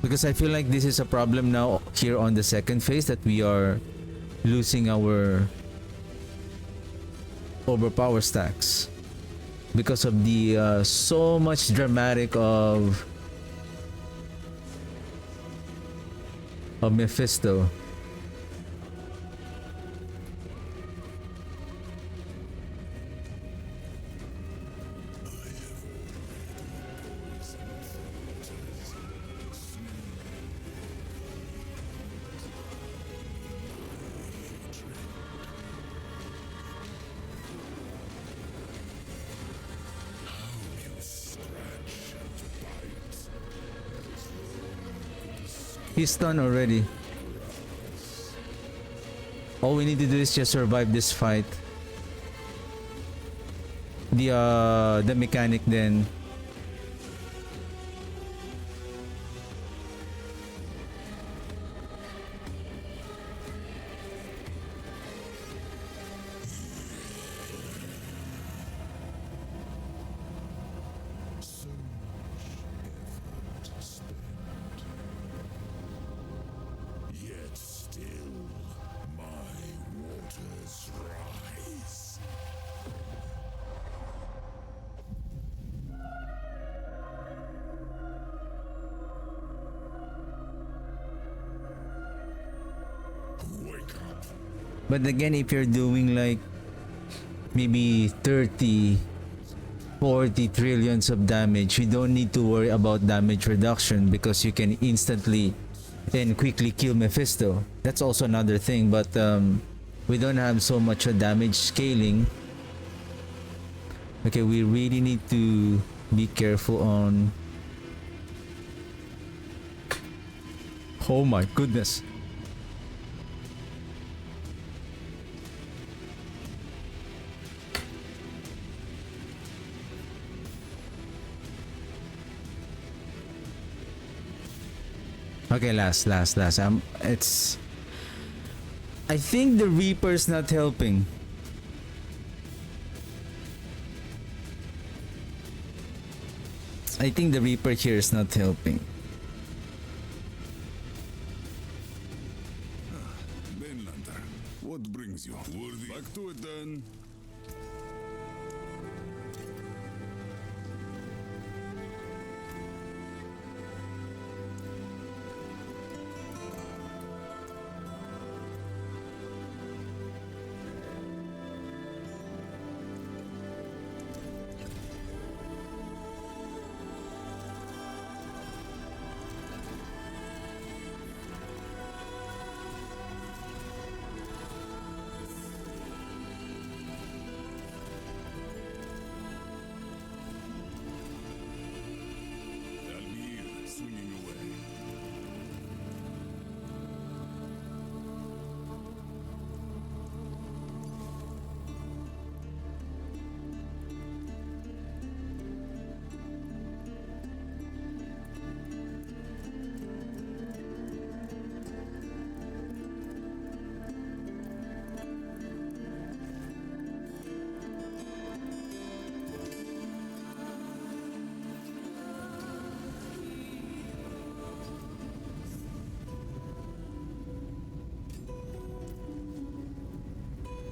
Because I feel like this is a problem now here on the second phase, that we are losing our overpower stacks because of the so much dramatic of Mephisto. He's stunned already. All we need to do is just survive this fight. The mechanic then. But again, if you're doing like maybe 30, 40 trillions of damage, you don't need to worry about damage reduction because you can instantly and quickly kill Mephisto. That's also another thing, but we don't have so much damage scaling. Okay, we really need to be careful on... Oh my goodness. Okay, last. It's... I think the Reaper's not helping. I think the Reaper here is not helping. Mainlander, what brings you? Worthy. Back to it then.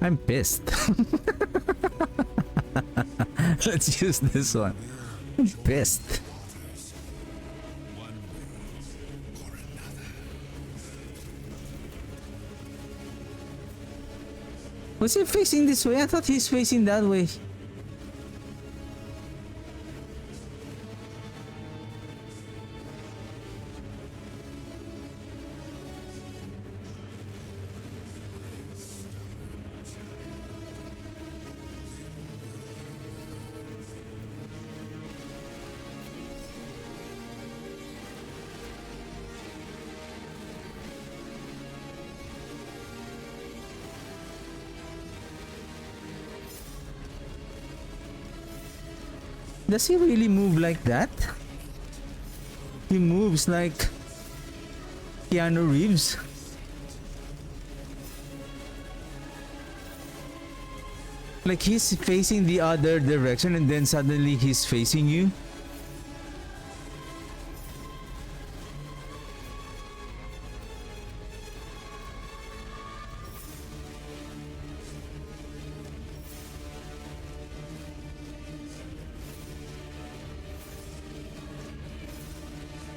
I'm pissed. Let's use this one. I'm pissed. Was he facing this way? I thought he's facing that way. Does he really move like that? He moves like Keanu Reeves. Like he's facing the other direction and then suddenly he's facing you.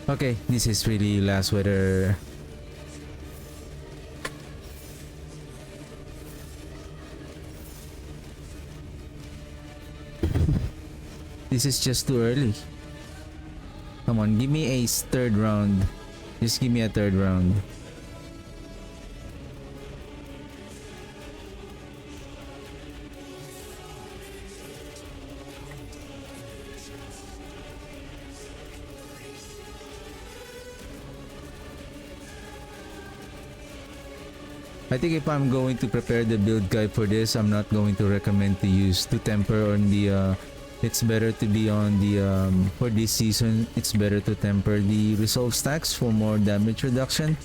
Okay, this is really last weather. This is just too early. Come on, give me a third round. Just give me a third round. I think if I'm going to prepare the build guide for this, I'm not going to recommend to use to temper on the it's better to be on the for this season, it's better to temper the resolve stacks for more damage reduction.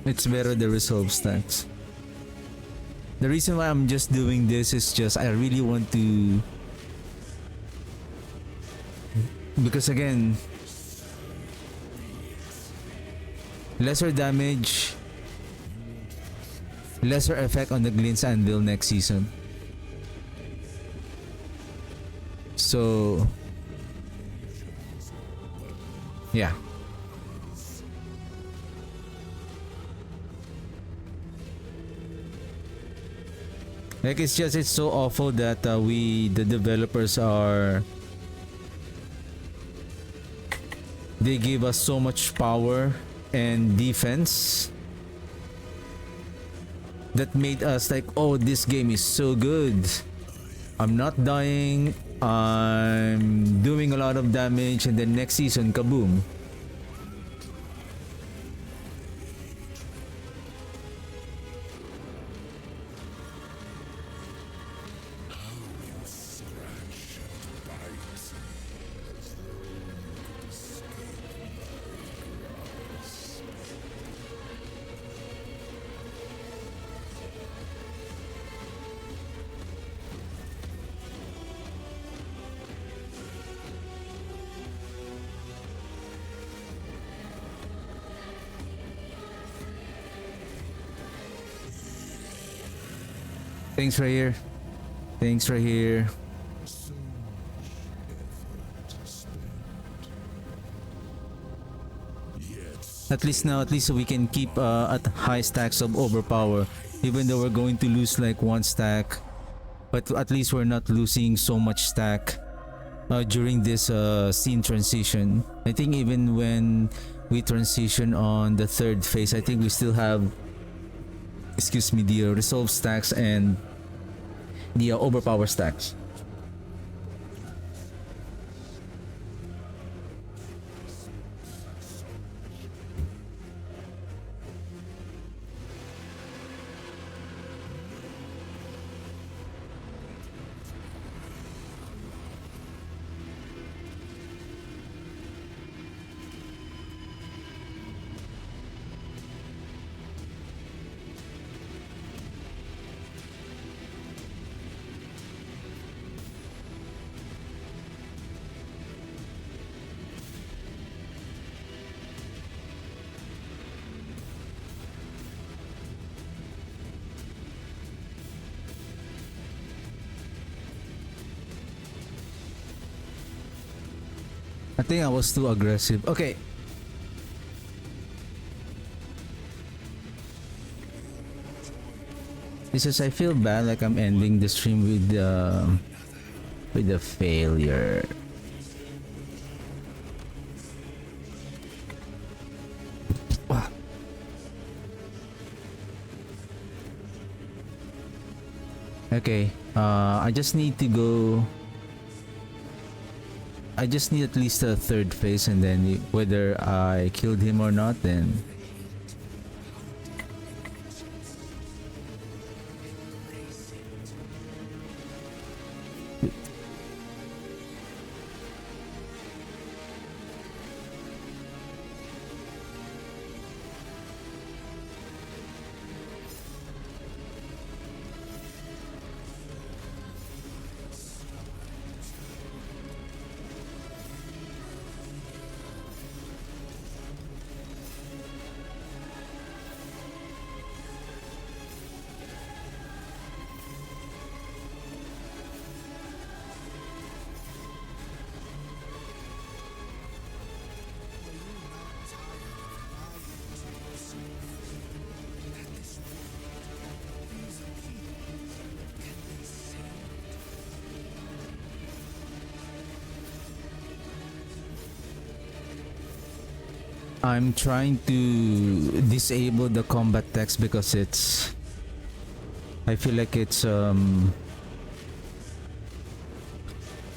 It's better the resolve stacks. The reason why I'm just doing this is just I really want to, because again, lesser damage, lesser effect on the Glint's Anvil next season. So yeah. Like it's so awful that the developers they give us so much power and defense that made us like, oh, this game is so good. I'm not dying, I'm doing a lot of damage, and then next season, kaboom. Thanks right here. Thanks right here. At least now, at least we can keep at high stacks of overpower, even though we're going to lose like one stack. But at least we're not losing so much stack during this scene transition. I think even when we transition on the third phase, I think we still have, excuse me, the resolve stacks and the overpower stacks. I think I was too aggressive. Okay. This is, I feel bad like I'm ending the stream with a failure. Wow. Okay, I just need to go. I just need at least a third phase, and then whether I killed him or not, then I'm trying to disable the combat text because it's, I feel like it's I'm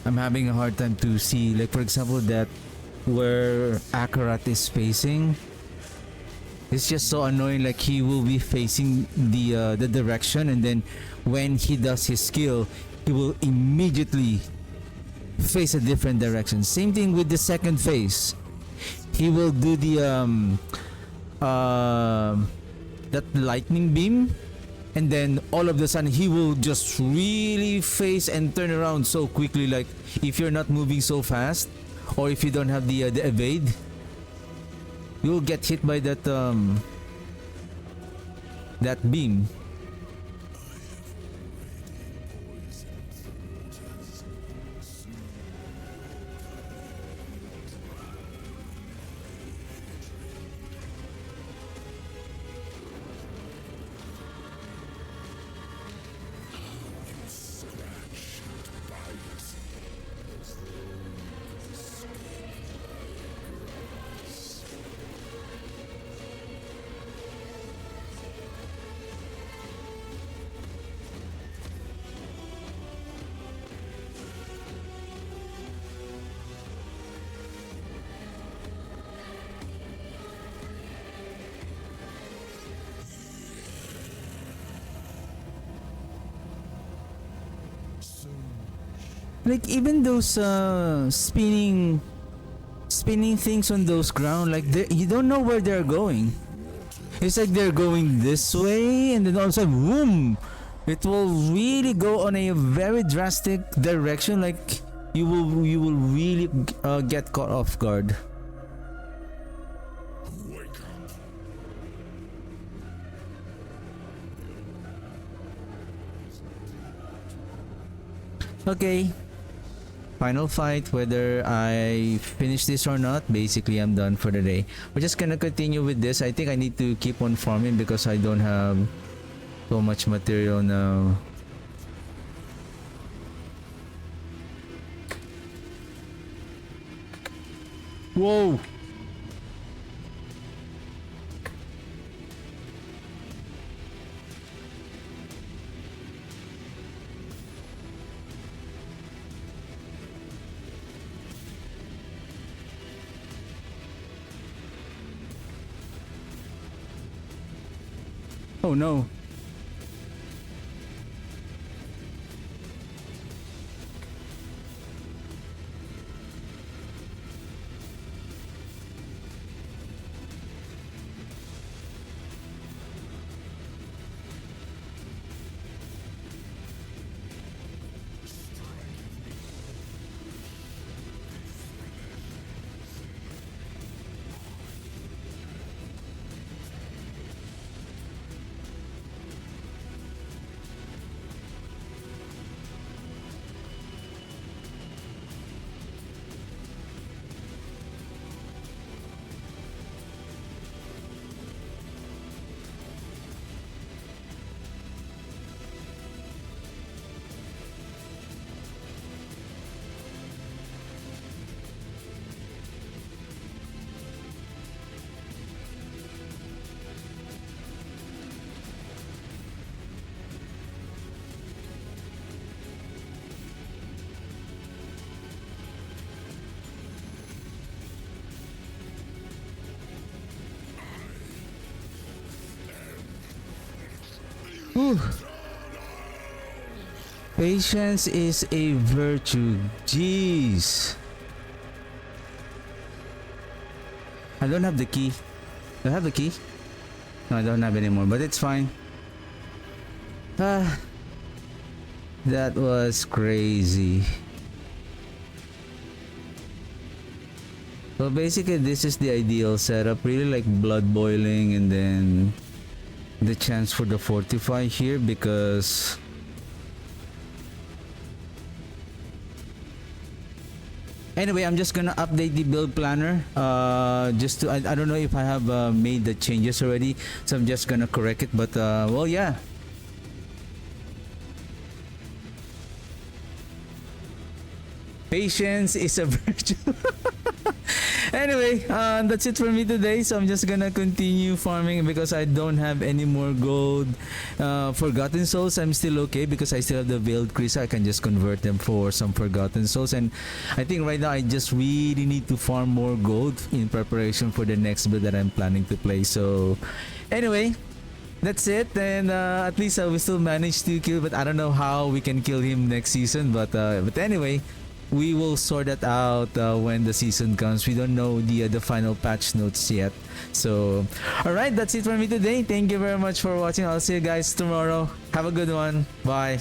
having a hard time to see, like for example that where Akarat is facing, it's just so annoying. Like he will be facing the direction, and then when he does his skill he will immediately face a different direction. Same thing with the second phase. He will do the that lightning beam, and then all of a sudden he will just really face and turn around so quickly. Like if you're not moving so fast, or if you don't have the evade, you'll get hit by that that beam. Like even those spinning things on those ground, like you don't know where they're going. It's like they're going this way, and then all of a sudden, boom! It will really go on a very drastic direction. Like you will really get caught off guard. Okay. Final fight, whether I finish this or not. Basically I'm done for the day. We're just gonna continue with this. I think I need to keep on farming because I don't have so much material now. Whoa! Oh no. Whew. Patience is a virtue. Jeez. I don't have the key. Do I have the key? No, I don't have anymore, but it's fine. Ah, that was crazy. So basically this is the ideal setup, really like blood boiling and then the chance for the fortify here because anyway, I'm just gonna update the build planner just to I don't know if I have made the changes already, so I'm just gonna correct it, but well, yeah. Patience is a virtue. Anyway, that's it for me today. So I'm just gonna continue farming because I don't have any more gold. Forgotten souls, I'm still okay because I still have the veiled Krisa. I can just convert them for some forgotten souls. And I think right now I just really need to farm more gold in preparation for the next build that I'm planning to play. So anyway, that's it. And at least we still managed to kill, but I don't know how we can kill him next season. But anyway, we will sort that out when the season comes. We don't know the final patch notes yet. So, alright, that's it for me today. Thank you very much for watching. I'll see you guys tomorrow. Have a good one. Bye.